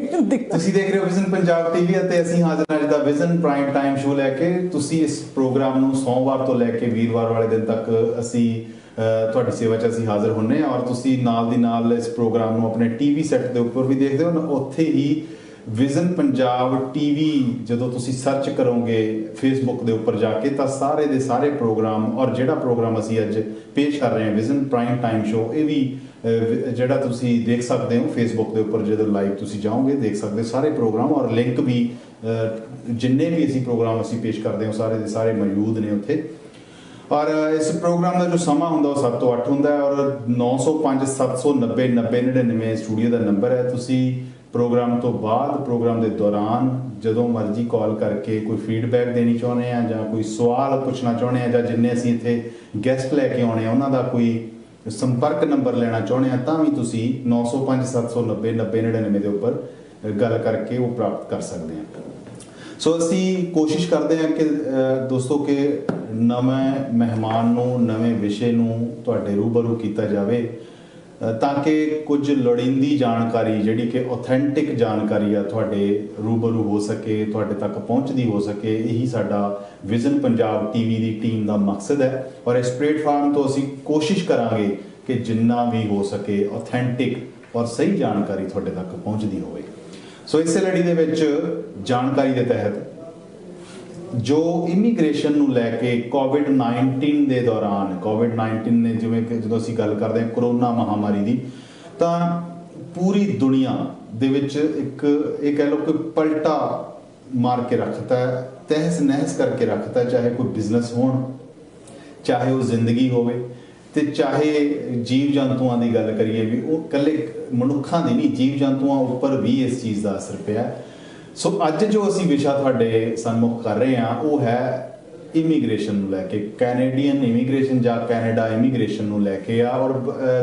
ਤੁਸੀਂ ਦੇਖ ਰਹੇ ਹੋ ਵਿਜ਼ਨ ਪੰਜਾਬ ਟੀਵੀ ਅਤੇ ਅਸੀਂ ਹਾਜ਼ਰ ਅੱਜ ਦਾ ਵਿਜ਼ਨ ਪ੍ਰਾਈਮ ਟਾਈਮ ਸ਼ੋਅ ਲੈ ਕੇ। ਤੁਸੀਂ ਇਸ ਪ੍ਰੋਗਰਾਮ ਨੂੰ ਸੋਮਵਾਰ ਤੋਂ ਲੈ ਕੇ ਵੀਰਵਾਰ ਵਾਲੇ ਦਿਨ ਤੱਕ ਅਸੀਂ ਤੁਹਾਡੀ ਸੇਵਾ 'ਚ ਅਸੀਂ ਹਾਜ਼ਰ ਹੁੰਨੇ ਹਾਂ ਔਰ ਤੁਸੀਂ ਨਾਲ ਦੀ ਨਾਲ ਇਸ ਪ੍ਰੋਗਰਾਮ ਨੂੰ ਆਪਣੇ ਟੀਵੀ ਸੈੱਟ ਦੇ ਉੱਪਰ ਵੀ ਦੇਖਦੇ ਹੋ। ਉੱਥੇ ਹੀ ਵਿਜ਼ਨ ਪੰਜਾਬ ਟੀਵੀ ਜਦੋਂ ਤੁਸੀਂ ਸਰਚ ਕਰੋਗੇ ਫੇਸਬੁੱਕ ਦੇ ਉੱਪਰ ਜਾ ਕੇ ਤਾਂ ਸਾਰੇ ਦੇ ਸਾਰੇ ਪ੍ਰੋਗਰਾਮ ਔਰ ਜਿਹੜਾ ਪ੍ਰੋਗਰਾਮ ਅਸੀਂ ਅੱਜ ਪੇਸ਼ ਕਰ ਰਹੇ ਹਾਂ ਵਿਜ਼ਨ ਪ੍ਰਾਈਮ ਟਾਈਮ ਸ਼ੋਅ, ਇਹ ਵੀ ਜਿਹੜਾ ਤੁਸੀਂ ਦੇਖ ਸਕਦੇ ਹੋ ਫੇਸਬੁੱਕ ਦੇ ਉੱਪਰ। ਜਦੋਂ ਲਾਈਵ ਤੁਸੀਂ ਜਾਓਗੇ ਦੇਖ ਸਕਦੇ ਸਾਰੇ ਪ੍ਰੋਗਰਾਮ ਔਰ ਲਿੰਕ ਵੀ ਜਿੰਨੇ ਵੀ ਅਸੀਂ ਪ੍ਰੋਗਰਾਮ ਅਸੀਂ ਪੇਸ਼ ਕਰਦੇ ਹਾਂ ਸਾਰੇ ਦੇ ਸਾਰੇ ਮੌਜੂਦ ਨੇ ਉੱਥੇ। ਔਰ ਇਸ ਪ੍ਰੋਗਰਾਮ ਦਾ ਜੋ ਸਮਾਂ ਹੁੰਦਾ ਉਹ 7 ਤੋਂ 8 ਹੁੰਦਾ ਹੈ ਔਰ 905 790 9099 ਸਟੂਡੀਓ ਦਾ ਨੰਬਰ ਹੈ। ਤੁਸੀਂ ਪ੍ਰੋਗਰਾਮ ਤੋਂ ਬਾਅਦ ਪ੍ਰੋਗਰਾਮ ਦੇ ਦੌਰਾਨ ਜਦੋਂ ਮਰਜ਼ੀ ਕਾਲ ਕਰਕੇ ਕੋਈ ਫੀਡਬੈਕ ਦੇਣੀ ਚਾਹੁੰਦੇ ਆ ਜਾਂ ਕੋਈ ਸਵਾਲ ਪੁੱਛਣਾ ਚਾਹੁੰਦੇ ਆ ਜਾਂ ਜਿੰਨੇ ਅਸੀਂ ਇੱਥੇ ਗੈਸਟ ਲੈ ਕੇ ਆਉਣੇ ਆ ਉਹਨਾਂ ਦਾ ਕੋਈ ਸੰਪਰਕ ਨੰਬਰ ਲੈਣਾ ਚਾਹੁੰਦੇ ਆ ਤਾਂ ਵੀ ਤੁਸੀਂ 905 790 9099 ਦੇ ਉੱਪਰ ਗੱਲ ਕਰਕੇ ਉਹ ਪ੍ਰਾਪਤ ਕਰ ਸਕਦੇ ਆ। ਸੋ ਅਸੀਂ ਕੋਸ਼ਿਸ਼ ਕਰਦੇ ਹਾਂ ਕਿ ਦੋਸਤੋ ਕਿ ਨਵੇਂ ਮਹਿਮਾਨ ਨੂੰ ਨਵੇਂ ਵਿਸ਼ੇ ਨੂੰ ਤੁਹਾਡੇ ਰੂਬਰੂ ਕੀਤਾ ਜਾਵੇ ਤਾਂ ਕਿ ਕੁਝ ਲੋੜੀਂਦੀ ਜਾਣਕਾਰੀ ਜਿਹੜੀ ਕਿ ਆਥੈਂਟਿਕ ਜਾਣਕਾਰੀ ਆ ਤੁਹਾਡੇ ਰੂਬਰੂ ਹੋ ਸਕੇ, ਤੁਹਾਡੇ ਤੱਕ ਪਹੁੰਚਦੀ ਹੋ ਸਕੇ। ਇਹੀ ਸਾਡਾ ਵਿਜ਼ਨ ਪੰਜਾਬ ਟੀਵੀ ਦੀ ਟੀਮ ਦਾ ਮਕਸਦ ਹੈ ਔਰ ਇਸ ਪਲੇਟਫਾਰਮ ਤੋਂ ਅਸੀਂ ਕੋਸ਼ਿਸ਼ ਕਰਾਂਗੇ ਕਿ ਜਿੰਨਾ ਵੀ ਹੋ ਸਕੇ ਆਥੈਂਟਿਕ ਔਰ ਸਹੀ ਜਾਣਕਾਰੀ ਤੁਹਾਡੇ ਤੱਕ ਪਹੁੰਚਦੀ ਹੋਵੇ। ਸੋ ਇਸੇ ਲੜੀ ਦੇ ਵਿੱਚ ਜਾਣਕਾਰੀ ਦੇ ਤਹਿਤ ਜੋ ਇਮੀਗ੍ਰੇਸ਼ਨ ਨੂੰ ਲੈ ਕੇ ਕੋਵਿਡ-19 ਦੇ ਦੌਰਾਨ ਕੋਵਿਡ-19 ਨੇ ਜਿਵੇਂ ਕਿ ਜਦੋਂ ਅਸੀਂ ਗੱਲ ਕਰਦੇ ਹਾਂ ਕਰੋਨਾ ਮਹਾਮਾਰੀ ਦੀ ਤਾਂ ਪੂਰੀ ਦੁਨੀਆ ਦੇ ਵਿੱਚ ਇੱਕ ਇਹ ਕਹਿ ਲਓ ਕਿ ਪਲਟਾ ਮਾਰ ਕੇ ਰੱਖਤਾ, ਤਹਿਸ ਨਹਿਸ ਕਰਕੇ ਰੱਖਤਾ। ਚਾਹੇ ਕੋਈ ਬਿਜ਼ਨਸ ਹੋਣ, ਚਾਹੇ ਉਹ ਜ਼ਿੰਦਗੀ ਹੋਵੇ ਤੇ ਚਾਹੇ ਜੀਵ ਜੰਤੂਆਂ ਦੀ ਗੱਲ ਕਰੀਏ ਵੀ ਉਹ ਇਕੱਲੇ ਮਨੁੱਖਾਂ ਦੀ ਨਹੀਂ, ਜੀਵ ਜੰਤੂਆਂ ਉੱਪਰ ਵੀ ਇਸ ਚੀਜ਼ ਦਾ ਅਸਰ ਪਿਆ। ਸੋ ਅੱਜ ਜੋ ਅਸੀਂ ਵਿਸ਼ਾ ਤੁਹਾਡੇ ਸਨਮੁਖ ਕਰ ਰਹੇ ਹਾਂ ਉਹ ਹੈ ਇਮੀਗ੍ਰੇਸ਼ਨ ਨੂੰ ਲੈ ਕੇ, ਕੈਨੇਡੀਅਨ ਇਮੀਗ੍ਰੇਸ਼ਨ ਜਾਂ ਕੈਨੇਡਾ ਇਮੀਗ੍ਰੇਸ਼ਨ ਨੂੰ ਲੈ ਕੇ ਆ। ਔਰ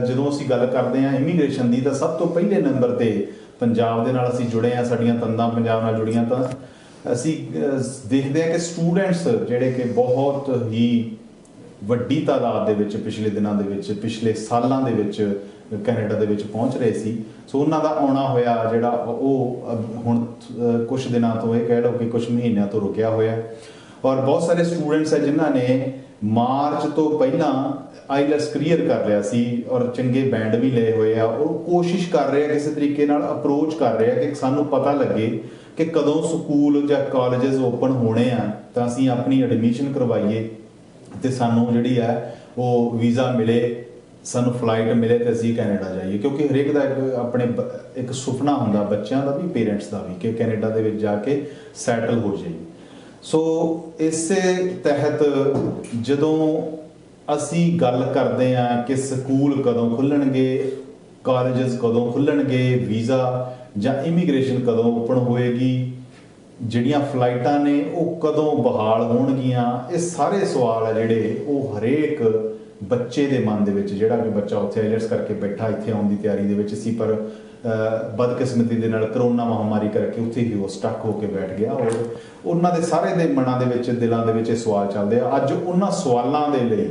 ਜਦੋਂ ਅਸੀਂ ਗੱਲ ਕਰਦੇ ਹਾਂ ਇਮੀਗ੍ਰੇਸ਼ਨ ਦੀ ਤਾਂ ਸਭ ਤੋਂ ਪਹਿਲੇ ਨੰਬਰ ਤੇ ਪੰਜਾਬ ਦੇ ਨਾਲ ਅਸੀਂ ਜੁੜੇ ਹਾਂ, ਸਾਡੀਆਂ ਤੰਦਾਂ ਪੰਜਾਬ ਨਾਲ ਜੁੜੀਆਂ। ਤਾਂ ਅਸੀਂ ਦੇਖਦੇ ਹਾਂ ਕਿ ਸਟੂਡੈਂਟਸ ਜਿਹੜੇ ਕਿ ਬਹੁਤ ਹੀ ਵੱਡੀ ਤਾਦਾਦ ਦੇ ਵਿੱਚ ਪਿਛਲੇ ਦਿਨਾਂ ਦੇ ਵਿੱਚ ਪਿਛਲੇ ਸਾਲਾਂ ਦੇ ਵਿੱਚ ਕੈਨੇਡਾ ਦੇ ਵਿੱਚ ਪਹੁੰਚ ਰਹੇ ਸੀ। ਸੋ ਉਹਨਾਂ ਦਾ ਆਉਣਾ ਹੋਇਆ ਜਿਹੜਾ ਉਹ ਹੁਣ ਕੁਝ ਦਿਨਾਂ ਤੋਂ ਇਹ ਕਹਿ ਲਓ ਕਿ ਕੁਝ ਮਹੀਨਿਆਂ ਤੋਂ ਰੁਕਿਆ ਹੋਇਆ। ਔਰ ਬਹੁਤ ਸਾਰੇ ਸਟੂਡੈਂਟਸ ਹੈ ਜਿਨ੍ਹਾਂ ਨੇ ਮਾਰਚ ਤੋਂ ਪਹਿਲਾਂ ਆਈਲੈਟਸ ਕਲੀਅਰ ਕਰ ਲਿਆ ਸੀ ਔਰ ਚੰਗੇ ਬੈਂਡ ਵੀ ਲਏ ਹੋਏ ਆ। ਉਹ ਕੋਸ਼ਿਸ਼ ਕਰ ਰਹੇ ਆ ਕਿਸੇ ਤਰੀਕੇ ਨਾਲ ਅਪਰੋਚ ਕਰ ਰਹੇ ਆ ਕਿ ਸਾਨੂੰ ਪਤਾ ਲੱਗੇ ਕਿ ਕਦੋਂ ਸਕੂਲ ਜਾਂ ਕਾਲਜਸ ਓਪਨ ਹੋਣੇ ਆ ਤਾਂ ਅਸੀਂ ਆਪਣੀ ਐਡਮਿਸ਼ਨ ਕਰਵਾਈਏ ਤੇ ਸਾਨੂੰ ਜਿਹੜੀ ਹੈ ਉਹ ਵੀਜ਼ਾ ਮਿਲੇ, ਸਾਨੂੰ ਫਲਾਈਟ ਮਿਲੇ ਤੇ ਅਸੀਂ ਕੈਨੇਡਾ ਜਾਈਏ। ਕਿਉਂਕਿ ਹਰੇਕ ਦਾ ਆਪਣੇ ਇੱਕ ਸੁਪਨਾ ਹੁੰਦਾ ਬੱਚਿਆਂ ਦਾ ਵੀ ਪੇਰੈਂਟਸ ਦਾ ਵੀ ਕਿ ਕੈਨੇਡਾ ਦੇ ਵਿੱਚ ਜਾ ਕੇ ਸੈਟਲ ਹੋ ਜਾਈਏ। ਸੋ ਇਸੇ ਤਹਿਤ ਜਦੋਂ ਅਸੀਂ ਗੱਲ ਕਰਦੇ ਹਾਂ ਕਿ ਸਕੂਲ ਕਦੋਂ ਖੁੱਲਣਗੇ, ਕਾਲਜਸ ਕਦੋਂ ਖੁੱਲਣਗੇ, ਵੀਜ਼ਾ ਜਾਂ ਇਮੀਗ੍ਰੇਸ਼ਨ ਕਦੋਂ ਓਪਨ ਹੋਏਗੀ, ਜਿਹੜੀਆਂ ਫਲਾਈਟਾਂ ਨੇ ਉਹ ਕਦੋਂ ਬਹਾਲ ਹੋਣਗੀਆਂ, ਇਹ ਸਾਰੇ ਸਵਾਲ ਆ ਜਿਹੜੇ ਉਹ ਹਰੇਕ ਬੱਚੇ ਦੇ ਮਨ ਦੇ ਵਿੱਚ, ਜਿਹੜਾ ਕਿ ਬੱਚਾ ਉੱਥੇ ਆਈਲੈਟਸ ਕਰਕੇ ਬੈਠਾ ਇੱਥੇ ਆਉਣ ਦੀ ਤਿਆਰੀ ਦੇ ਵਿੱਚ ਸੀ ਪਰ ਬਦਕਿਸਮਤੀ ਦੇ ਨਾਲ ਕਰੋਨਾ ਮਹਾਮਾਰੀ ਕਰਕੇ ਉੱਥੇ ਹੀ ਉਹ ਸਟਕ ਹੋ ਕੇ ਬੈਠ ਗਿਆ। ਔਰ ਉਹਨਾਂ ਦੇ ਸਾਰੇ ਦੇ ਮਨਾਂ ਦੇ ਵਿੱਚ ਦਿਲਾਂ ਦੇ ਵਿੱਚ ਇਹ ਸਵਾਲ ਚੱਲਦੇ ਆ। ਅੱਜ ਉਹਨਾਂ ਸਵਾਲਾਂ ਦੇ ਲਈ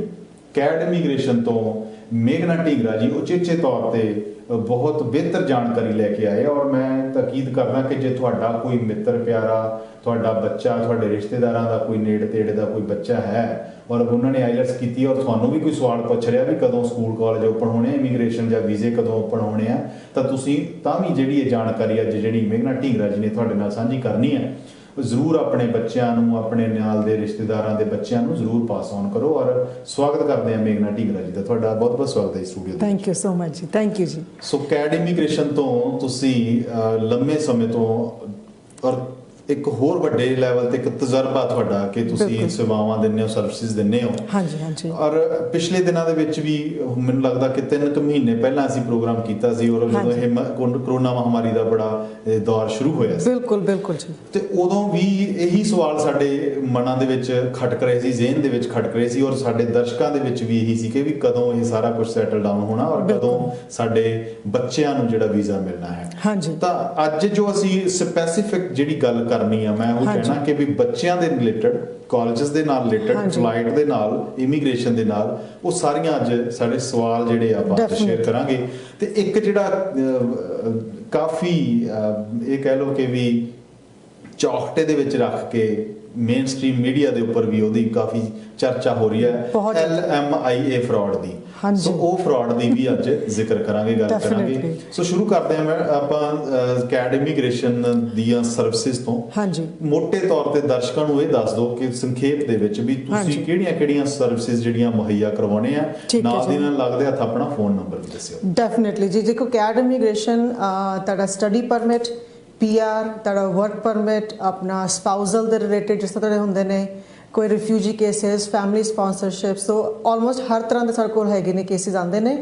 ਕੈਡ ਇਮੀਗ੍ਰੇਸ਼ਨ ਤੋਂ ਮੇਘਨਾ ਢੀਂਗਰਾ ਜੀ ਉਚੇਚੇ ਤੌਰ ਤੇ ਬਹੁਤ ਬਿਹਤਰ ਜਾਣਕਾਰੀ ਲੈ ਕੇ ਆਏ। ਔਰ ਮੈਂ ਤਾਕੀਦ ਕਰਦਾ ਕਿ ਜੇ ਤੁਹਾਡਾ ਕੋਈ ਮਿੱਤਰ ਪਿਆਰਾ, ਤੁਹਾਡਾ ਬੱਚਾ, ਤੁਹਾਡੇ ਰਿਸ਼ਤੇਦਾਰਾਂ ਦਾ ਕੋਈ ਨੇੜੇ ਤੇੜੇ ਦਾ ਕੋਈ ਬੱਚਾ ਹੈ ਔਰ ਉਹਨਾਂ ਨੇ ਆਈਲੈਟਸ ਕੀਤੀ ਔਰ ਤੁਹਾਨੂੰ ਵੀ ਕੋਈ ਸਵਾਲ ਪੁੱਛ ਰਿਹਾ ਵੀ ਕਦੋਂ ਸਕੂਲ ਕਾਲਜ ਓਪਨ ਹੋਣੇ, ਇਮੀਗ੍ਰੇਸ਼ਨ ਜਾਂ ਵੀਜ਼ੇ ਕਦੋਂ ਓਪਨ ਹੋਣੇ ਆ, ਤਾਂ ਤੁਸੀਂ ਤਾਂ ਵੀ ਜਿਹੜੀ ਇਹ ਜਾਣਕਾਰੀ ਅੱਜ ਜਿਹੜੀ ਮੇਘਨਾ ਢੀਂਗਰਾ ਜੀ ਨੇ ਤੁਹਾਡੇ ਨਾਲ ਸਾਂਝੀ ਕਰਨੀ ਹੈ ਜ਼ਰੂਰ ਆਪਣੇ ਬੱਚਿਆਂ ਨੂੰ, ਆਪਣੇ ਨਾਲ ਦੇ ਰਿਸ਼ਤੇਦਾਰਾਂ ਦੇ ਬੱਚਿਆਂ ਨੂੰ ਜ਼ਰੂਰ ਪਾਸ ਔਨ ਕਰੋ। ਔਰ ਸਵਾਗਤ ਕਰਦੇ ਹਾਂ ਮੇਘਨਾ ਢੀਂਗਰਾ ਜੀ ਦਾ, ਤੁਹਾਡਾ ਬਹੁਤ ਬਹੁਤ ਸਵਾਗਤ ਹੈ ਇਸ ਸਟੂਡੀਓ ਤੇ। ਥੈਂਕ ਯੂ ਸੋ ਮਚ ਜੀ, ਥੈਂਕ ਯੂ ਜੀ। ਸੋ ਕੈਡ ਇਮੀਗ੍ਰੇਸ਼ਨ ਤੋਂ ਤੁਸੀਂ ਲੰਮੇ ਸਮੇਂ ਤੋਂ ਔਰ ਇੱਕ ਹੋਰ ਵੱਡੇ ਲੈਵਲ ਤੇ ਇੱਕ ਤਜਰਬਾ ਤੁਹਾਡਾ ਕਿ ਤੁਸੀਂ ਸੇਵਾਵਾਂ ਦਿੰਦੇ ਹੋ, ਸਰਵਿਸਿਜ਼ ਦਿੰਦੇ ਹੋ। ਹਾਂਜੀ ਹਾਂਜੀ। ਔਰ ਪਿਛਲੇ ਦਿਨਾਂ ਦੇ ਵਿੱਚ ਵੀ ਮੈਨੂੰ ਲੱਗਦਾ ਕਿ 3 ਮਹੀਨੇ ਪਹਿਲਾਂ ਅਸੀਂ ਪ੍ਰੋਗਰਾਮ ਕੀਤਾ ਸੀ ਔਰ ਜਦੋਂ ਇਹ ਕਰੋਨਾ ਮਹਾਮਾਰੀ ਦਾ ਬੜਾ ਦੌਰ ਸ਼ੁਰੂ ਹੋਇਆ ਸੀ। ਬਿਲਕੁਲ ਬਿਲਕੁਲ ਜੀ। ਤੇ ਉਦੋਂ ਵੀ ਇਹੀ ਸਵਾਲ ਸਾਡੇ ਮਨਾਂ ਦੇ ਵਿੱਚ ਖਟਕ ਰਹੇ ਸੀ, ਜ਼ਿਹਨ ਦੇ ਵਿੱਚ ਖਟਕ ਰਹੇ ਸੀ ਔਰ ਸਾਡੇ ਦਰਸ਼ਕਾਂ ਦੇ ਵਿੱਚ ਵੀ ਇਹੀ ਸੀ ਕਿ ਵੀ ਕਦੋਂ ਇਹ ਸਾਰਾ ਕੁਝ ਸੈਟਲ ਡਾਊਨ ਹੋਣਾ ਔਰ ਕਦੋਂ ਸਾਡੇ ਬੱਚਿਆਂ ਨੂੰ ਜਿਹੜਾ ਵੀਜ਼ਾ ਮਿਲਣਾ ਹੈ। ਹਾਂਜੀ। ਤਾਂ ਅੱਜ ਜੋ ਅਸੀਂ ਸਪੈਸੀਫਿਕ ਜਿਹੜੀ ਗੱਲ ਕਰਨੀ ਆ ਮੈਂ ਉਹ ਕਹਿਣਾ ਕਿ ਵੀ ਬੱਚਿਆਂ ਦੇ ਰਿਲੇਟਡ ਕਾਲਜਸ ਦੇ ਨਾਲ ਰਿਲੇਟਡ ਫਲਾਈਟ ਦੇ ਨਾਲ ਇਮੀਗ੍ਰੇਸ਼ਨ ਦੇ ਨਾਲ ਉਹ ਸਾਰੀਆਂ ਅੱਜ ਸਾਡੇ ਸਵਾਲ ਜਿਹੜੇ ਆ ਆਪਾਂ ਸ਼ੇਅਰ ਕਰਾਂਗੇ। ਤੇ ਇੱਕ ਜਿਹੜਾ ਕਾਫੀ ਇਹ ਕਹਿ ਲਓ ਕਿ ਵੀ ਚੌਖਟੇ ਦੇ ਵਿੱਚ ਰੱਖ ਕੇ ਮੇਨ ਸਟ੍ਰੀਮ ਮੀਡੀਆ ਦੇ ਉੱਪਰ ਵੀ ਉਹਦੀ ਕਾਫੀ ਚਰਚਾ ਹੋ ਰਹੀ ਹੈ LMIA ਫਰਾਡ ਦੀ। ਸੋ ਉਹ ਫਰਾਡ ਦੀ ਵੀ ਅੱਜ ਜ਼ਿਕਰ ਕਰਾਂਗੇ, ਗੱਲ ਕਰਾਂਗੇ। ਸੋ ਸ਼ੁਰੂ ਕਰਦੇ ਹਾਂ ਆਪਾਂ ਕੈਡ ਇਮੀਗ੍ਰੇਸ਼ਨ ਦੀਆਂ ਸਰਵਿਸਿਜ਼ ਤੋਂ। ਮੋਟੇ ਤੌਰ ਤੇ ਦਰਸ਼ਕਾਂ ਨੂੰ ਇਹ ਦੱਸ ਦਿਓ ਕਿ ਸੰਖੇਪ ਦੇ ਵਿੱਚ ਵੀ ਤੁਸੀਂ ਕਿਹੜੀਆਂ ਸਰਵਿਸਿਜ਼ ਜਿਹੜੀਆਂ ਮੁਹੱਈਆ ਕਰਵਾਉਣੇ ਆ, ਨਾਲ ਦੀ ਨਾਲ ਲੱਗਦੇ ਹੱਥ ਆਪਣਾ ਫੋਨ ਨੰਬਰ ਵੀ ਦੱਸਿਓ। ਡੈਫੀਨਿਟਲੀ ਜੀ, ਦੇਖੋ ਕੈਡ ਇਮੀਗ੍ਰੇਸ਼ਨ ਤੁਹਾਡਾ ਸਟੱਡੀ ਪਰਮਿਟ, PR, ਤੁਹਾਡਾ ਵਰਕ ਪਰਮਿਟ, ਆਪਣਾ ਸਪਾਊਜ਼ਲ ਦੇ ਰਿਲੇਟਡ ਜਿਸ ਤਰ੍ਹਾਂ ਹੁੰਦੇ ਨੇ, ਕੋਈ ਰਿਫਿਊਜੀ ਕੇਸਿਸ, ਫੈਮਿਲੀ ਸਪਾਂਸਰਸ਼ਿਪ, ਸੋ ਆਲਮੋਸਟ ਹਰ ਤਰ੍ਹਾਂ ਦੇ ਸਾਡੇ ਕੋਲ ਹੈਗੇ ਨੇ ਕੇਸਿਸ ਆਉਂਦੇ ਨੇ।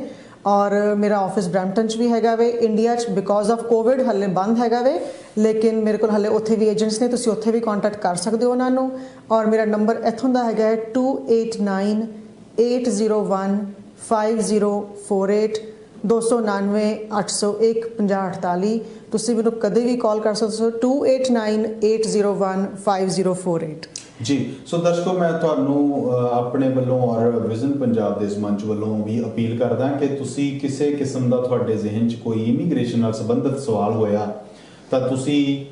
ਔਰ ਮੇਰਾ ਆਫਿਸ ਬ੍ਰੈਂਪਟਨ 'ਚ ਵੀ ਹੈਗਾ ਵੇ। ਇੰਡੀਆ 'ਚ ਬਿਕੋਜ਼ ਆਫ ਕੋਵਿਡ ਹਲੇ ਬੰਦ ਹੈਗਾ ਵੇ, ਲੇਕਿਨ ਮੇਰੇ ਕੋਲ ਹਲੇ ਉੱਥੇ ਵੀ ਏਜੰਟਸ ਨੇ, ਤੁਸੀਂ ਉੱਥੇ ਵੀ ਕੰਟੈਕਟ ਕਰ ਸਕਦੇ ਹੋ ਉਹਨਾਂ ਨੂੰ। ਔਰ ਮੇਰਾ ਨੰਬਰ ਇੱਥੋਂ ਦਾ ਹੈਗਾ ਹੈ 2898015048 299-801-5048। ਤੁਸੀਂ ਮੈਨੂੰ ਕਦੇ ਵੀ ਕਾਲ ਕਰ ਸਕਦੇ ਹੋ 2898015048 ਜੀ। ਸੋ ਦਰਸ਼ਕੋ, ਮੈਂ ਤੁਹਾਨੂੰ ਆਪਣੇ ਵੱਲੋਂ ਔਰ ਵਿਜ਼ਨ ਪੰਜਾਬ ਦੇ ਇਸ ਮੰਚ ਵੱਲੋਂ ਵੀ ਅਪੀਲ ਕਰਦਾ ਕਿ ਤੁਸੀਂ ਕਿਸੇ ਕਿਸਮ ਦਾ ਤੁਹਾਡੇ ਜ਼ਿਹਨ 'ਚ ਕੋਈ ਇਮੀਗ੍ਰੇਸ਼ਨ ਨਾਲ ਸੰਬੰਧਿਤ ਸਵਾਲ ਹੋਇਆ ਤਾਂ ਤੁਸੀਂ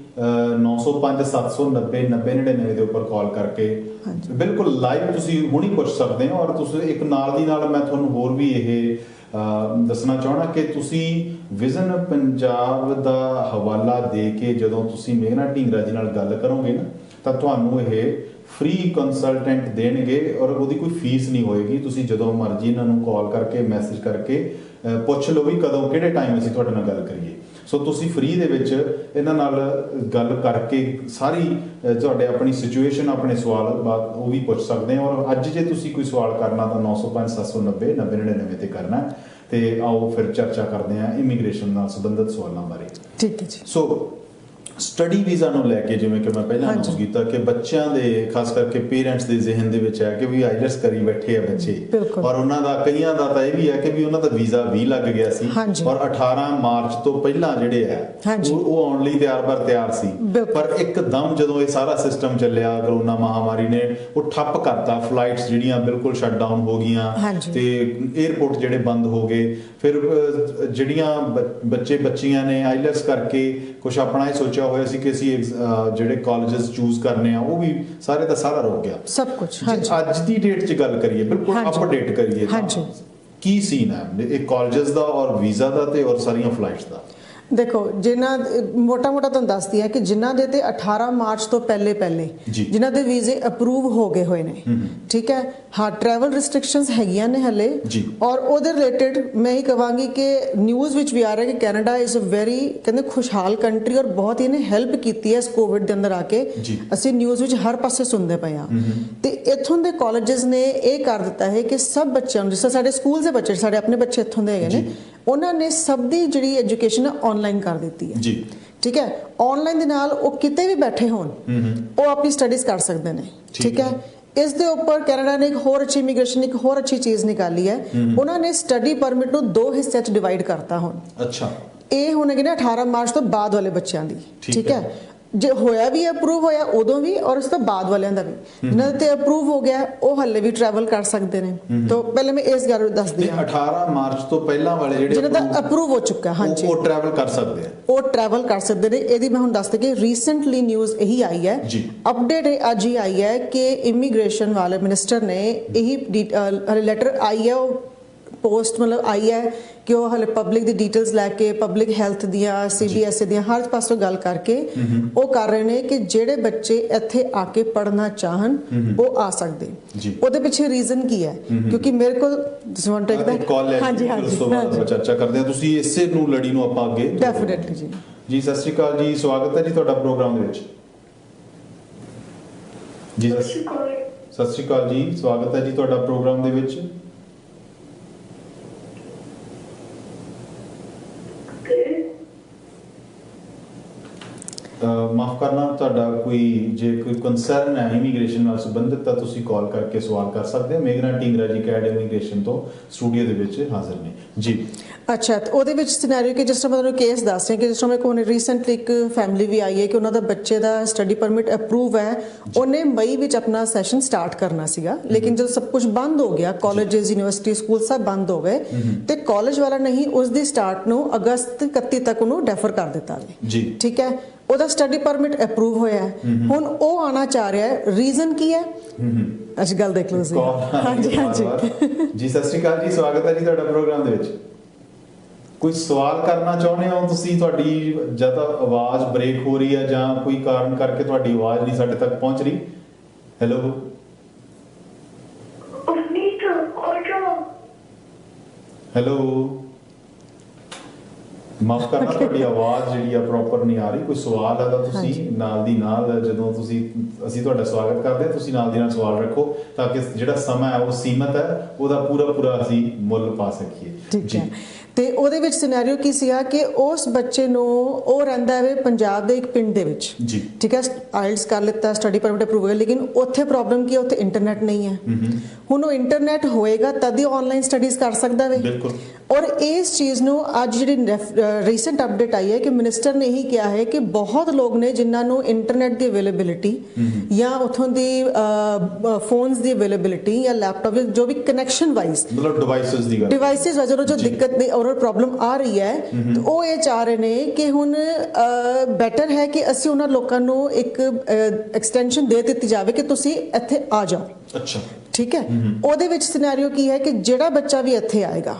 905-790-9099 ਦੇ ਉੱਪਰ ਕਾਲ ਕਰਕੇ ਬਿਲਕੁਲ ਲਾਈਵ ਤੁਸੀਂ ਹੁਣੀ ਪੁੱਛ ਸਕਦੇ ਹੋ। ਔਰ ਤੁਸੀਂ ਇੱਕ ਨਾਲ ਦੀ ਨਾਲ ਮੈਂ ਤੁਹਾਨੂੰ ਹੋਰ ਵੀ ਇਹ ਦੱਸਣਾ ਚਾਹਣਾ ਕਿ ਤੁਸੀਂ ਵਿਜ਼ਨ ਪੰਜਾਬ ਦਾ ਹਵਾਲਾ ਦੇ ਕੇ ਜਦੋਂ ਤੁਸੀਂ ਮੇਘਨਾ ਢੀਂਗਰਾ ਜੀ ਨਾਲ ਗੱਲ ਕਰੋਗੇ ਨਾ, ਤਾਂ ਤੁਹਾਨੂੰ ਇਹ ਫ੍ਰੀ ਕੰਸਲਟੈਂਟ ਦੇਣਗੇ ਔਰ ਉਹਦੀ ਕੋਈ ਫੀਸ ਨਹੀਂ ਹੋਏਗੀ। ਤੁਸੀਂ ਜਦੋਂ ਮਰਜ਼ੀ ਇਹਨਾਂ ਨੂੰ ਕਾਲ ਕਰਕੇ ਮੈਸੇਜ ਕਰਕੇ ਪੁੱਛ ਲਓ ਵੀ ਕਦੋਂ ਕਿਹੜੇ ਟਾਈਮ ਅਸੀਂ ਤੁਹਾਡੇ ਨਾਲ ਗੱਲ ਕਰੀਏ। ਸੋ ਤੁਸੀਂ ਫ੍ਰੀ ਦੇ ਵਿੱਚ ਇਹਨਾਂ ਨਾਲ ਗੱਲ ਕਰਕੇ ਸਾਰੀ ਤੁਹਾਡੇ ਆਪਣੀ ਸਿਚੁਏਸ਼ਨ, ਆਪਣੇ ਸਵਾਲ ਬਾਤ ਉਹ ਵੀ ਪੁੱਛ ਸਕਦੇ ਹੋ। ਔਰ ਅੱਜ ਜੇ ਤੁਸੀਂ ਕੋਈ ਸਵਾਲ ਕਰਨਾ ਤਾਂ 905-790-9099 ਤੇ ਕਰਨਾ। ਤੇ ਆਓ ਫਿਰ ਚਰਚਾ ਕਰਦੇ ਹਾਂ ਇਮੀਗ੍ਰੇਸ਼ਨ ਨਾਲ ਸੰਬੰਧਿਤ ਸਵਾਲਾਂ ਬਾਰੇ। ਠੀਕ ਹੈ ਜੀ। ਸੋ ਸਟੱਡੀ ਵੀਜ਼ਾ ਨੂੰ ਲੈ ਕੇ ਜਿਵੇਂ ਕਿ ਮੈਂ ਪਹਿਲਾਂ ਅਨਾਉਂਸ ਕੀਤਾ ਕਿ ਬੱਚਿਆਂ ਦੇ ਖਾਸ ਕਰਕੇ ਪੇਰੈਂਟਸ ਦੇ ਜ਼ਿਹਨ ਦੇ ਵਿੱਚ ਹੈ ਕਿ ਵੀ ਆਈਲੈਟਸ ਕਰੀ ਬੈਠੇ ਆ ਬੱਚੇ, ਔਰ ਉਹਨਾਂ ਦਾ ਕਈਆਂ ਦਾ ਤਾਂ ਇਹ ਵੀ ਹੈ ਕਿ ਵੀ ਉਹਨਾਂ ਦਾ ਵੀਜ਼ਾ ਵੀ ਲੱਗ ਗਿਆ ਸੀ ਔਰ 18 ਮਾਰਚ ਤੋਂ ਪਹਿਲਾਂ ਜਿਹੜੇ ਆ ਉਹ ਆਉਣ ਲਈ ਤਿਆਰ ਸੀ। ਪਰ ਇੱਕਦਮ ਜਦੋਂ ਇਹ ਸਾਰਾ ਸਿਸਟਮ ਚੱਲਿਆ, ਕਰੋਨਾ ਮਹਾਮਾਰੀ ਨੇ ਉਹ ਠੱਪ ਕਰਤਾ। ਫਲਾਈਟਸ ਜਿਹੜੀਆਂ ਬਿਲਕੁਲ ਸ਼ਟ ਡਾਊਨ ਹੋ ਗਈਆਂ ਤੇ 에ਅਰਪੋਰਟ ਜਿਹੜੇ ਬੰਦ ਹੋ ਗਏ। ਫਿਰ ਜਿਹੜੀਆਂ ਬੱਚੇ ਬੱਚੀਆਂ ਨੇ ਆਈਲੈਟਸ ਕਰਕੇ ਕੁਝ ਆਪਣਾ ਹੀ ਸੋਚਿਆ ਹੋਇਆ ਸੀ ਕਿ ਅਸੀਂ ਜਿਹੜੇ ਕਾਲਜਸ ਚੂਜ਼ ਕਰਨੇ ਆ, ਉਹ ਵੀ ਸਾਰੇ ਦਾ ਸਾਰਾ ਰੁਕ ਗਿਆ ਸਭ ਕੁਝ। ਅੱਜ ਦੀ ਡੇਟ 'ਚ ਗੱਲ ਕਰੀਏ, ਬਿਲਕੁਲ ਅਪਡੇਟ ਕਰੀਏ, ਕੀ ਸੀਨ ਹੈ ਇਹ ਕਾਲਜਸ ਦਾ ਔਰ ਵੀਜ਼ਾ ਦਾ ਤੇ ਔਰ ਸਾਰੀਆਂ ਫਲਾਈਟਸ ਦਾ? ਦੇਖੋ, ਜਿਨ੍ਹਾਂ ਮੋਟਾ ਤੁਹਾਨੂੰ ਦੱਸਦੀ ਹੈ ਕਿ ਜਿਨ੍ਹਾਂ ਦੇ ਤੇ 18 ਮਾਰਚ ਤੋਂ ਪਹਿਲੇ ਜਿਨ੍ਹਾਂ ਦੇ ਵੀਜ਼ੇ ਅਪਰੂਵ ਹੋ ਗਏ ਹੋਏ ਨੇ, ਠੀਕ ਹੈ, ਹਾਂ ਟਰੈਵਲ ਰਿਸਟ੍ਰਿਕਸ਼ਨਸ ਹੈਗੀਆਂ ਨੇ ਹਲੇ। ਔਰ ਉਹਦੇ ਰਿਲੇਟਡ ਮੈਂ ਹੀ ਕਹਾਂਗੀ ਕਿ ਨਿਊਜ਼ ਵਿੱਚ ਵੀ ਆ ਰਿਹਾ ਕਿ ਕੈਨੇਡਾ ਇਜ਼ ਅ ਵੈਰੀ ਕਹਿੰਦੇ ਖੁਸ਼ਹਾਲ ਕੰਟਰੀ ਔਰ ਬਹੁਤ ਹੀ ਇਹਨੇ ਹੈਲਪ ਕੀਤੀ ਹੈ ਇਸ ਕੋਵਿਡ ਦੇ ਅੰਦਰ ਆ ਕੇ। ਅਸੀਂ ਨਿਊਜ਼ ਵਿੱਚ ਹਰ ਪਾਸੇ ਸੁਣਦੇ ਪਏ ਹਾਂ। ਤੇ ਇੱਥੋਂ ਦੇ ਕਾਲਜਸ ਨੇ ਇਹ ਕਰ ਦਿੱਤਾ ਹੈ ਕਿ ਸਭ ਬੱਚਿਆਂ ਨੂੰ, ਜਿਸ ਤਰ੍ਹਾਂ ਸਾਡੇ ਸਕੂਲ ਦੇ ਬੱਚੇ, ਸਾਡੇ ਆਪਣੇ ਬੱਚੇ ਇੱਥੋਂ ਦੇ ਹੈਗੇ ਨੇ, ਉਹਨਾਂ ਨੇ ਸਭ ਦੀ ਜਿਹੜੀ ਐਜੂਕੇਸ਼ਨ ਆਨਲਾਈਨ ਕਰ ਦਿੱਤੀ ਹੈ। ਠੀਕ ਹੈ, ਆਨਲਾਈਨ ਦੇ ਨਾਲ ਉਹ ਕਿਤੇ ਵੀ ਬੈਠੇ ਹੋਣ ਉਹ ਆਪਣੀ ਸਟੱਡੀਜ਼ ਕਰ ਸਕਦੇ ਨੇ। ਠੀਕ ਹੈ, ਇਸ ਦੇ ਉੱਪਰ ਕੈਨੇਡਾ ਨੇ ਇੱਕ ਹੋਰ ਅੱਛੀ ਇਮੀਗ੍ਰੇਸ਼ਨ ਇੱਕ ਹੋਰ ਅੱਛੀ ਚੀਜ਼ ਨਿਕਾਲੀ ਹੈ। ਉਹਨਾਂ ਨੇ ਸਟੱਡੀ ਪਰਮਿਟ ਨੂੰ 2 ਹਿੱਸਿਆਂ 'ਚ ਡਿਵਾਈਡ ਕਰਤਾ ਹੁਣ। ਅੱਛਾ, ਇਹ ਹੁਣ ਹੈਗੇ ਨੇ 18 ਮਾਰਚ ਤੋਂ ਬਾਅਦ ਵਾਲੇ ਬੱਚਿਆਂ ਦੀ। ਠੀਕ ਹੈ, ਜੇ ਹੋਇਆ ਵੀ ਅਪਰੂਵ ਹੋਇਆ ਉਦੋਂ ਵੀ ਔਰ ਉਸ ਤੋਂ ਬਾਅਦ ਵਾਲਿਆਂ ਦਾ ਵੀ। ਜਿਨ੍ਹਾਂ ਤੇ ਅਪਰੂਵ ਹੋ ਗਿਆ ਉਹ ਹੱਲੇ ਵੀ ਟਰੈਵਲ ਕਰ ਸਕਦੇ ਨੇ। ਤਾਂ ਪਹਿਲੇ ਮੈਂ ਇਸ ਗੱਲ ਦੱਸਦੀ ਹਾਂ, 18 ਮਾਰਚ ਤੋਂ ਪਹਿਲਾਂ ਵਾਲੇ ਜਿਹੜੇ ਜਿਹਨਾਂ ਦਾ ਅਪਰੂਵ ਹੋ ਚੁੱਕਾ, ਹਾਂਜੀ, ਉਹ ਟਰੈਵਲ ਕਰ ਸਕਦੇ ਆ, ਉਹ ਟਰੈਵਲ ਕਰ ਸਕਦੇ ਨੇ। ਇਹਦੀ ਮੈਂ ਹੁਣ ਦੱਸਦੀ ਕਿ ਰੀਸੈਂਟਲੀ ਨਿਊਜ਼ ਇਹੀ ਆਈ ਹੈ, ਅਪਡੇਟ ਅੱਜ ਹੀ ਆਈ ਹੈ ਕਿ ਇਮੀਗ੍ਰੇਸ਼ਨ ਵਾਲੇ ਮਿਨਿਸਟਰ ਨੇ ਇਹੀ ਲੈਟਰ ਆਈ ਹੈ, ਉਹ ਪੋਸਟ ਮਤਲਬ ਆਈ ਹੈ ਕਿ ਉਹ ਹਲੇ ਪਬਲਿਕ ਦੀ ਡਿਟੇਲਸ ਲੈ ਕੇ, ਪਬਲਿਕ ਹੈਲਥ ਦੀਆਂ, CBSE ਦੀਆਂ, ਹਰ ਪਾਸੋਂ ਗੱਲ ਕਰਕੇ ਉਹ ਕਰ ਰਹੇ ਨੇ ਕਿ ਜਿਹੜੇ ਬੱਚੇ ਇੱਥੇ ਆ ਕੇ ਪੜ੍ਹਨਾ ਚਾਹਣ ਉਹ ਆ ਸਕਦੇ। ਉਹਦੇ ਪਿੱਛੇ ਰੀਜ਼ਨ ਕੀ ਹੈ? ਕਿਉਂਕਿ ਮੇਰੇ ਕੋਲ ਹਾਂਜੀ ਚਰਚਾ ਕਰਦੇ ਹਾਂ। ਤੁਸੀਂ ਇਸੇ ਨੂੰ ਲੜੀ ਨੂੰ ਆਪਾਂ ਅੱਗੇ ਡੈਫੀਨਿਟਲੀ ਜੀ। ਸਤਿ ਸ਼੍ਰੀ ਅਕਾਲ ਜੀ, ਸਵਾਗਤ ਹੈ ਜੀ ਤੁਹਾਡਾ ਪ੍ਰੋਗਰਾਮ ਦੇ ਵਿੱਚ। ਜੀ ਸਤਿ ਸ਼੍ਰੀ ਅਕਾਲ ਜੀ, ਸਵਾਗਤ ਹੈ ਜੀ ਤੁਹਾਡਾ ਪ੍ਰੋਗਰਾਮ ਦੇ ਵਿੱਚ। ਮਾਫ ਕਰਨਾ, ਤੁਹਾਡਾ ਕੋਈ ਜੇ ਕੋਈ ਕੰਸਰਨ ਹੈ ਇਮੀਗ੍ਰੇਸ਼ਨ ਨਾਲ ਸੰਬੰਧਿਤ ਤਾਂ ਤੁਸੀਂ ਕਾਲ ਕਰਕੇ ਸਵਾਲ ਕਰ ਸਕਦੇ ਹੋ। ਮੇਘਨਾ ਢੀਂਗਰਾ ਜੀ ਕੈਡ ਇਮੀਗ੍ਰੇਸ਼ਨ ਤੋਂ ਸਟੂਡੀਓ ਦੇ ਵਿੱਚ ਹਾਜ਼ਰ ਨੇ ਜੀ। ਅੱਛਾ, ਤੇ ਉਹਦੇ ਵਿੱਚ ਸਿਨੈਰੀਓ ਕਿ ਜਿਸ ਤਰ੍ਹਾਂ ਮੈਂ ਤੁਹਾਨੂੰ ਕੇਸ ਦੱਸ ਰਹੀ ਕਿ ਜਿਸ ਤਰ੍ਹਾਂ ਮੇਰੇ ਕੋਲ ਰੀਸੈਂਟਲੀ ਇੱਕ ਫੈਮਿਲੀ ਵੀ ਆਈ ਹੈ ਕਿ ਉਹਨਾਂ ਦਾ ਬੱਚੇ ਦਾ ਸਟੱਡੀ ਪਰਮਿਟ ਅਪਰੂਵ ਹੈ। ਉਹਨੇ ਮਈ ਵਿੱਚ ਆਪਣਾ ਸੈਸ਼ਨ ਸਟਾਰਟ ਕਰਨਾ ਸੀਗਾ, ਲੇਕਿਨ ਜਦੋਂ ਸਭ ਕੁਝ ਬੰਦ ਹੋ ਗਿਆ, ਕਾਲਜਸ ਯੂਨੀਵਰਸਿਟੀ ਸਕੂਲ ਸਭ ਬੰਦ ਹੋ ਗਏ, ਤੇ ਕਾਲਜ ਵਾਲਾ ਨਹੀਂ ਉਸ ਦੀ ਸਟਾਰਟ ਨੂੰ ਅਗਸਤ 31 ਤੱਕ ਉਹਨੂੰ ਡੈਫਰ ਕਰ ਦਿੱਤਾ ਜੀ। ਠੀਕ ਹੈ, ਉਹਦਾ ਸਟੱਡੀ ਪਰਮਿਟ ਅਪਰੂਵ ਹੋਇਆ ਹੈ, ਹੁਣ ਉਹ ਆਣਾ ਚਾਹ ਰਿਹਾ ਹੈ। ਰੀਜ਼ਨ ਕੀ ਹੈ? ਅੱਜ ਗੱਲ ਦੇਖ ਲਓ ਜੀ। ਹਾਂਜੀ ਹਾਂਜੀ ਜੀ, ਸਤਿ ਸ਼੍ਰੀ ਅਕਾਲ ਜੀ, ਸਵਾਗਤ ਹੈ ਜੀ ਤੁਹਾਡਾ ਪ੍ਰੋਗਰਾਮ ਦੇ ਵਿੱਚ। ਕੋਈ ਸਵਾਲ ਕਰਨਾ ਚਾਹੁੰਦੇ ਹੋ ਤੁਸੀਂ? ਤੁਹਾਡੀ ਜਾਂ ਤਾਂ ਆਵਾਜ਼ ਬ੍ਰੇਕ ਹੋ ਰਹੀ ਹੈ ਜਾਂ ਕੋਈ ਕਾਰਨ ਕਰਕੇ ਤੁਹਾਡੀ ਆਵਾਜ਼ ਨਹੀਂ ਸਾਡੇ ਤੱਕ ਪਹੁੰਚ ਰਹੀ। ਹੈਲੋ ਹੈਲੋ, ਮਾਫ ਕਰਨਾ, ਤੁਹਾਡੀ ਆਵਾਜ਼ ਜਿਹੜੀ ਆ ਪ੍ਰੋਪਰ ਨਹੀਂ ਆ ਰਹੀ। ਕੋਈ ਸਵਾਲ ਹੈ ਤਾਂ ਤੁਸੀਂ ਨਾਲ ਦੀ ਨਾਲ, ਜਦੋਂ ਅਸੀਂ ਤੁਹਾਡਾ ਸਵਾਗਤ ਕਰਦੇ ਹਾਂ, ਤੁਸੀਂ ਨਾਲ ਦੀ ਨਾਲ ਸਵਾਲ ਰੱਖੋ ਤਾਂ ਕਿ ਜਿਹੜਾ ਸਮਾਂ ਹੈ ਉਹ ਸੀਮਤ ਹੈ, ਉਹਦਾ ਪੂਰਾ ਅਸੀਂ ਮੁੱਲ ਪਾ ਸਕੀਏ ਜੀ। ਤੇ ਉਹਦੇ ਵਿੱਚ ਸਿਨੈਰੀਓ ਕੀ ਸੀਗਾ ਕਿ ਉਸ ਬੱਚੇ ਨੂੰ, ਉਹ ਰਹਿੰਦਾ ਹੈ ਪੰਜਾਬ ਦੇ ਇੱਕ ਪਿੰਡ ਦੇ ਵਿੱਚ ਜੀ। ਠੀਕ ਹੈ, ਆਇਲਟਸ ਕਰ ਲਿੱਤਾ, ਸਟੱਡੀ ਪਰਮਿਟ ਅਪਰੂਵ ਹੋਇਆ, ਲੇਕਿਨ ਉੱਥੇ ਪ੍ਰੋਬਲਮ ਕੀ ਹੈ, ਉੱਥੇ ਇੰਟਰਨੈਟ ਨਹੀਂ ਹੈ। ਹੁਣ ਉਹ ਇੰਟਰਨੈਟ ਹੋਏਗਾ ਤਦ ਹੀ ਆਨਲਾਈਨ ਸਟੱਡੀਜ਼ ਕਰ ਸਕਦਾ ਵੇ। ਬਿਲਕੁਲ। ਔਰ ਇਸ ਚੀਜ਼ ਨੂੰ ਅੱਜ ਜਿਹੜੀ ਰੀਸੈਂਟ ਅਪਡੇਟ ਆਈ ਹੈ ਕਿ ਮਿਨਿਸਟਰ ਨੇ ਇਹੀ ਕਿਹਾ ਹੈ ਕਿ ਬਹੁਤ ਲੋਕ ਨੇ ਜਿਨ੍ਹਾਂ ਨੂੰ ਇੰਟਰਨੈਟ ਦੀ ਅਵੇਲੇਬਿਲਿਟੀ ਜਾਂ ਉਥੋਂ ਦੀ ਫੋਨਸ ਦੀ ਅਵੇਲੇਬਿਲਿਟੀ ਜਾਂ ਲੈਪਟਾਪ ਜੋ ਵੀ ਕਨੈਕਸ਼ਨ ਵਾਈਜ਼, ਮਤਲਬ ਡਿਵਾਈਸਿਸ ਵਜੋਂ ਜੋ ਦਿੱਕਤ ਨਹੀਂ ਔਰ ਪ੍ਰੋਬਲਮ ਆ ਰਹੀ ਹੈ, ਤੇ ਉਹ ਇਹ ਚਾਹ ਰਹੇ ਨੇ ਕਿ ਹੁਣ ਬੈਟਰ ਹੈ ਕਿ ਅਸੀਂ ਉਹਨਾਂ ਲੋਕਾਂ ਨੂੰ ਇੱਕ ਐਕਸਟੈਂਸ਼ਨ ਦੇ ਦਿੱਤੀ ਜਾਵੇ ਕਿ ਤੁਸੀਂ ਇੱਥੇ ਆ ਜਾਓ। ਅੱਛਾ, ਠੀਕ ਹੈ। ਉਹਦੇ ਵਿੱਚ ਸਿਨੈਰੀਓ ਕੀ ਹੈ ਕਿ ਜਿਹੜਾ ਬੱਚਾ ਵੀ ਇੱਥੇ ਆਏਗਾ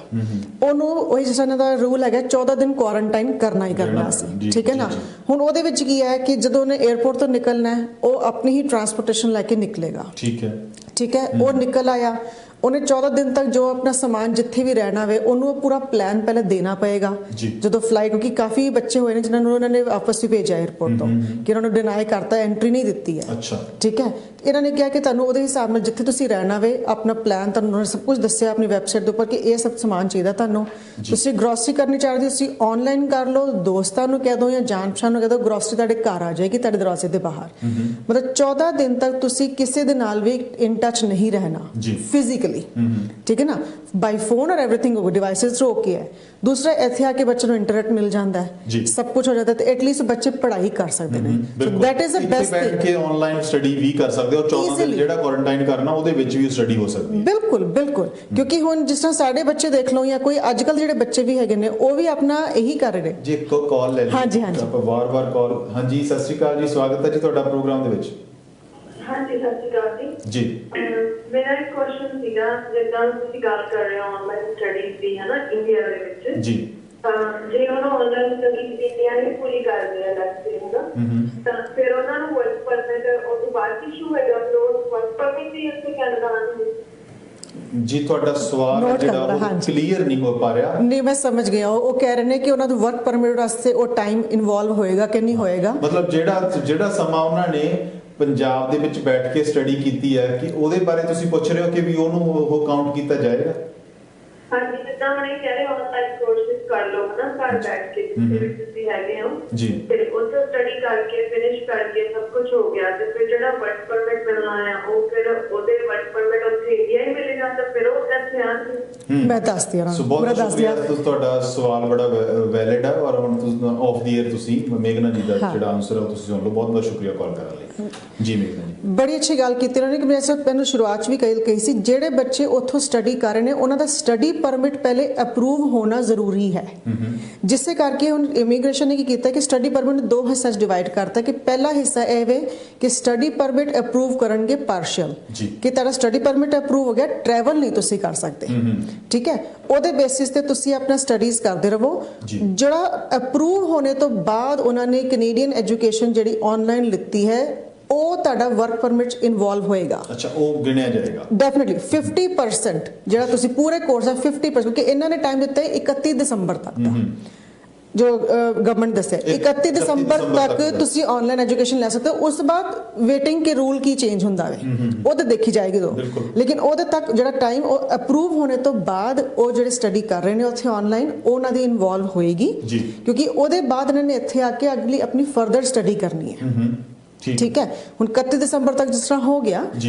ਉਹਨੂੰ ਉਹੀ ਜਿਸ ਤਰ੍ਹਾਂ ਦਾ ਰੂਲ ਹੈਗਾ 14 ਦਿਨ ਕੁਆਰੰਟਾਈਨ ਕਰਨਾ ਹੀ ਕਰਨਾ ਸੀ। ਠੀਕ ਹੈ ਨਾ। ਹੁਣ ਉਹਦੇ ਵਿੱਚ ਕੀ ਹੈ ਕਿ ਜਦੋਂ ਉਹਨੇ 에ਅਰਪੋਰਟ ਤੋਂ ਨਿਕਲਣਾ ਹੈ, ਉਹ ਆਪਣੀ ਹੀ ਟਰਾਂਸਪੋਰਟੇਸ਼ਨ ਲੈ ਕੇ ਨਿਕਲੇਗਾ। ਠੀਕ ਹੈ, ਉਹ ਨਿਕਲ ਆਇਆ, ਉਹਨੇ 14 ਦਿਨ ਤੱਕ ਜੋ ਆਪਣਾ ਸਮਾਨ ਜਿੱਥੇ ਵੀ ਰਹਿਣਾ ਵੇ ਉਹਨੂੰ ਪੂਰਾ ਪਲਾਨ ਪਹਿਲੇ ਦੇਣਾ ਪਏਗਾ ਜਦੋਂ ਫਲਾਈਟ, ਕਿਉਂਕਿ ਕਾਫੀ ਬੱਚੇ ਹੋਏ ਨੇ ਜਿਨ੍ਹਾਂ ਨੂੰ ਉਹਨਾਂ ਨੇ ਵਾਪਸ ਵੀ ਭੇਜਿਆ 에ਅਰਪੋਰਟ ਤੋਂ ਕਿ ਉਹਨਾਂ ਨੂੰ ਡਿਨਾਈ ਕਰਤਾ, ਐਂਟਰੀ ਨਹੀਂ ਦਿੱਤੀ ਹੈ। ਠੀਕ ਹੈ, ਇਹਨਾਂ ਨੇ ਕਿਹਾ ਕਿ ਤੁਹਾਨੂੰ ਉਹਦੇ ਹਿਸਾਬ ਨਾਲ ਜਿੱਥੇ ਤੁਸੀਂ ਰਹਿਣਾ ਵੇ ਆਪਣਾ ਪਲਾਨ, ਤੁਹਾਨੂੰ ਉਹਨਾਂ ਨੇ ਸਭ ਕੁਝ ਦੱਸਿਆ ਆਪਣੀ ਵੈਬਸਾਈਟ ਦੇ ਉੱਪਰ ਕਿ ਇਹ ਸਭ ਸਮਾਨ ਚਾਹੀਦਾ ਤੁਹਾਨੂੰ। ਤੁਸੀਂ ਗਰੋਸਰੀ ਕਰਨੀ ਚਾਹਦੇ ਤੁਸੀਂ ਆਨਲਾਈਨ ਕਰ ਲਓ, ਦੋਸਤਾਂ ਨੂੰ ਕਹਿ ਦਿਓ ਜਾਂ ਜਾਣ ਪਛਾਣ ਨੂੰ ਕਹਿ ਦਿਓ, ਗਰੋਸਰੀ ਤੁਹਾਡੇ ਘਰ ਆ ਜਾਏਗੀ, ਤੁਹਾਡੇ ਦਰਵਾਜ਼ੇ ਦੇ ਬਾਹਰ। ਮਤਲਬ 14 ਦਿਨ ਤੱਕ ਤੁਸੀਂ ਕਿਸੇ ਦੇ ਨਾਲ ਵੀ ਇਨ ਟੱਚ ਨਹੀਂ ਰਹਿਣਾ ਫਿਜ਼ੀਕਲੀ। ਠੀਕ ਹੈ ਨਾ, ਬਾਈ ਫੋਨ ਔਰ ਐਵਰੀਥਿੰਗ ਹੋ, ਡਿਵਾਈਸਿਸ ਥਰੂ ਓਕੇ ਹੈ। ਦੂਸਰਾ, ਇੱਥੇ ਆ ਕੇ ਬੱਚੇ ਨੂੰ ਇੰਟਰਨੈਟ ਮਿਲ ਜਾਂਦਾ ਹੈ, ਸਭ ਕੁਝ ਹੋ ਜਾਂਦਾ, ਤੇ ਐਟਲੀਸਟ ਬੱਚੇ ਪੜ੍ਹਾਈ ਕਰ ਸਕਦੇ ਨੇ। So that is the best thing ਕਿ ਆਨਲਾਈਨ ਸਟੱਡੀ ਵੀ ਕਰ ਸਕਦੇ ਹੋ। 14 ਦਿਨ ਜਿਹੜਾ ਕੁਆਰੰਟਾਈਨ ਕਰਨਾ ਉਹਦੇ ਵਿੱਚ ਵੀ ਸਟੱਡੀ ਹੋ ਸਕਦੀ ਹੈ। ਬਿਲਕੁਲ, ਕਿਉਂਕਿ ਹੁਣ ਜਿਸ ਤਰ੍ਹਾਂ ਸਾਡੇ ਬੱਚੇ ਦੇਖ ਲਓ ਜਾਂ ਕੋਈ ਅੱਜ ਕੱਲ ਜਿਹੜੇ ਬੱਚੇ ਵੀ ਹੈਗੇ ਨੇ ਉਹ ਵੀ ਆਪਣਾ ਇਹੀ ਕਰ ਰਹੇ ਨੇ। ਜੀ, ਇੱਕ ਕਾਲ ਲੈ ਲਈ। ਹਾਂਜੀ ਆਪਾਂ ਵਾਰ-ਵਾਰ ਕਾਲ। ਹਾਂਜੀ, ਸਤਿ ਸ਼੍ਰੀ ਅਕਾਲ ਜੀ, ਸਵਾਗਤ ਹੈ ਜੀ ਤੁਹਾਡਾ ਪ੍ਰੋਗਰਾਮ ਦੇ ਵਿੱਚ। ਹਾਂਜੀ, ਸਤਿ ਸ਼੍ਰੀ ਅਕਾਲ ਜੀ। ਮੇਰਾ ਇੱਕ ਕੁਐਸਚਨ ਸੀਗਾ, ਜਿੱਦਾਂ ਤੁਸੀਂ ਗੱਲ ਕਰ ਰਹੇ ਹੋ ਆਨਲਾਈਨ ਸਟੱਡੀਜ਼ ਦੀ, ਹੈ ਨਾ, ਇੰਡੀਆ ਦੇ ਵਿੱਚ ਜੀ, ਜੇ ਉਹਨਾਂ ਆਨਲਾਈਨ ਸਟੱਡੀਜ਼ ਇੰਡੀਆ ਨੇ ਪੂਰੀ ਕਰ ਲਿਆ ਲੈਕਚਰ, ਹੈ ਨਾ, ਤਾਂ ਫਿਰ ਉਹਨਾਂ ਨੂੰ ਵਰਕ ਪਰਮਿਟ ਉਹ ਤੋਂ ਬਾਅਦ ਇਸ਼ੂ ਹੈਗਾ, ਫਿਰ ਉਹ ਵਰਕ ਪਰਮਿਟ ਵੀ ਇੱਥੇ ਕੈਨੇਡਾ ਆਉਣਗੇ। ਜੀ, ਤੁਹਾਡਾ ਸਵਾਲ ਜਿਹੜਾ ਕਲੀਅਰ ਨਹੀਂ ਹੋ ਪਾ ਰਿਹਾ। ਨਹੀਂ, ਮੈਂ ਸਮਝ ਗਿਆ। ਉਹ ਕਹਿ ਰਹੇ ਨੇ ਕਿ ਉਹਨਾਂ ਨੂੰ ਵਰਕ ਪਰਮਿਟ ਵਾਸਤੇ ਉਹ ਟਾਈਮ ਇਨਵੋਲਵ ਹੋਏਗਾ ਕਿ ਨਹੀਂ ਹੋਏਗਾ। ਮਤਲਬ ਜਿਹੜਾ ਸਮਾਂ ਉਹਨਾਂ ਨੇ ਪੰਜਾਬ ਦੇ ਵਿੱਚ ਬੈਠ ਕੇ ਸਟੱਡੀ ਕੀਤੀ ਹੈ, ਕਿ ਉਹਦੇ ਬਾਰੇ ਤੁਸੀਂ ਪੁੱਛ ਰਹੇ ਹੋ ਕਿ ਵੀ ਉਹਨੂੰ ਉਹ ਕਾਊਂਟ ਕੀਤਾ ਜਾਏਗਾ। ਹਾਂਜੀ, ਜਿੱਦਾਂ ਹੁਣ ਇਹ ਕਹਿ ਰਹੇ ਆਨਲਾਈਨ ਕੋਰਸਿਸ ਕਰ ਲਓ ਨਾ, ਘਰ ਬੈਠ ਕੇ ਤੁਸੀਂ ਹੈਗੇ ਹੋ ਜੀ, ਤੇ ਉੱਥੇ ਸਟੱਡੀ ਕਰਕੇ ਫਿਨਿਸ਼ ਕਰਕੇ ਸਭ ਕੁਝ ਹੋ ਗਿਆ, ਤੇ ਫਿਰ ਜਿਹੜਾ ਵਰਕ ਪਰਮਿਟ ਮਿਲਣਾ ਆ ਉਹ ਫਿਰ ਉਹਦੇ ਵਰਕ ਪਰਮਿਟ ਉੱਥੇ ਇੰਡੀਆ ਹੀ ਮਿਲੇਗਾ, ਤਾਂ ਫਿਰ ਉਹ ਇੱਥੇ ਆਉਣਗੇ। ਮੈਂ ਦੱਸਦੀ ਹਾਂ ਤੁਹਾਡਾ ਸਵਾਲ ਬੜਾ ਵੈਲਿਡ ਹੈ, ਔਰ ਹੁਣ ਤੁਸੀਂ ਆਫ ਦੀ ਏਅਰ ਤੁਸੀਂ ਮੇਘਨਾ ਜੀ ਦਾ ਜਿਹੜਾ ਆਨਸਰ ਹੈ ਤੁਸੀਂ ਸੁਣ ਲਓ। ਬਹੁਤ ਬਹੁਤ ਸ਼ੁਕਰੀਆ ਕਾਲ ਕਰਨ ਲਈ ਜੀ। ਮੇਘਨਾ ਜੀ, ਬੜੀ ਅੱਛੀ ਗੱਲ ਕੀਤੀ ਉਹਨਾਂ ਨੇ ਕਿ ਮੈਨੂੰ ਸ਼ੁਰੂਆਤ ਵੀ ਕਹੀ ਸੀ, ਜਿਹੜੇ ਬੱਚੇ ਉੱਥੋਂ ਸਟੱਡੀ ਕਰ ਰਹੇ ਨੇ ਉਹਨਾਂ ਦਾ ਸਟੱਡੀ ਪਰਮਿਟ ਪਹਿਲੇ ਅਪਰੂਵ ਹੋਣਾ ਜ਼ਰੂਰੀ ਹੈ। ਜਿਸੇ ਕਰਕੇ ਹੁਣ ਇਮੀਗ੍ਰੇਸ਼ਨ ਨੇ ਕੀ ਕੀਤਾ ਕਿ ਸਟੱਡੀ ਪਰਮਿਟ ਨੂੰ ਦੋ ਹਿੱਸਿਆਂ 'ਚ ਡਿਵਾਈਡ ਕਰਤਾ ਕਿ ਪਹਿਲਾ ਹਿੱਸਾ ਇਹ ਵੇ ਕਿ ਸਟੱਡੀ ਪਰਮਿਟ ਅਪਰੂਵ ਕਰਨਗੇ ਪਾਰਸ਼ੀਅਲ, ਕਿ ਤੁਹਾਡਾ ਸਟੱਡੀ ਪਰਮਿਟ ਅਪਰੂਵ ਹੋ ਗਿਆ, ਟਰੈਵਲ ਨਹੀਂ ਤੁਸੀਂ ਕਰ ਸਕਦੇ। ਠੀਕ ਹੈ, ਉਹਦੇ ਬੇਸਿਸ ਤੇ ਤੁਸੀਂ ਆਪਣਾ ਸਟੱਡੀਜ਼ ਕਰਦੇ ਰਹੋ। ਜਿਹੜਾ ਅਪਰੂਵ ਹੋਣੇ ਤੋਂ ਬਾਅਦ ਉਹਨਾਂ ਨੇ ਕੈਨੇਡੀਅਨ ਐਜੂਕੇਸ਼ਨ ਜਿਹੜੀ ਆਨਲਾਈਨ ਲਿੱਤੀ ਹੈ ਉਹ ਤੁਹਾਡਾ ਵਰਕ ਪਰਮਿਟ ਇਨਵੋਲਵ ਹੋਏਗਾ। ਅੱਛਾ, ਉਹ ਗਿਣਿਆ ਜਾਏਗਾ ਡੈਫੀਨਿਟਲੀ 50% ਜਿਹੜਾ ਤੁਸੀਂ ਪੂਰੇ ਕੋਰਸ ਦਾ 50%, ਕਿਉਂਕਿ ਇਹਨਾਂ ਨੇ ਟਾਈਮ ਦਿੱਤਾ ਹੈ 31 ਦਸੰਬਰ ਤੱਕ ਦਾ। ਜੋ ਗਵਰਨਮੈਂਟ ਦੱਸਿਆ 31 ਦਸੰਬਰ ਤੱਕ ਤੁਸੀਂ ਆਨਲਾਈਨ ਐਜੂਕੇਸ਼ਨ ਲੈ ਸਕਦੇ ਹੋ। ਉਸ ਤੋਂ ਬਾਅਦ ਵੇਟਿੰਗ ਕੇ ਰੂਲ ਕੀ ਚੇਂਜ ਹੁੰਦਾ ਵੇ ਉਹ ਤਾਂ ਦੇਖੀ ਜਾਏਗੀ ਦੋ, ਲੇਕਿਨ ਉਹਦੇ ਤੱਕ ਜਿਹੜਾ ਟਾਈਮ ਉਹ ਅਪਰੂਵ ਹੋਣੇ ਤੋਂ ਬਾਅਦ ਉਹ ਜਿਹੜੇ ਸਟੱਡੀ ਕਰ ਰਹੇ ਨੇ ਉੱਥੇ ਆਨਲਾਈਨ ਉਹਨਾਂ ਦੀ ਇਨਵੋਲਵ ਹੋਏਗੀ, ਕਿਉਂਕਿ ਉਹਦੇ ਬਾਅਦ ਇਹਨਾਂ ਨੇ ਇੱਥੇ ਆ ਕੇ ਅਗਲੀ ਆਪਣੀ ਫਰਦਰ ਸਟੱਡੀ ਕਰਨੀ ਹੈ। ਠੀਕ ਹੈ, ਹੁਣ 31 ਦਸੰਬਰ ਤੱਕ ਜਿਸ ਤਰ੍ਹਾਂ ਹੋ ਗਿਆ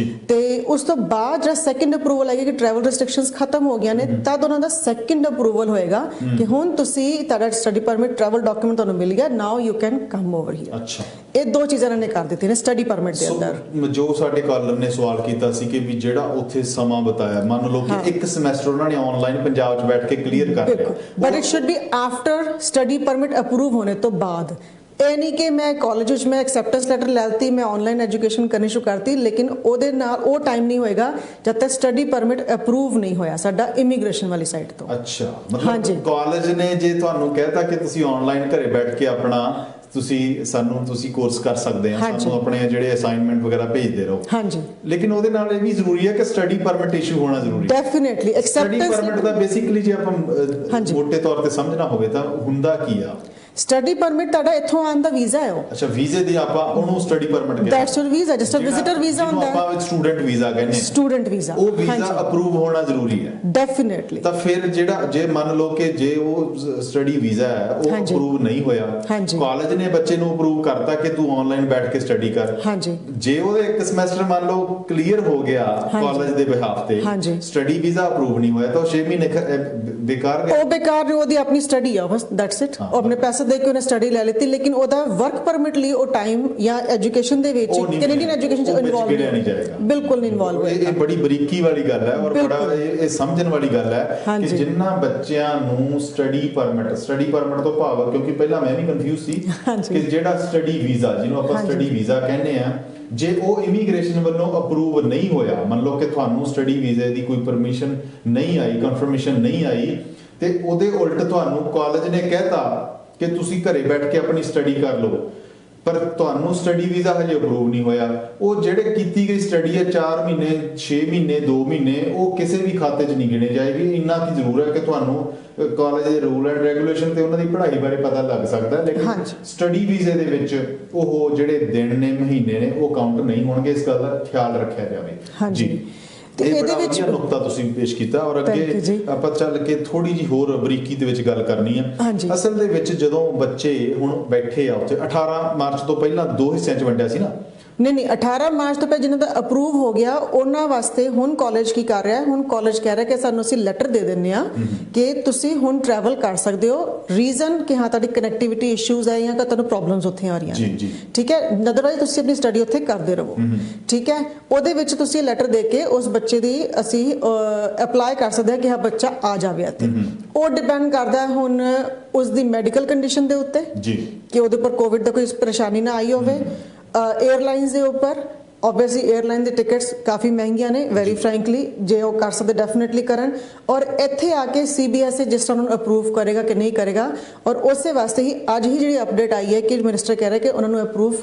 ਤੇ ਉਸ ਤੋਂ ਬਾਅਦ ਜਿਹੜਾ ਸੈਕੰਡ ਅਪਰੂਵਲ ਆਏਗਾ ਕਿ ਟਰੈਵਲ ਰੈਸਟ੍ਰਿਕਸ਼ਨਸ ਖਤਮ ਹੋ ਗਈਆਂ ਨੇ, ਤਦ ਉਹਨਾਂ ਦਾ ਸੈਕੰਡ ਅਪਰੂਵਲ ਹੋਏਗਾ ਕਿ ਹੁਣ ਤੁਸੀਂ ਤੁਹਾਡਾ ਸਟੱਡੀ ਪਰਮਿਟ ਟਰੈਵਲ ਡਾਕੂਮੈਂਟ ਤੁਹਾਨੂੰ ਮਿਲ ਗਿਆ, now you can come over here. ਅੱਛਾ, ਇਹ ਦੋ ਚੀਜ਼ਾਂ ਇਹਨਾਂ ਨੇ ਕਰ ਦਿੱਤੀਆਂ ਨੇ ਸਟੱਡੀ ਪਰਮਿਟ ਦੇ ਅੰਦਰ। ਜੋ ਸਾਡੇ ਕਾਲਰ ਨੇ ਸਵਾਲ ਕੀਤਾ ਸੀ ਕਿ ਵੀ ਜਿਹੜਾ ਉੱਥੇ ਸਮਾਂ ਬਤਾਇਆ, ਮੰਨ ਲਓ ਕਿ ਇੱਕ ਸਮੈਸਟਰ ਉਹਨਾਂ ਨੇ ਆਨਲਾਈਨ ਪੰਜਾਬ 'ਚ ਬੈਠ ਕੇ ਕਲੀਅਰ ਕਰ ਲਿਆ, but it should be after study permit approve ਹੋਣੇ ਤੋਂ ਬਾਅਦ। ਇਹ ਨਹੀਂ ਕਿ ਮੈਂ ਕਾਲਜ ਵਿੱਚ ਮੈਂ ਐਕਸੈਪਟੈਂਸ ਲੈਟਰ ਲੈ ਲਿੱਤੀ, ਮੈਂ ਆਨਲਾਈਨ ਐਜੂਕੇਸ਼ਨ ਕਰਨੀ ਸ਼ੁਰੂ ਕਰਤੀ, ਲੇਕਿਨ ਉਹਦੇ ਨਾਲ ਉਹ ਟਾਈਮ ਨਹੀਂ ਹੋਏਗਾ ਜਦ ਤੱਕ ਸਟੱਡੀ ਪਰਮਿਟ ਅਪਰੂਵ ਨਹੀਂ ਹੋਇਆ ਸਾਡਾ ਇਮੀਗ੍ਰੇਸ਼ਨ ਵਾਲੀ ਸਾਈਟ ਤੋਂ। ਅੱਛਾ, ਮਤਲਬ ਕਾਲਜ ਨੇ ਜੇ ਤੁਹਾਨੂੰ ਕਹਿਤਾ ਕਿ ਤੁਸੀਂ ਆਨਲਾਈਨ ਘਰੇ ਬੈਠ ਕੇ ਆਪਣਾ ਤੁਸੀਂ ਕੋਰਸ ਕਰ ਸਕਦੇ ਆ, ਸਾਨੂੰ ਆਪਣੇ ਜਿਹੜੇ ਅਸਾਈਨਮੈਂਟ ਵਗੈਰਾ ਭੇਜਦੇ ਰਹੋ, ਹਾਂਜੀ, ਲੇਕਿਨ ਉਹਦੇ ਨਾਲ ਇਹ ਵੀ ਜ਼ਰੂਰੀ ਹੈ ਕਿ ਸਟੱਡੀ ਪਰਮਿਟ ਇਸ਼ੂ ਹੋਣਾ ਜ਼ਰੂਰੀ ਹੈ। ਡੈਫੀਨਿਟਲੀ ਐਕਸੈਪਟੈਂਸ ਸਟੱਡੀ ਪਰਮਿਟ ਦਾ ਬੇਸਿਕਲੀ ਜੇ ਆਪਾਂ ਮੋਟੇ ਤੌਰ ਤੇ ਸਮਝਣਾ ਹੋਵੇ ਤਾਂ ਹੁੰਦਾ ਕੀ ਆ? ਸਟੱਡੀ ਪਰਮਿਟ ਤੁਹਾਡਾ ਇੱਥੋਂ ਆਉਣ ਦਾ ਵੀਜ਼ਾ ਹੈ ਉਹ। ਅੱਛਾ, ਵੀਜ਼ੇ ਦੀ ਆਪਾਂ ਉਹਨੂੰ ਸਟੱਡੀ ਪਰਮਿਟ ਕਹਿੰਦੇ। That's your visa, just a visitor visa ਹੁੰਦਾ ਹੈ। ਆਪਾਂ ਸਟੂਡੈਂਟ ਵੀਜ਼ਾ ਕਹਿੰਦੇ ਹਾਂ। ਸਟੂਡੈਂਟ ਵੀਜ਼ਾ, ਉਹ ਵੀਜ਼ਾ ਅਪਰੂਵ ਹੋਣਾ ਜ਼ਰੂਰੀ ਹੈ। ਡੈਫੀਨਿਟਲੀ। ਤਾਂ ਫਿਰ ਜਿਹੜਾ ਜੇ ਮੰਨ ਲਓ ਕਿ ਜੇ ਉਹ ਸਟੱਡੀ ਵੀਜ਼ਾ ਹੈ ਉਹ ਅਪਰੂਵ ਨਹੀਂ ਹੋਇਆ, ਕਾਲਜ ਨੇ ਬੱਚੇ ਨੂੰ ਅਪਰੂਵ ਕਰਤਾ ਕਿ ਤੂੰ ਆਨਲਾਈਨ ਬੈਠ ਕੇ ਸਟੱਡੀ ਕਰ, ਜੇ ਉਹਦੇ ਇੱਕ ਸਮੈਸਟਰ ਮੰਨ ਲਓ ਕਲੀਅਰ ਹੋ ਗਿਆ ਕਾਲਜ ਦੇ ਬਿਹਾਫ ਤੇ, ਸਟੱਡੀ ਵੀਜ਼ਾ ਅਪਰੂਵ ਨਹੀਂ ਹੋਇਆ ਤਾਂ ਉਹ 6 ਮਹੀਨੇ ਬੇਕਾਰ ਗਏ। ਉਹ ਬੇਕਾਰ ਨਹੀਂ, ਉਹਦੀ ਆਪਣੀ ਸਟੱਡੀ ਆ ਬਸ, ਦੈਟਸ ਇਟ। ਉਹ ਆਪਣੇ ਪੈਸੇ ਦੇ ਕੇ ਉਹਨੇ ਸਟੱਡੀ ਲੈ ਲਿੱਤੀ, ਲੇਕਿਨ ਉਹਦਾ ਵਰਕ ਪਰਮਿਟ ਲਈ ਉਹ ਟਾਈਮ ਜਾਂ ਐਜੂਕੇਸ਼ਨ ਦੇ ਵਿੱਚ ਕੈਨੇਡੀਅਨ ਐਜੂਕੇਸ਼ਨ ਚ ਇਨਵੋਲਵ ਨਹੀਂ ਜਾਏਗਾ, ਬਿਲਕੁਲ ਨਹੀਂ ਇਨਵੋਲਵ ਹੋਏਗਾ। ਇਹ ਬੜੀ ਬਰੀਕੀ ਵਾਲੀ ਗੱਲ ਹੈ ਔਰ ਬੜਾ ਇਹ ਸਮਝਣ ਵਾਲੀ ਗੱਲ ਹੈ ਕਿ ਜਿੰਨਾ ਬੱਚਿਆਂ ਨੂੰ ਸਟੱਡੀ ਪਰਮਿਟ ਤੋਂ ਭਾਵ, ਕਿਉਂਕਿ ਪਹਿਲਾਂ ਮੈਂ ਵੀ ਕਨਫਿਊਜ਼ ਸੀ ਕਿ ਜਿਹੜਾ ਸਟੱਡੀ ਵੀਜ਼ਾ ਜਿਹਨੂੰ ਆਪਾਂ ਸਟੱਡੀ ਵੀਜ਼ਾ ਕਹਿੰਦੇ ਆ, ਜੇ ਉਹ ਇਮੀਗ੍ਰੇਸ਼ਨ ਵੱਲੋਂ ਅਪਰੂਵ ਨਹੀਂ ਹੋਇਆ, ਮੰਨ ਲਓ ਕਿ ਤੁਹਾਨੂੰ ਸਟੱਡੀ ਵੀਜ਼ੇ ਦੀ ਕੋਈ ਪਰਮਿਸ਼ਨ ਨਹੀਂ ਆਈ, ਕਨਫਰਮੇਸ਼ਨ ਨਹੀਂ ਆਈ, ਤੇ ਉਹਦੇ ਉਲਟ ਤੁਹਾਨੂੰ ਕਾਲਜ ਨੇ ਕਹਿਤਾ ਕਿ ਤੁਸੀਂ ਘਰੇ ਬੈਠ ਕੇ ਆਪਣੀ ਸਟੱਡੀ ਕਰ ਲਓ, ਪਰ ਤੁਹਾਨੂੰ ਸਟੱਡੀ ਵੀਜ਼ਾ ਹਜੇ ਅਪਰੂਵ ਨਹੀਂ ਹੋਇਆ, ਉਹ ਜਿਹੜੇ ਕੀਤੀ ਗਈ ਸਟੱਡੀ ਹੈ 4 ਮਹੀਨੇ 6 ਮਹੀਨੇ 2 ਮਹੀਨੇ ਉਹ ਕਿਸੇ ਵੀ ਖਾਤੇ 'ਚ ਨਹੀਂ ਗਿਣੇ ਜਾਏਗੀ। ਇੰਨਾ ਕੀ ਜ਼ਰੂਰ ਹੈ ਕਿ ਤੁਹਾਨੂੰ ਕਾਲਜ ਦੇ ਰੂਲ ਐਂਡ ਰੈਗੂਲੇਸ਼ਨ ਤੇ ਉਹਨਾਂ ਦੀ ਪੜ੍ਹਾਈ ਬਾਰੇ ਪਤਾ ਲੱਗ ਸਕਦਾ, ਲੇਕਿਨ ਸਟੱਡੀ ਵੀਜ਼ੇ ਦੇ ਵਿੱਚ ਉਹ ਜਿਹੜੇ ਦਿਨ ਨੇ ਮਹੀਨੇ ਨੇ ਉਹ ਕਾਊਂਟ ਨਹੀਂ ਹੋਣਗੇ। ਇਸ ਗੱਲ ਦਾ ਖਿਆਲ ਰੱਖਿਆ ਜਾਵੇ। ਜੀ, ਤੇ ਇਹਦੇ ਵਿੱਚ ਨੁਕਤਾ ਤੁਸੀਂ ਪੇਸ਼ ਕੀਤਾ ਔਰ ਅੱਗੇ ਆਪਾਂ ਚੱਲ ਕੇ ਥੋੜੀ ਜੀ ਹੋਰ ਬਰੀਕੀ ਦੇ ਵਿੱਚ ਗੱਲ ਕਰਨੀ ਆ। ਅਸਲ ਦੇ ਵਿੱਚ ਜਦੋਂ ਬੱਚੇ ਹੁਣ ਬੈਠੇ ਆ ਉੱਥੇ 18 ਮਾਰਚ ਤੋਂ ਪਹਿਲਾਂ 2 ਹਿੱਸਿਆਂ 'ਚ ਵੰਡਿਆ ਸੀ ਨਾ? ਨਹੀਂ 18 ਮਾਰਚ ਤੋਂ ਪਹਿਲਾਂ ਜਿਹਨਾਂ ਦਾ ਅਪਰੂਵ ਹੋ ਗਿਆ ਉਹਨਾਂ ਵਾਸਤੇ ਹੁਣ ਕਾਲਜ ਕੀ ਕਰ ਰਿਹਾ ਹੈ, ਹੁਣ ਕਾਲਜ ਕਹਿ ਰਿਹਾ ਕਿ ਸਾਨੂੰ ਅਸੀਂ ਲੈਟਰ ਦੇ ਦਿੰਨੇ ਆ ਕਿ ਤੁਸੀਂ ਹੁਣ ਟਰੈਵਲ ਕਰ ਸਕਦੇ ਹੋ, ਰੀਜ਼ਨ ਕਿ ਹਾਂ ਤੁਹਾਡੀ ਕਨੈਕਟੀਵਿਟੀ ਇਸ਼ੂਜ਼ ਆ ਜਾਂ ਤੁਹਾਨੂੰ ਪ੍ਰੋਬਲਮਸ ਉੱਥੇ ਆ ਰਹੀਆਂ ਨੇ, ਠੀਕ ਹੈ, ਅਦਰਵਾਈਜ਼ ਤੁਸੀਂ ਆਪਣੀ ਸਟੱਡੀ ਉੱਥੇ ਕਰਦੇ ਰਹੋ, ਠੀਕ ਹੈ। ਉਹਦੇ ਵਿੱਚ ਤੁਸੀਂ ਲੈਟਰ ਦੇ ਕੇ ਉਸ ਬੱਚੇ ਦੀ ਅਸੀਂ ਅਪਲਾਈ ਕਰ ਸਕਦੇ ਹਾਂ ਕਿ ਹਾਂ ਬੱਚਾ ਆ ਜਾਵੇ ਇੱਥੇ। ਉਹ ਡਿਪੈਂਡ ਕਰਦਾ ਹੁਣ ਉਸ ਦੀ ਮੈਡੀਕਲ ਕੰਡੀਸ਼ਨ ਦੇ ਉੱਤੇ ਕਿ ਉਹਦੇ ਉੱਪਰ ਕੋਵਿਡ ਦਾ ਕੋਈ ਪਰੇਸ਼ਾਨੀ ਨਾ ਆਈ ਹੋਵੇ। एयरलाइंस ਦੇ ਉੱਪਰ obviously एयरलाइन ਦੇ ਟਿਕਟਸ ਕਾਫੀ ਮਹਿੰਗੀਆਂ ਨੇ, ਵੈਰੀ ਫ੍ਰੈਂਕਲੀ, ਜੇ ਉਹ ਕਰ ਸਕਦੇ ਡੈਫੀਨਿਟਲੀ ਕਰਨ। ਔਰ ਇੱਥੇ ਆ ਕੇ CBSE ਜਿਸ ਤਰ੍ਹਾਂ ਨੂੰ ਅਪਰੂਵ ਕਰੇਗਾ ਕਿ ਨਹੀਂ ਕਰੇਗਾ, ਔਰ ਉਸੇ ਵਾਸਤੇ ਹੀ ਅੱਜ ਹੀ ਜਿਹੜੀ ਅਪਡੇਟ ਆਈ ਹੈ ਕਿ ਮਿਨਿਸਟਰ ਕਹਿ ਰਿਹਾ ਕਿ ਉਹਨਾਂ ਨੂੰ ਅਪਰੂਵ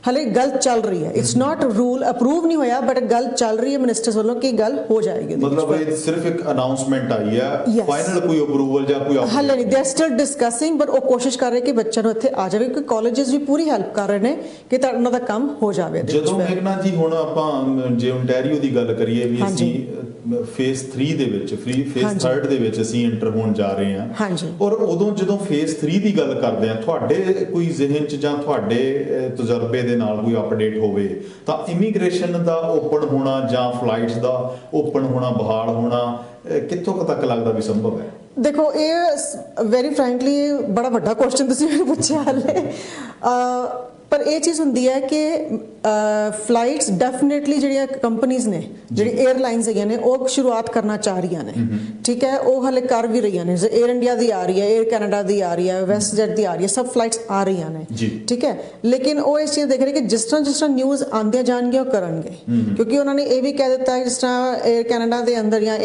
ਹਲੇ ਗੱਲ ਚੱਲ ਰਹੀ ਹੈ, ਇਟਸ ਨਾਟ ਰੂਲ ਅਪਰੂਵ ਨਹੀਂ ਹੋਇਆ ਬਟ ਗੱਲ ਚੱਲ ਰਹੀ ਹੈ ਮਿਨਿਸਟਰਸ ਵੱਲੋਂ ਕਿ ਗੱਲ ਹੋ ਜਾਏਗੀ। ਮਤਲਬ ਇਹ ਸਿਰਫ ਇੱਕ ਅਨਾਉਂਸਮੈਂਟ ਆਈ ਹੈ, ਫਾਈਨਲ ਕੋਈ ਅਪਰੂਵਲ ਜਾਂ ਕੋਈ ਹਲੇ ਨਹੀਂ, they are still discussing, but ਉਹ ਕੋਸ਼ਿਸ਼ ਕਰ ਰਹੇ ਕਿ ਬੱਚਿਆਂ ਨੂੰ ਇੱਥੇ ਆ ਜਾਵੇ ਕਿਉਂਕਿ ਕਾਲਜਸ ਵੀ ਪੂਰੀ ਹੈਲਪ ਕਰ ਰਹੇ ਨੇ ਕਿ ਉਹਨਾਂ ਦਾ ਕੰਮ ਹੋ ਜਾਵੇ। ਜਦੋਂ ਮੇਘਨਾ ਜੀ ਹੁਣ ਆਪਾਂ ਜੇ ਓਨਟਾਰੀਓ ਦੀ ਗੱਲ ਕਰੀਏ ਵੀ ਅਸੀਂ ਫੇਸ 3 ਦੇ ਵਿੱਚ ਫੇਸ 3 ਦੇ ਵਿੱਚ ਅਸੀਂ ਐਂਟਰ ਹੋਣ ਜਾ ਰਹੇ ਹਾਂ, ਔਰ ਉਦੋਂ ਜਦੋਂ ਫੇਸ 3 ਦੀ ਗੱਲ ਕਰਦੇ ਆ, ਤੁਹਾਡੇ ਕੋਈ ਜ਼ਿਹਨ 'ਚ ਜਾਂ ਤੁਹਾਡੇ ਤਜਰਬੇ ਦੇ ਨਾਲ ਕੋਈ ਅਪਡੇਟ ਹੋਵੇ ਤਾਂ ਇਮੀਗ੍ਰੇਸ਼ਨ ਦਾ ਓਪਨ ਹੋਣਾ ਜਾਂ ਫਲਾਈਟਸ ਦਾ ਓਪਨ ਹੋਣਾ, ਬਹਾਲ ਹੋਣਾ ਕਿੱਥੋਂ ਤੱਕ ਲੱਗਦਾ ਵੀ ਸੰਭਵ ਹੈ? ਦੇਖੋ, ਇਹ ਵੈਰੀ ਫ੍ਰੈਂਕਲੀ ਬੜਾ ਵੱਡਾ ਕੁਐਸਚਨ ਤੁਸੀਂ ਮੈਨੂੰ ਪੁੱਛਿਆ ਹਾਲੇ, ਪਰ ਇਹ ਚੀਜ਼ ਹੁੰਦੀ ਹੈ ਕਿ ਫਲਾਈਟਸ ਡੈਫੀਨਿਟਲੀ ਜਿਹੜੀਆਂ ਕੰਪਨੀਆਂ ਨੇ, ਜਿਹੜੀ 에ਅਰਲਾਈਨਸ ਹੈਗੀਆਂ ਨੇ ਉਹ ਸ਼ੁਰੂਆਤ ਕਰਨਾ ਚਾਹ ਰਹੀਆਂ ਨੇ, ਠੀਕ ਹੈ, ਉਹ ਹਲੇ ਕਰ ਵੀ ਰਹੀਆਂ ਨੇ। 에ਅਰ ਇੰਡੀਆ ਦੀ ਆ ਰਹੀ ਹੈ, 에ਅਰ ਕੈਨੇਡਾ ਦੀ ਆ ਰਹੀ ਹੈ, ਵੈਸਟ ਜੈਟ ਦੀ ਆ ਰਹੀ ਹੈ, ਸਭ ਫਲਾਈਟਸ ਆ ਰਹੀਆਂ ਨੇ, ਠੀਕ ਹੈ, ਲੇਕਿਨ ਉਹ ਇਸ ਚੀਜ਼ ਦੇਖ ਰਹੇ ਕਿ ਜਿਸ ਤਰ੍ਹਾਂ ਨਿਊਜ਼ ਆਉਂਦੀਆਂ ਜਾਣਗੀਆਂ ਉਹ ਕਰਨਗੇ, ਕਿਉਂਕਿ ਉਹਨਾਂ ਨੇ ਇਹ ਵੀ ਕਹਿ ਦਿੱਤਾ ਜਿਸ ਤਰ੍ਹਾਂ 에ਅਰ ਕੈਨੇਡਾ ਦੇ ਅੰਦਰ ਜਾਂ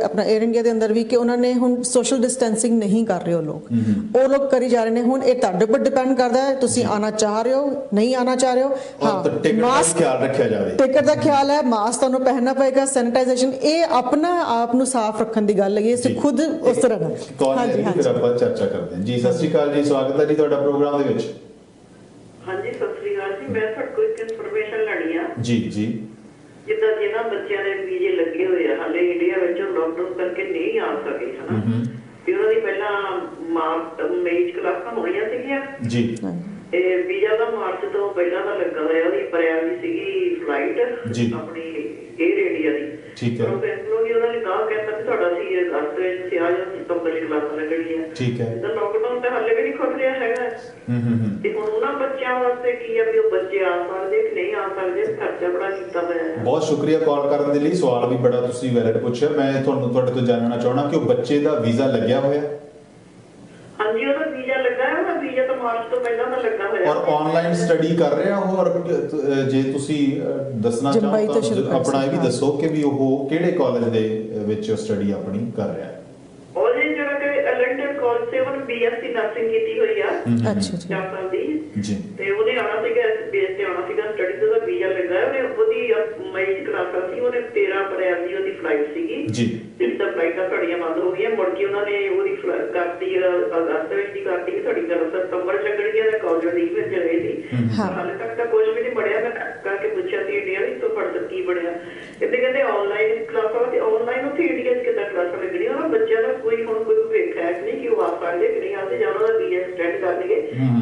ਆਪਣਾ 에ਅਰ ਇੰਡੀਆ ਦੇ ਅੰਦਰ ਵੀ ਕਿ ਉਹਨਾਂ ਨੇ ਹੁਣ ਸੋਸ਼ਲ ਡਿਸਟੈਂਸਿੰਗ ਨਹੀਂ ਕਰ ਰਹੇ, ਉਹ ਲੋਕ ਕਰੀ ਜਾ ਰਹੇ ਨੇ। ਹੁਣ ਇਹ ਤੁਹਾਡੇ ਉੱਪਰ ਡਿਪੈਂਡ ਕਰਦਾ ਹੈ, ਤੁਸੀਂ ਆਉਣਾ ਚਾਹ ਰਹੇ ਹੋ ਨਹੀਂ ਆਉਣਾ ਚਾਹ ਰਹੇ ਹੋ। ਹਾਂ, टिकट का ख्याल रखा जाए, टिकट का ख्याल है, मास्क तुहानू पहनना पएगा, सैनिटाइजेशन, ये अपना आप नू साफ रखने की गल है, इस खुद उस तरह कौन है फिर ਆਪਾਂ चर्चा करते हैं जी। सत श्री अकाल जी, स्वागत है जी ਤੁਹਾਡਾ प्रोग्राम ਦੇ ਵਿੱਚ। ਹਾਂਜੀ ਸਤਿ ਸ੍ਰੀ ਅਕਾਲ ਜੀ, ਮੈਂ ਤੁਹਾਡੇ ਕੋਲ ਇੱਕ ਇਨਫੋਰਮੇਸ਼ਨ ਲੈਣੀ ਆ ਜੀ ਜੀ। ਜਿੱਦਾਂ ਜਿਹਨਾਂ ਬੱਚਿਆਂ ਦੇ ਵੀਜ਼ੇ ਲੱਗੇ ਹੋਏ ਆ ਹਾਲੇ ਇੰਡੀਆ ਵਿੱਚ ਲੋਕਡਾਊਨ ਕਰਕੇ ਨਹੀਂ ਆ ਸਕੇ ਹਨਾ, ਤੇ ਉਹਨਾਂ ਦੀ ਪਹਿਲਾਂ ਮਈ ਚ ਕਲਾਸਾਂ ਹੋਈਆਂ ਸੀਗੀਆਂ ਜੀ, ਤੇ ਵੀਜ਼ਾ ਦਾ ਮਾਰਚ ਤੋਂ ਪਹਿਲਾਂ ਦਾ ਲੱਗਾ ਹੋਇਆ, ਉਹਦੀ ਅਪ੍ਰੈਲ ਦੀ ਸੀਗੀ ਫਲਾਈਟ ਆਪਣੀ 에ਅਰ ਇੰਡੀਆ ਦੀ, ਠੀਕ ਹੈ। ਉਹ ਐਮਪਲੋਈ ਉਹਨਾਂ ਨੇ ਕਹਾ ਕਹਿੰਦਾ ਵੀ ਤੁਹਾਡਾ ਸੀ ਅਗਸਤ ਵਿੱਚ ਆ ਜਾਂ ਸਤੰਬਰ ਚ ਕਲਾਸਾਂ ਲੱਗਣੀਆਂ, ਠੀਕ ਹੈ। ਤਾਂ ਲੋਕਡਾਊਨ ਤਾਂ ਹਾਲੇ ਵੀ ਨਹੀਂ ਖੁੱਲ ਰਿਹਾ ਹੈਗਾ, ਤੇ ਹੁਣ ਉਹਨਾਂ ਬੱਚਿਆਂ ਵਾਸਤੇ ਕੀ ਆ ਵੀ ਉਹ ਬੱਚੇ ਆ ਸਕਦੇ ਕਿ ਨਹੀਂ ਆ ਸਕਦੇ, ਖਰਚਾ ਬੜਾ ਕੀਤਾ ਹੋਇਆ ਹੈ। ਬਹੁਤ ਸ਼ੁਕਰੀਆ ਕਾਲ ਕਰਨ ਦੇ ਲਈ, ਸਵਾਲ ਵੀ ਬੜਾ ਤੁਸੀਂ ਵੈਲਿਡ ਪੁੱਛਿਆ। ਮੈਂ ਤੁਹਾਡੇ ਤੋਂ ਜਾਣਨਾ ਚਾਹਣਾ ਕਿ ਉਹ ਬੱਚੇ ਦਾ ਵੀਜ਼ਾ ਲੱਗਿਆ ਹੋਇਆ? ਹਾਂਜੀ ਉਹਦਾ ਵੀਜ਼ਾ ਲੱਗਾ ਹੈ, ਉਹਦਾ ਵੀਜ਼ਾ ਤਾਂ ਮਾਰਚ ਤੋਂ ਪਹਿਲਾਂ ਦਾ ਲੱਗਾ ਹੋਇਆ, ਔਰ ਆਨਲਾਈਨ ਸਟੱਡੀ ਕਰ ਰਿਹਾ ਉਹ। ਔਰ ਜੇ ਤੁਸੀਂ ਦੱਸਣਾ ਚਾਹੋ ਤਾਂ ਆਪਣਾ ਇਹ ਵੀ ਦੱਸੋ ਕਿ ਵੀ ਉਹ ਕਿਹੜੇ ਕਾਲਜ ਦੇ ਵਿੱਚ ਸਟੱਡੀ ਆਪਣੀ ਕਰ ਰਿਹਾ ਹੈ। ਉਹ ਜਿਹੜਾ ਕਿ ਐਲਐਨਡੀ ਕਾਲਜ ਤੇ ਉਹਨੇ ਬੀਐਸਸੀ ਨਰਸਿੰਗ ਕੀਤੀ ਹੋਈ ਆ, ਅੱਛਾ ਜੀ, 4 ਸਾਲ ਦੀ ਜੀ, ਤੇ ਉਹਨੇ ਆਉਣਾ ਸੀਗਾ ਇਸ ਬੇਸ ਤੇ ਆਉਣਾ ਸੀਗਾ ਸਟੱਡੀ ਤੇ, ਉਹਦਾ ਵੀਜ਼ਾ ਲੱਗਾ ਹੈ। ਉਹਦੀ ਮਈ ਚ ਕਲਾਸਾਂ ਸੀ, ਉਹਨੇ 13 ਅਪ੍ਰੈਲ ਦੀ ਉਹਦੀ ਫਲਾਈਟ ਸੀਗੀ ਜੀ, ਜਿਸ ਦਾ ਫਲਾਈਟਾਂ ਸਾਡੀਆਂ ਬੰਦ ਹੋ ਗਈਆਂ, ਮੁੜ ਕੇ ਉਹਨਾਂ ਨੇ ਉਹਦੀ ਕਰਤੀ ਅਗਸਤ ਵਿੱਚ ਦੀ ਕਰਤੀ ਕਿ ਤੁਹਾਡੀ ਗੱਲ ਸਤੰਬਰ ਚ ਲੱਗਣੀ ਹੈ, ਕਾਲਜ ਲੀਵ ਵਿੱਚ ਰਹੇ ਸੀ, ਹਾਲੇ ਤੱਕ ਤਾਂ ਕੁਝ ਵੀ ਨਹੀਂ ਬਣਿਆ। ਮੈਂ ਕਰਕੇ ਪੁੱਛਿਆ ਸੀ ਇੰਡੀਆ ਵਿੱਚ ਤੋਂ ਫਰਦਰ ਕੀ ਬਣਿਆ, ਕਹਿੰਦੇ ਆਨਲਾਈਨ ਕਲਾਸਾਂ, ਤੇ ਆਨਲਾਈਨ ਉੱਥੇ ਇੰਡੀਆ ਚ ਕਿੱਦਾਂ ਕਲਾਸਾਂ ਲੱਗਣੀਆਂ, ਉਹਨਾਂ ਬੱਚਿਆਂ ਦਾ ਕੋਈ ਹੁਣ ਕੋਈ ਭਵਿੱਖ ਹੈ ਨਹੀਂ ਕਿ ਉਹ ਆ ਸਕਦੇ ਕਿ ਨਹੀਂ ਆਉਂਦੇ, ਜਾਂ ਉਹਨਾਂ ਦਾ ਵੀਜ਼ਾ ਐਕਸਟੈਂਡ ਕਰਨਗੇ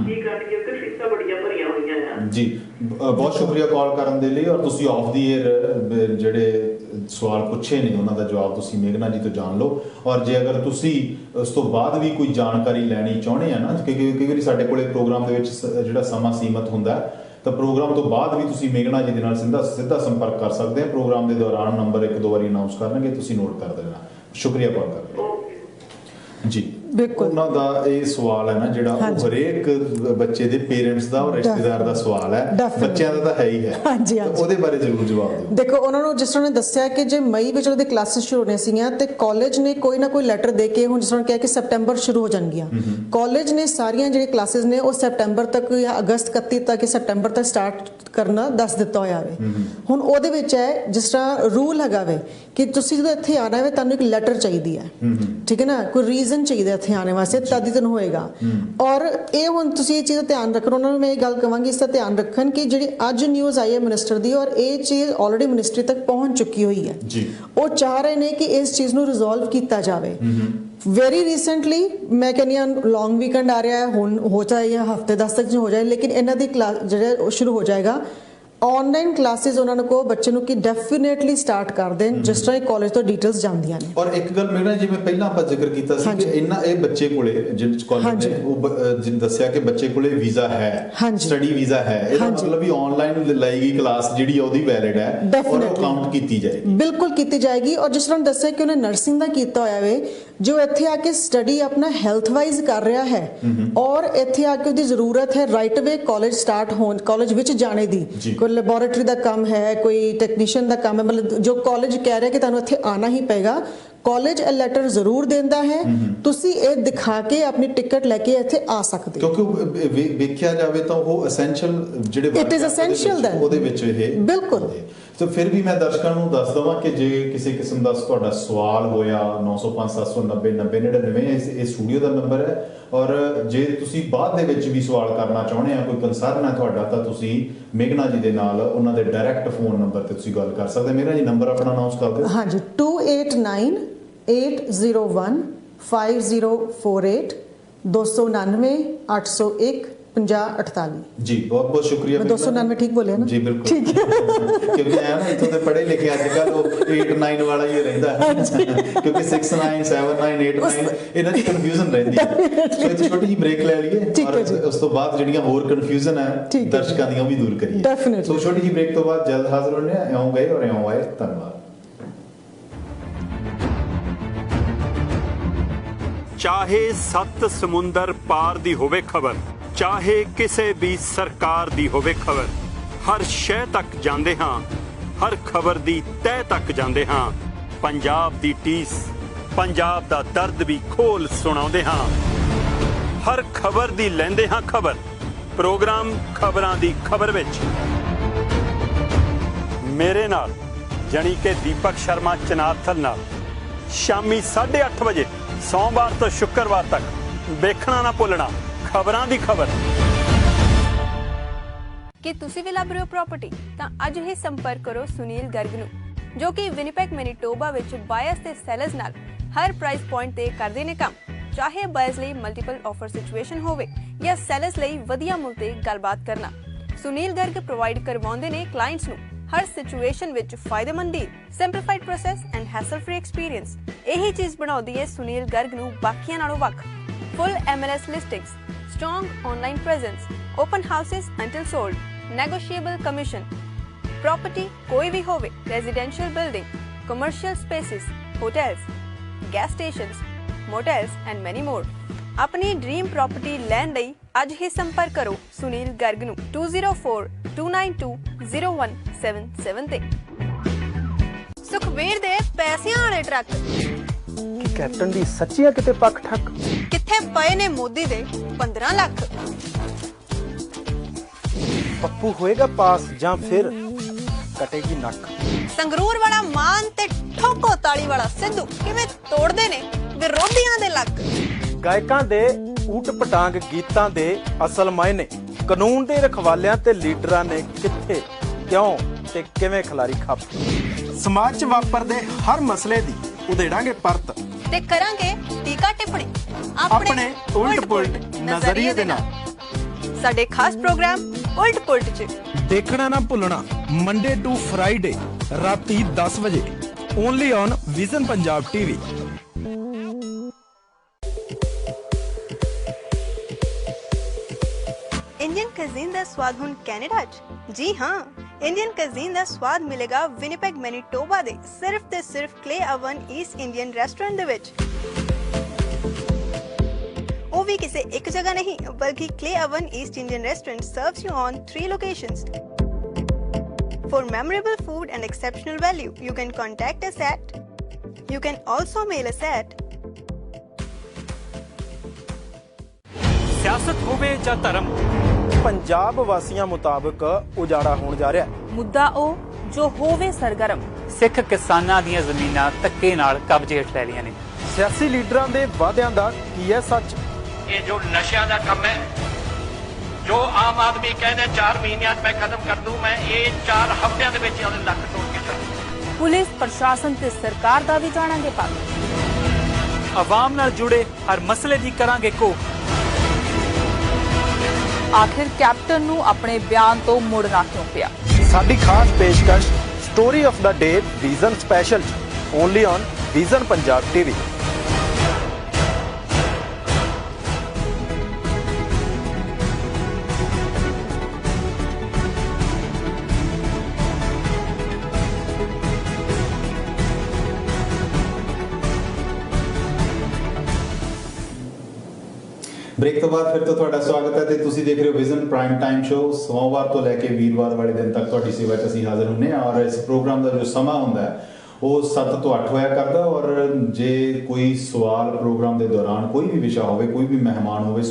ਕੀ ਕਰਨਗੇ, ਕਿਉਂਕਿ ਫੀਸਾਂ ਬੜੀਆਂ ਭਰੀਆਂ ਹੋਈਆਂ ਆ ਜੀ। ਬਹੁਤ ਸ਼ੁਕਰੀਆ ਕਾਲ ਕਰਨ ਦੇ ਲਈ, ਔਰ ਤੁਸੀਂ ਆਫ ਦੀ ਏਅਰ ਜਿਹੜੇ ਸਵਾਲ ਪੁੱਛੇ ਨੇ ਉਹਨਾਂ ਦਾ ਜਵਾਬ ਤੁਸੀਂ ਮੇਘਨਾ ਜੀ ਤੋਂ ਜਾਣ ਲਓ। ਔਰ ਜੇ ਅਗਰ ਤੁਸੀਂ ਉਸ ਤੋਂ ਬਾਅਦ ਵੀ ਕੋਈ ਜਾਣਕਾਰੀ ਲੈਣੀ ਚਾਹੁੰਦੇ ਆ ਨਾ, ਕਿਉਂਕਿ ਕਈ ਵਾਰੀ ਸਾਡੇ ਕੋਲੇ ਪ੍ਰੋਗਰਾਮ ਦੇ ਵਿੱਚ ਜਿਹੜਾ ਸਮਾਂ ਸੀਮਤ ਹੁੰਦਾ, ਤਾਂ ਪ੍ਰੋਗਰਾਮ ਤੋਂ ਬਾਅਦ ਵੀ ਤੁਸੀਂ ਮੇਘਨਾ ਜੀ ਦੇ ਨਾਲ ਸਿੱਧਾ ਸੰਪਰਕ ਕਰ ਸਕਦੇ ਆ। ਪ੍ਰੋਗਰਾਮ ਦੇ ਦੌਰਾਨ ਨੰਬਰ ਇੱਕ ਦੋ ਵਾਰੀ ਅਨਾਉਂਸ ਕਰਨਗੇ, ਤੁਸੀਂ ਨੋਟ ਕਰ ਦੇਣਾ। ਸ਼ੁਕਰੀਆ ਕਾਲ ਕਰਨ ਜੀ। ਬਿਲਕੁਲ ਉਹਨਾਂ ਦਾ ਇਹ ਸਵਾਲ ਹੈ ਨਾ ਜਿਹੜਾ ਉਹ ਹਰੇਕ ਬੱਚੇ ਦੇ ਪੇਰੈਂਟਸ ਦਾ ਔਰ ਰਿਸ਼ਤੇਦਾਰ ਦਾ ਸਵਾਲ ਹੈ, ਬੱਚਿਆਂ ਦਾ ਤਾਂ ਹੈ ਹੀ ਹੈ। ਹਾਂਜੀ ਹਾਂਜੀ, ਉਹਦੇ ਬਾਰੇ ਜ਼ਰੂਰ ਜਵਾਬ ਦਿਓ। ਦੇਖੋ ਉਹਨਾਂ ਨੂੰ ਜਿਸ ਤਰ੍ਹਾਂ ਨੇ ਦੱਸਿਆ ਕਿ ਜੇ ਮਈ ਵਿੱਚ ਉਹਦੇ ਕਲਾਸਿਸ ਸ਼ੁਰੂ ਹੋਣੇ ਸੀਗੀਆਂ, ਤੇ ਕਾਲਜ ਨੇ ਕੋਈ ਨਾ ਕੋਈ ਲੈਟਰ ਦੇ ਕੇ ਹੁਣ ਜਿਸ ਤਰ੍ਹਾਂ ਕਿਹਾ ਕਿ ਸਪਟੈਂਬਰ ਸ਼ੁਰੂ ਹੋ ਜਾਣਗੀਆਂ, ਕਾਲਜ ਨੇ ਸਾਰੀਆਂ ਜਿਹੜੀ ਕਲਾਸਿਸ ਨੇ ਉਹ ਸਪਟੈਂਬਰ ਤੱਕ ਜਾਂ ਅਗਸਤ 31 ਤੱਕ ਸਪਟੈਂਬਰ ਤੱਕ ਸਟਾਰਟ ਕਰਨਾ ਦੱਸ ਦਿੱਤਾ ਹੋਇਆ ਵੇ। ਹੁਣ ਉਹਦੇ ਵਿੱਚ ਹੈ ਜਿਸ ਤਰ੍ਹਾਂ ਰੂਲ ਹੈਗਾ ਵੇ ਕਿ ਤੁਸੀਂ ਜਦੋਂ ਇੱਥੇ ਆਣਾ ਵੇ ਤੁਹਾਨੂੰ ਇੱਕ ਲੈਟਰ ਚਾਹੀਦੀ ਹੈ, ਠੀਕ ਹੈ ਨਾ, ਕੋਈ ਰੀਜ਼ਨ ਚਾਹੀਦਾ ਇੱਥੇ ਆने वास्ते, तद ही होएगा। और ये हुण तुसीं ये चीज़ ध्यान रखो, उन्होंने मैं ये गल कहांगी इसका ध्यान रखन कि जिहड़ी अज न्यूज़ आई है मिनिस्टर दी, और ये चीज़ ऑलरेडी मिनिस्ट्री तक पहुंच चुकी हुई है, वो चाह रहे हैं कि इस चीज़ नूं रिजोल्व किया जाए। वेरी रिसेंटली मैं कहनी लॉन्ग वीकेंड आ रहा है, हुण हो जाए या हफ्ते 10 तक हो जाए, लेकिन इन्हां दी क्लास जिहड़ा शुरू हो जाएगा। ऑनलाइन क्लासेस उन्होंने को बच्चे ਨੂੰ ਕਿ ਡੈਫੀਨੇਟਲੀ ਸਟਾਰਟ ਕਰ ਦੇਣ ਜਿਸ ਤਰ੍ਹਾਂ ਕਾਲਜ ਤੋਂ ਡਿਟੇਲਸ ਜਾਂਦੀਆਂ ਨੇ। ਔਰ ਇੱਕ ਗੱਲ ਮੇਰਾ ਜਿਵੇਂ ਪਹਿਲਾਂ ਆਪਾਂ ਜ਼ਿਕਰ ਕੀਤਾ ਸੀ ਕਿ ਇਹ ਬੱਚੇ ਕੋਲੇ ਜਿਹੜੇ ਕਾਲਜ ਨੇ ਉਹ ਜਿਨ ਦੱਸਿਆ ਕਿ ਬੱਚੇ ਕੋਲੇ ਵੀਜ਼ਾ ਹੈ, ਸਟੱਡੀ ਵੀਜ਼ਾ ਹੈ, ਇਹਦਾ ਮਤਲਬ ਵੀ ਆਨਲਾਈਨ ਲਾਈ ਗਈ ਕਲਾਸ ਜਿਹੜੀ ਉਹਦੀ ਵੈਲਿਡ ਹੈ ਔਰ ਉਹ ਕਾਊਂਟ ਕੀਤੀ ਜਾਏਗੀ। ਬਿਲਕੁਲ ਕੀਤੀ ਜਾਏਗੀ। ਔਰ ਜਿਸ ਤਰ੍ਹਾਂ ਦੱਸਿਆ ਕਿ ਉਹਨੇ ਨਰਸਿੰਗ ਦਾ ਕੀਤਾ ਹੋਇਆ ਵੇ, ਜੋ ਇੱਥੇ ਆ ਕੇ ਸਟੱਡੀ ਆਪਣਾ ਹੈਲਥ ਵਾਈਜ਼ ਕਰ ਰਿਹਾ ਹੈ ਔਰ ਇੱਥੇ ਆ ਕੇ ਉਹਦੀ ਜ਼ਰੂਰਤ ਹੈ ਰਾਈਟ ਵੇ ਕਾਲਜ ਸਟਾਰਟ ਹੋਣ, ਕਾਲਜ ਵਿੱਚ ਜਾਣੇ ਦੀ, ਕੋਈ ਲੈਬੋਰੇਟਰੀ ਦਾ ਕੰਮ ਹੈ, ਕੋਈ ਟੈਕਨੀਸ਼ੀਅਨ ਦਾ ਕੰਮ ਹੈ, ਮਤਲਬ ਜੋ ਕਾਲਜ ਕਹਿ ਰਿਹਾ ਕਿ ਤੁਹਾਨੂੰ ਇੱਥੇ ਆਣਾ ਹੀ ਪਏਗਾ, ਕਾਲਜ ਇਹ ਲੈਟਰ ਜ਼ਰੂਰ ਦਿੰਦਾ ਹੈ, ਤੁਸੀਂ ਇਹ ਦਿਖਾ ਕੇ ਆਪਣੀ ਟਿਕਟ ਲੈ ਕੇ ਇੱਥੇ ਆ ਸਕਦੇ ਹੋ। ਕਿਉਂਕਿ ਵੇਖਿਆ ਜਾਵੇ ਤਾਂ ਉਹ ਐਸੈਂਸ਼ੀਅਲ ਜਿਹੜੇ ਇਟ ਇਜ਼ ਐਸੈਂਸ਼ੀਅਲ ਦੈਨ ਉਹਦੇ ਵਿੱਚ ਇਹ ਬਿਲਕੁਲ। तो फिर भी मैं दर्शकों ਨੂੰ ਦੱਸ ਦਵਾਂ ਕਿ ਜੇ ਕਿਸੇ ਕਿਸਮ ਦਾ ਤੁਹਾਡਾ ਸਵਾਲ ਹੋਇਆ 905 790 9099 ਇਹ ਸਟੂਡੀਓ ਦਾ ਨੰਬਰ ਹੈ। ਔਰ ਜੇ ਤੁਸੀਂ ਬਾਅਦ ਦੇ ਵਿੱਚ ਵੀ ਸਵਾਲ ਕਰਨਾ ਚਾਹੁੰਦੇ ਆ, ਕੋਈ ਕੰਸਰਨ ਹੈ ਤੁਹਾਡਾ, ਤਾਂ ਤੁਸੀਂ ਮੇਘਨਾ ਜੀ ਦੇ ਨਾਲ ਉਹਨਾਂ ਦੇ ਡਾਇਰੈਕਟ ਫੋਨ ਨੰਬਰ ਤੇ ਤੁਸੀਂ ਗੱਲ ਕਰ ਸਕਦੇ। ਮੇਘਨਾ ਜੀ ਨੰਬਰ ਆਪਣਾ ਅਨਾਉਂਸ ਕਰ ਦਿਓ। ਹਾਂਜੀ 289801 5048 299 801 5048 जी। बहुत बहुत शुक्रिया। 299 ठीक बोले ना जी बिल्कुल ठीक है क्योंकि है ना इतों दे पढ़े लिखे आजकल वो 89 वाला ही रहता है क्योंकि 69 79 89 इन्हां दी कंफ्यूजन रहंदी है। सो एक छोटी जी ब्रेक ले लईए और उस तो बाद ਜਿਹੜੀਆਂ ਹੋਰ ਕਨਫਿਊਜ਼ਨ ਹੈ ਦਰਸ਼ਕਾਂ ਦੀਆਂ ਵੀ ਦੂਰ ਕਰੀਏ। ਸੋ ਛੋਟੀ ਜੀ ਬ੍ਰੇਕ ਤੋਂ ਬਾਅਦ ਜਲਦ ਹਾਜ਼ਰ ਹੋਣੇ ਆ। ਇਉਂ ਗਏ ਔਰ ਇਉਂ ਆਏ। ਧੰਨਵਾਦ। ਚਾਹੇ 7 ਸਮੁੰਦਰ ਪਾਰ ਦੀ ਹੋਵੇ ਖਬਰ, ਚਾਹੇ ਕਿਸੇ ਵੀ ਸਰਕਾਰ ਦੀ ਹੋਵੇ ਖਬਰ, ਹਰ ਸ਼ੈ ਤੱਕ ਜਾਂਦੇ ਹਾਂ, ਹਰ ਖਬਰ ਦੀ ਤਹਿ ਤੱਕ ਜਾਂਦੇ ਹਾਂ। ਪੰਜਾਬ ਦੀ ਟੀਸ, ਪੰਜਾਬ ਦਾ ਦਰਦ ਵੀ ਖੋਲ ਸੁਣਾਉਂਦੇ ਹਾਂ। ਹਰ ਖਬਰ ਦੀ ਲੈਂਦੇ ਹਾਂ ਖਬਰ। ਪ੍ਰੋਗਰਾਮ ਖਬਰਾਂ ਦੀ ਖਬਰ ਵਿੱਚ। मेरे नाल जानी कि दीपक शर्मा चनाथल नाल शामी 8:30 बजे सोमवार तो शुक्रवार तक देखना ना भुलना खबरां दी खबर। कि तुसी भी लभ रहे हो प्रॉपर्टी तां अज ही संपर्क करो सुनील गर्ग नूं जो कि विनिपेग मैनीटोबा विच बायर्स ते सैलर्स नाल हर प्राइस पॉइंट ते करदे ने काम। चाहे बायर्स लई मल्टीपल ऑफर सिचुएशन होवे या सैलर्स लई वधिया मुल ते गलबात करना, सुनील गर्ग प्रोवाइड करवाउंदे ने क्लाइंट्स नूं हर सिचुएशन विच फायदेमंद deal, simplified process and hassle free experience. यही चीज बनाउंदी है सुनील गर्ग नूं बाकियां नालों वख। Full MLS listings, strong online presence, open houses until sold, negotiable commission. Property कोई भी होवे, residential building, commercial spaces, hotels, gas stations, motels and many more. अपनी ड्रीम प्रॉपर्टी लैण लई अज ही संपर्क करो सुनील गर्ग नूं 2042920177 ते। सुखबीर दे पैसिਆਂ वाले ट्रक कि कैप्टन दी सच्चियां किते पक ठक किथे पए ने मोदी दे 15 लाख। पप्पू होएगा पास जां फिर कटेगी नक। संगरूर वाला मान ते ठोको ताली वाला सिद्धू किवें तोड़दे ने विरोधियां दे लक। गायकां दे ऊट पटांग गीतां दे असल मायने, कानून दे रखवालियां ते लीडरां ने किथे क्यों ते किवें खिलारी खप। समाज च वापरदे हर मसले दी उधेड़ांगे परत ते करांगे टीका टिप्पणी अपने उल्ट पुल्ट नजरिए दे नाल। साडे खास प्रोग्राम उल्ट पुल्ट च देखना ना भुलना मंडे टू फ्राइडे राती 10 बजे only on Vision Punjab TV. Indian cuisine दा स्वाद हुण कैनेडा च। जी हाँ, इंडियन कजीन दा स्वाद मिलेगा विनिपेग मैनीटोबा दे सिर्फ ते सिर्फ clay oven East Indian restaurant दे विच। वो भी किसी एक जगह नहीं बल्कि clay oven East Indian restaurant serves you on 3 locations. For memorable food and exceptional value, you can contact us at. You can also mail us at. सियासत होवे या धर्म, पंजाब वासियां मुताबिक उजाड़ा होण जा रहा है। मुद्दा ओ जो होवे सरगर्म। सिख किसानां दीयां ज़मीनां धक्के नाल कब्जे हेठ ले लियां ने। सियासी लीडरां दे वादियां दा की है सच? ये जो नशा का कम है, जो आम आदमी कहने 4 महीनों मैं खत्म कर दूं, मैं ये 4 हफ्तों के विच लक तोड़ के चल। पुलिस प्रशासन ते सरकार दा भी जाणांगे पा। अवाम नाल जुड़े हर मसले दी करांगे को। आखिर कैप्टन नू अपने बयान तो मुड़ना क्यों पिया? साडी खास पेशकश story of the day Vision special only on Vision Punjab TV. Break तो बाद फिर तो ਤੁਹਾਡਾ ਸਵਾਗਤ ਹੈ ਤੇ ਤੁਸੀਂ ਦੇਖ ਰਹੇ ਹੋ ਵਿਜ਼ਨ ਪ੍ਰਾਈਮ ਟਾਈਮ ਸ਼ੋ। ਸੋਮਵਾਰ ਤੋਂ ਲੈ ਕੇ ਵੀਰਵਾਰ ਵਾਲੇ ਦਿਨ ਤੱਕ ਤੁਹਾਡੀ ਸੇਵਾ 'ਚ ਅਸੀਂ ਹਾਜ਼ਰ ਹੁੰਨੇ ਆ ਔਰ ਇਸ ਪ੍ਰੋਗਰਾਮ ਦਾ ਜੋ ਸਮਾਂ ਹੁੰਦਾ ਹੈ ਉਹ 7 ਤੋਂ 8 ਹੋਇਆ ਕਰਦਾ ਔਰ ਜੇ ਕੋਈ ਸਵਾਲ ਪ੍ਰੋਗਰਾਮ ਦੇ ਦੌਰਾਨ ਕੋਈ ਵੀ ਵਿਸ਼ਾ ਹੋਵੇ, ਕੋਈ ਵੀ ਮਹਿਮਾਨ ਹੋਵੇ,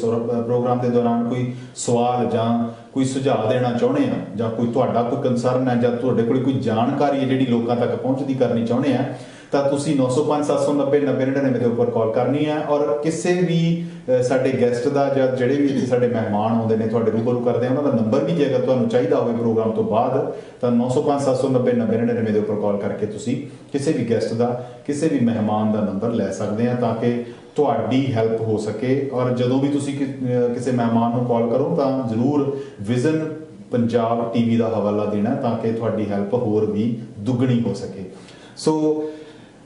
ਪ੍ਰੋਗਰਾਮ ਦੇ ਦੌਰਾਨ ਕੋਈ ਸਵਾਲ ਜਾਂ ਕੋਈ ਸੁਝਾਅ ਦੇਣਾ ਚਾਹੁੰਦੇ ਆ ਜਾਂ ਕੋਈ ਤੁਹਾਡਾ ਕੋਈ ਕੰਸਰਨ ਹੈ ਜਾਂ ਤੁਹਾਡੇ ਕੋਲ ਕੋਈ ਜਾਣਕਾਰੀ ਹੈ ਜਿਹੜੀ ਲੋਕਾਂ ਤੱਕ ਪਹੁੰਚਦੀ ਕਰਨੀ ਚਾਹੁੰਦੇ ਆ ਤਾਂ ਤੁਸੀਂ 905-790-9099 ਦੇ ਉੱਪਰ ਕਾਲ ਕਰਨੀ ਹੈ ਔਰ ਕਿਸੇ ਵੀ ਸਾਡੇ ਗੈਸਟ ਦਾ ਜਾਂ ਜਿਹੜੇ ਵੀ ਸਾਡੇ ਮਹਿਮਾਨ ਆਉਂਦੇ ਨੇ ਤੁਹਾਡੇ ਰੂਬਰੂ ਕਰਦੇ ਆ ਉਹਨਾਂ ਦਾ ਨੰਬਰ ਵੀ ਜੇਕਰ ਤੁਹਾਨੂੰ ਚਾਹੀਦਾ ਹੋਵੇ ਪ੍ਰੋਗਰਾਮ ਤੋਂ ਬਾਅਦ ਤਾਂ 905-790-9099 ਦੇ ਉੱਪਰ ਕਾਲ ਕਰਕੇ ਤੁਸੀਂ ਕਿਸੇ ਵੀ ਗੈਸਟ ਦਾ ਕਿਸੇ ਵੀ ਮਹਿਮਾਨ ਦਾ ਨੰਬਰ ਲੈ ਸਕਦੇ ਆ ਤਾਂ ਕਿ ਤੁਹਾਡੀ ਹੈਲਪ ਹੋ ਸਕੇ। ਔਰ ਜਦੋਂ ਵੀ ਤੁਸੀਂ ਕਿਸੇ ਮਹਿਮਾਨ ਨੂੰ ਕਾਲ ਕਰੋ ਤਾਂ ਜ਼ਰੂਰ ਵਿਜ਼ਨ ਪੰਜਾਬ ਟੀਵੀ ਦਾ ਹਵਾਲਾ ਦੇਣਾ ਤਾਂ ਕਿ ਤੁਹਾਡੀ ਹੈਲਪ ਹੋਰ ਵੀ ਦੁੱਗਣੀ ਹੋ ਸਕੇ। ਸੋ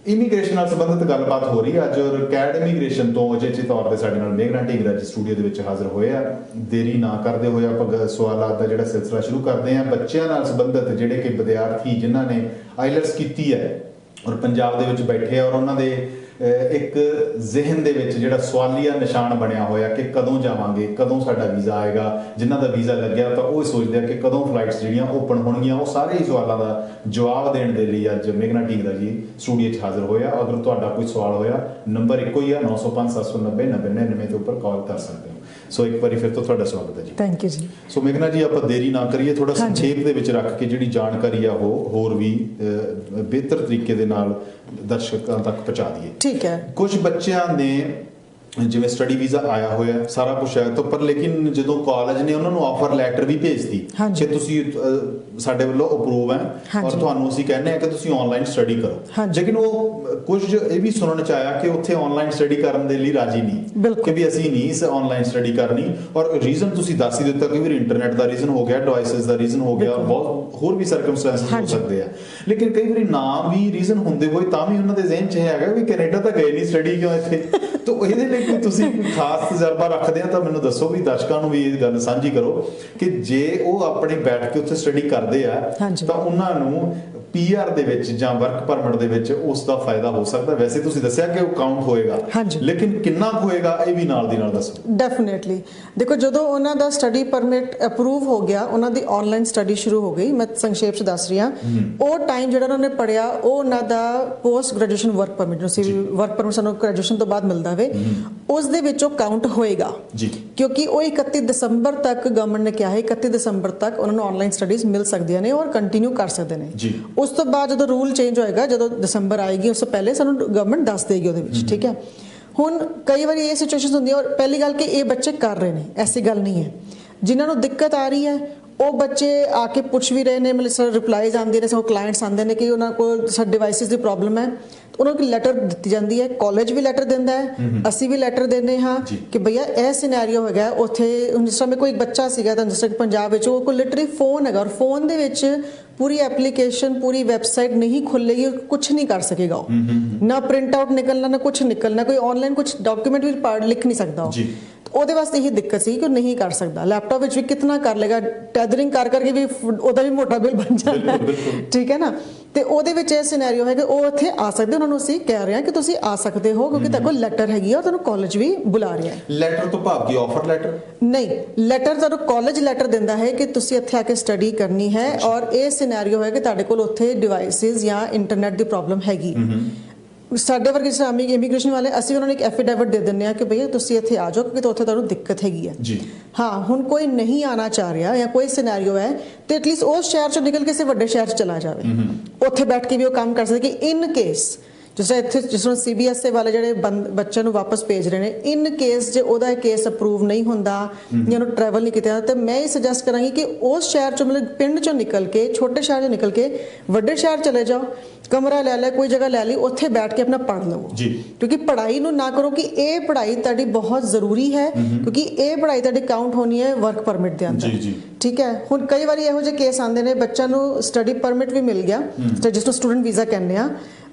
ਇਮੀਗ੍ਰੇਸ਼ਨ ਨਾਲ ਸੰਬੰਧਿਤ ਗੱਲਬਾਤ ਹੋ ਰਹੀ ਹੈ ਅੱਜ ਔਰ ਕੈਡ ਇਮੀਗ੍ਰੇਸ਼ਨ ਤੋਂ ਅਜਿਹੇ ਤੌਰ ਤੇ ਸਾਡੇ ਨਾਲ ਮੇਘਨਾ ਢੀਂਗਰਾ ਜੀ ਸਟੂਡੀਓ ਦੇ ਵਿੱਚ ਹਾਜ਼ਰ ਹੋਏ ਆ। ਦੇਰੀ ਨਾ ਕਰਦੇ ਹੋਏ ਆਪਾਂ ਸਵਾਲਾਂ ਦਾ ਜਿਹੜਾ ਸਿਲਸਿਲਾ ਸ਼ੁਰੂ ਕਰਦੇ ਆ ਬੱਚਿਆਂ ਨਾਲ ਸੰਬੰਧਿਤ ਜਿਹੜੇ ਕਿ ਵਿਦਿਆਰਥੀ ਜਿਨ੍ਹਾਂ ਨੇ ਆਈਲੈਟਸ ਕੀਤੀ ਹੈ ਔਰ ਪੰਜਾਬ ਦੇ ਵਿੱਚ ਬੈਠੇ ਆ ਔਰ ਉਹਨਾਂ ਦੇ ਇੱਕ ਜ਼ਿਹਨ ਦੇ ਵਿੱਚ ਜਿਹੜਾ ਸਵਾਲੀਆ ਨਿਸ਼ਾਨ ਬਣਿਆ ਹੋਇਆ ਕਿ ਕਦੋਂ ਜਾਵਾਂਗੇ, ਕਦੋਂ ਸਾਡਾ ਵੀਜ਼ਾ ਆਏਗਾ। ਜਿਨ੍ਹਾਂ ਦਾ ਵੀਜ਼ਾ ਲੱਗਿਆ ਤਾਂ ਉਹ ਸੋਚਦੇ ਆ ਕਿ ਕਦੋਂ ਫਲਾਈਟਸ ਜਿਹੜੀਆਂ ਓਪਨ ਹੋਣਗੀਆਂ। ਉਹ ਸਾਰੇ ਹੀ ਸਵਾਲਾਂ ਦਾ ਜਵਾਬ ਦੇਣ ਦੇ ਲਈ ਅੱਜ ਮੇਘਨਾ ਢੀਂਗਰਾ ਜੀ ਸਟੂਡੀਓ 'ਚ ਹਾਜ਼ਰ ਹੋਇਆ। ਅਗਰ ਤੁਹਾਡਾ ਕੋਈ ਸਵਾਲ ਹੋਇਆ ਨੰਬਰ ਇੱਕੋ ਹੀ ਆ 905-790-9099 ਦੇ ਉੱਪਰ ਕਾਲ ਕਰ ਸਕਦੇ ਹੋ। ਸੋ ਇੱਕ ਵਾਰੀ ਫਿਰ ਤੋਂ ਤੁਹਾਡਾ ਸਵਾਗਤ ਹੈ ਜੀ। ਥੈਂਕ ਯੂ ਜੀ। ਸੋ ਮੇਘਨਾ ਜੀ, ਆਪਾਂ ਦੇਰੀ ਨਾ ਕਰੀਏ, ਥੋੜਾ ਸੰਖੇਪ ਦੇ ਵਿੱਚ ਰੱਖ ਕੇ ਜਿਹੜੀ ਜਾਣਕਾਰੀ ਆ ਉਹ ਹੋਰ ਵੀ ਬਿਹਤਰ ਤਰੀਕੇ ਦੇ ਨਾਲ ਦਰਸ਼ਕਾਂ ਤੱਕ ਪਹੁੰਚਾ ਦਈਏ। ਠੀਕ ਹੈ। ਕੁਝ ਬੱਚਿਆਂ ਨੇ ਜਿਵੇਂ ਸਟੱਡੀ ਵੀਜ਼ਾ ਆਇਆ ਹੋਇਆ, ਸਾਰਾ ਕੁਝ ਹੈ ਤਾਂ, ਪਰ ਲੇਕਿਨ ਜਦੋਂ ਕਾਲਜ ਨੇ ਉਹਨਾਂ ਨੂੰ ਆਫਰ ਲੈਟਰ ਵੀ ਭੇਜਦੀ ਕਿ ਤੁਸੀਂ ਸਾਡੇ ਵੱਲੋਂ ਅਪਰੂਵ ਹੈ ਔਰ ਤੁਹਾਨੂੰ ਅਸੀਂ ਕਹਿੰਦੇ ਆ ਕਿ ਤੁਸੀਂ ਆਨਲਾਈਨ ਸਟੱਡੀ ਕਰੋ, ਲੇਕਿਨ ਉਹ ਕੁਝ ਇਹ ਵੀ ਸੁਣਨ ਚ ਆਇਆ ਕਿ ਉੱਥੇ ਆਨਲਾਈਨ ਸਟੱਡੀ ਕਰਨ ਦੇ ਲਈ ਰਾਜੀ ਨਹੀਂ ਕਿ ਵੀ ਅਸੀਂ ਨਹੀਂ ਇਸ ਆਨਲਾਈਨ ਸਟੱਡੀ ਕਰਨੀ, ਔਰ ਰੀਜ਼ਨ ਤੁਸੀਂ ਦੱਸ ਹੀ ਦਿੱਤਾ ਕਿ ਵੀ ਇੰਟਰਨੈਟ ਦਾ ਰੀਜ਼ਨ ਹੋ ਗਿਆ, ਡਿਵਾਈਸਿਸ ਦਾ ਰੀਜ਼ਨ ਹੋ ਗਿਆ, ਬਹੁਤ ਹੋਰ ਵੀ ਸਰਕਮਸਟੈਂਸਸ ਹੋ ਸਕਦੇ ਆ, ਲੇਕਿਨ ਕਈ ਵਾਰੀ ਨਾ ਵੀ ਰੀਜ਼ਨ ਹੁੰਦੇ ਹੋਏ ਤਾਂ ਵੀ ਉਹਨਾਂ ਦੇ ਜ਼ਿਹਨ 'ਚ ਹੈਗਾ ਵੀ ਕੈਨੇਡਾ ਤਾਂ ਗਏ ਨਹੀਂ ਸਟੱਡੀ ਕਿਉਂ ਇੱਥੇ। ਤਾਂ ਇਹਦੇ ਲਈ ਕੋਈ ਤੁਸੀਂ ਖਾਸ ਤਜਰਬਾ ਰੱਖਦੇ ਆ ਤਾਂ ਮੈਨੂੰ ਦੱਸੋ, ਵੀ ਦਰਸ਼ਕਾਂ ਨੂੰ ਵੀ ਇਹ ਗੱਲ ਸਾਂਝੀ ਕਰੋ ਕਿ ਜੇ ਉਹ ਆਪਣੇ ਬੈਠ ਕੇ ਉੱਥੇ ਸਟੱਡੀ ਕਰਦੇ ਆ ਤਾਂ ਉਹਨਾਂ ਨੂੰ PR ਦੇ ਵਿੱਚ ਜਾਂ ਵਰਕ ਪਰਮਿਟ ਦੇ ਵਿੱਚ ਉਸ ਦਾ ਫਾਇਦਾ ਹੋ ਸਕਦਾ। ਵੈਸੇ ਤੁਸੀਂ ਦੱਸਿਆ ਕਿ ਉਹ ਕਾਊਂਟ ਹੋਏਗਾ, ਲੇਕਿਨ ਕਿੰਨਾ ਹੋਏਗਾ ਇਹ ਵੀ ਨਾਲ ਦੀ ਨਾਲ ਦੱਸੋ। ਡੈਫੀਨੇਟਲੀ ਦੇਖੋ, ਜਦੋਂ ਉਹਨਾਂ ਦਾ ਸਟੱਡੀ ਪਰਮਿਟ ਅਪਰੂਵ ਹੋ ਗਿਆ, ਉਹਨਾਂ ਦੀ ਆਨਲਾਈਨ ਸਟੱਡੀ ਸ਼ੁਰੂ ਹੋ ਗਈ, ਮੈਂ ਸੰਖੇਪ ਚ ਦੱਸ ਰਹੀ ਹਾਂ, ਉਹ ਟਾਈਮ ਜਿਹੜਾ ਉਹਨਾਂ ਨੇ ਪੜਿਆ ਉਹ ਉਹਨਾਂ ਦਾ ਪੋਸਟ ਗ੍ਰੈਜੂਏਸ਼ਨ ਵਰਕ ਪਰਮਿਟ, ਜੋ ਵਰਕ ਪਰਮਿਟ ਸਾਨੂੰ ਗ੍ਰੈਜੂਏਸ਼ਨ ਤੋਂ ਬਾਅਦ ਮਿਲਦਾ ਵੇ, ਉਸ ਦੇ ਵਿੱਚ ਉਹ ਕਾਊਂਟ ਹੋਏਗਾ ਕਿਉਂਕਿ ਉਹ 31 ਦਸੰਬਰ ਤੱਕ ਗਵਰਨਮੈਂਟ ਨੇ ਕਿਹਾ ਹੈ 31 ਦਸੰਬਰ ਤੱਕ ਉਹਨਾਂ ਨੂੰ ਆਨਲਾਈਨ ਸਟੱਡੀਜ਼ ਮਿਲ ਸਕਦੀਆਂ ਨੇ ਔਰ ਕੰਟੀਨਿਊ ਕਰ ਸਕਦੇ ਨੇ। ਉਸ ਤੋਂ ਬਾਅਦ ਜਦੋਂ ਰੂਲ ਚੇਂਜ ਹੋਏਗਾ, ਜਦੋਂ ਦਸੰਬਰ ਆਏਗੀ, ਉਸ ਤੋਂ ਪਹਿਲੇ ਸਾਨੂੰ ਗਵਰਨਮੈਂਟ ਦੱਸ ਦੇਗੀ ਉਹਦੇ ਵਿੱਚ। ਠੀਕ ਹੈ। ਹੁਣ ਕਈ ਵਾਰੀ ਇਹ ਸਿਚੁਏਸ਼ਨਸ ਹੁੰਦੀਆਂ, ਔਰ ਪਹਿਲੀ ਗੱਲ ਕਿ ਇਹ ਬੱਚੇ ਕਰ ਰਹੇ ਨੇ, ਐਸੀ ਗੱਲ ਨਹੀਂ ਹੈ। ਜਿਨ੍ਹਾਂ ਨੂੰ ਦਿੱਕਤ ਆ ਰਹੀ ਹੈ ਉਹ ਬੱਚੇ ਆ ਕੇ ਪੁੱਛ ਵੀ ਰਹੇ ਨੇ, ਮਤਲਬ ਰਿਪਲਾਈਜ਼ ਆਉਂਦੇ ਨੇ, ਸਾਨੂੰ ਕਲਾਇੰਟਸ ਆਉਂਦੇ ਨੇ ਕਿ ਉਹਨਾਂ ਕੋਲ ਸਾਡੇ ਡਿਵਾਈਸਿਸ ਦੀ ਪ੍ਰੋਬਲਮ ਹੈ, ਉਹਨਾਂ ਨੂੰ ਲੈਟਰ ਦਿੱਤੀ ਜਾਂਦੀ ਹੈ, ਕਾਲਜ ਵੀ ਲੈਟਰ ਦਿੰਦਾ ਹੈ, ਅਸੀਂ ਵੀ ਲੈਟਰ ਦਿੰਦੇ ਹਾਂ ਕਿ ਭਈਆ ਇਹ ਸਿਨੈਰੀਓ ਹੈਗਾ ਉੱਥੇ। ਜਿਸ ਤਰ੍ਹਾਂ ਕੋਈ ਬੱਚਾ ਸੀਗਾ ਤਾਂ ਜਿਸ ਤਰ੍ਹਾਂ ਪੰਜਾਬ ਵਿੱਚ ਉਹ ਕੋਲ ਲਿਟਰਲੀ ਫੋਨ ਹੈਗਾ, ਔਰ ਫੋਨ ਦੇ ਵਿੱਚ ਪੂਰੀ ਐਪਲੀਕੇਸ਼ਨ, ਪੂਰੀ ਵੈਬਸਾਈਟ ਨਹੀਂ ਖੁੱਲੇਗੀ, ਕੁਝ ਨਹੀਂ ਕਰ ਸਕੇਗਾ ਉਹ, ਨਾ ਪ੍ਰਿੰਟ ਆਊਟ ਨਿਕਲਣਾ, ਨਾ ਕੁਝ ਨਿਕਲਣਾ, ਕੋਈ ਆਨਲਾਈਨ ਕੁਝ ਡਾਕੂਮੈਂਟ ਵੀ ਲਿਖ ਨਹੀਂ ਸਕਦਾ ਉਹ। ਉਹਦੇ ਵਾਸਤੇ ਇਹ ਦਿੱਕਤ ਸੀ ਕਿ ਉਹ ਨਹੀਂ ਕਰ ਸਕਦਾ। ਲੈਪਟਾਪ ਵਿੱਚ ਵੀ ਕਿਤਨਾ ਕਰ ਲੇਗਾ, ਟੈਥਰਿੰਗ ਕਰ ਕਰਕੇ ਵੀ ਉਹਦਾ ਵੀ ਮੋਟਾ ਬਿੱਲ ਬਣ ਜਾਂਦਾ, ਠੀਕ ਹੈ ਨਾ। ਤੇ ਉਹਦੇ ਵਿੱਚ ਇਹ ਸਿਨੈਰੀਓ ਹੈ ਕਿ ਉਹ ਇੱਥੇ ਆ ਸਕਦੇ, ਉਹਨਾਂ ਨੂੰ ਅਸੀਂ ਕਹਿ ਰਹੇ ਹਾਂ ਕਿ ਤੁਸੀਂ ਆ ਸਕਦੇ ਹੋ ਕਿਉਂਕਿ ਤੁਹਾਡੇ ਕੋਲ ਲੈਟਰ ਹੈਗੀ ਆ, ਤੁਹਾਨੂੰ ਕਾਲਜ ਵੀ ਬੁਲਾ ਰਿਹਾ ਹੈ। ਲੈਟਰ ਤੋਂ ਭਾਵ ਕੀ ਆਫਰ ਲੈਟਰ? ਨਹੀਂ, ਲੈਟਰ ਤੁਹਾਨੂੰ ਕਾਲਜ ਲੈਟਰ ਦਿੰਦਾ ਹੈ ਕਿ ਤੁਸੀਂ ਇੱਥੇ ਆ ਕੇ ਸਟੱਡੀ ਕਰਨੀ ਹੈ ਔਰ ਇਹ ਸਿਨੈਰੀਓ ਹੈ ਕਿ ਤੁਹਾਡੇ ਕੋਲ ਉੱਥੇ ਡਿਵਾਈਸਿਸ ਜਾਂ ਇੰਟਰਨੈਟ ਦੀ ਪ੍ਰੋਬਲਮ ਹੈਗੀ। ਸਾਡੇ ਵਰਗੇ ਇਸਲਾਮੀ ਇਮੀਗ੍ਰੇਸ਼ਨ ਵਾਲੇ ਅਸੀਂ ਉਹਨਾਂ ਨੂੰ ਇੱਕ ਐਫੀਡੇਵਿਟ ਦੇ ਦਿੰਦੇ ਆ ਕਿ ਭਈਆ ਤੁਸੀਂ ਇੱਥੇ ਆ ਜਾਓ ਕਿਉਂਕਿ ਉੱਥੇ ਤੁਹਾਨੂੰ ਦਿੱਕਤ ਹੈਗੀ ਹੈ ਜੀ। ਹਾਂ, ਹੁਣ ਕੋਈ ਨਹੀਂ ਆਣਾ ਚਾਹ ਰਿਹਾ ਜਾਂ ਕੋਈ ਸਿਨੈਰੀਓ ਹੈ ਤੇ ਐਟਲੀਸਟ ਉਸ ਸ਼ਹਿਰ ਚੋਂ ਨਿਕਲ ਕੇ ਕਿਸੇ ਵੱਡੇ ਸ਼ਹਿਰ 'ਚ ਚਲਾ ਜਾਵੇ, ਉੱਥੇ ਬੈਠ ਕੇ ਵੀ ਉਹ ਕੰਮ ਕਰ ਸਕੇ ਕਿ ਇਨ ਕੇਸ ਜਿਸ ਤਰ੍ਹਾਂ CBSE ਵਾਲੇ ਜਿਹੜੇ ਬੱਚਿਆਂ ਨੂੰ ਵਾਪਸ ਭੇਜ ਰਹੇ ਨੇ, ਇਨ ਕੇਸ ਜੇ ਉਹਦਾ ਕੇਸ ਅਪਰੂਵ ਨਹੀਂ ਹੁੰਦਾ ਜਾਂ ਉਹਨੂੰ ਟਰੈਵਲ ਨਹੀਂ ਕੀਤਾ ਤੇ ਮੈਂ ਇਹ ਸੁਜੈਸਟ ਕਰਾਂਗੀ ਕਿ ਉਸ ਸ਼ਹਿਰ ਚੋਂ ਮਤਲਬ ਪਿੰਡ ਚੋਂ ਨਿਕਲ ਕੇ, ਛੋਟੇ ਸ਼ਹਿਰ ਚੋਂ ਨਿਕਲ ਕੇ ਵੱਡੇ ਸ਼ਹਿਰ ਚਲੇ ਜਾਓ, ਕਮਰਾ ਲੈ ਲੈ, ਕੋਈ ਜਗ੍ਹਾ ਲੈ ਲਈ, ਉੱਥੇ ਬੈਠ ਕੇ ਆਪਣਾ ਪੜ੍ਹ ਲਵੋ ਕਿਉਂਕਿ ਪੜ੍ਹਾਈ ਨੂੰ ਨਾ ਕਰੋ ਕਿ ਇਹ ਪੜ੍ਹਾਈ ਤੁਹਾਡੀ ਬਹੁਤ ਜ਼ਰੂਰੀ ਹੈ ਕਿਉਂਕਿ ਇਹ ਪੜ੍ਹਾਈ ਤੁਹਾਡੀ ਕਾਊਂਟ ਹੋਣੀ ਹੈ ਵਰਕ ਪਰਮਿਟ ਦੇ ਅੰਦਰ। ਠੀਕ ਹੈ। ਹੁਣ ਕਈ ਵਾਰੀ ਇਹੋ ਜਿਹੇ ਕੇਸ ਆਉਂਦੇ ਨੇ, ਬੱਚਿਆਂ ਨੂੰ ਸਟੱਡੀ ਪਰਮਿਟ ਵੀ ਮਿਲ ਗਿਆ ਜਿਸ ਨੂੰ ਸਟੂਡੈਂਟ ਵੀਜ਼ਾ ਕਹਿੰਦੇ ਆ,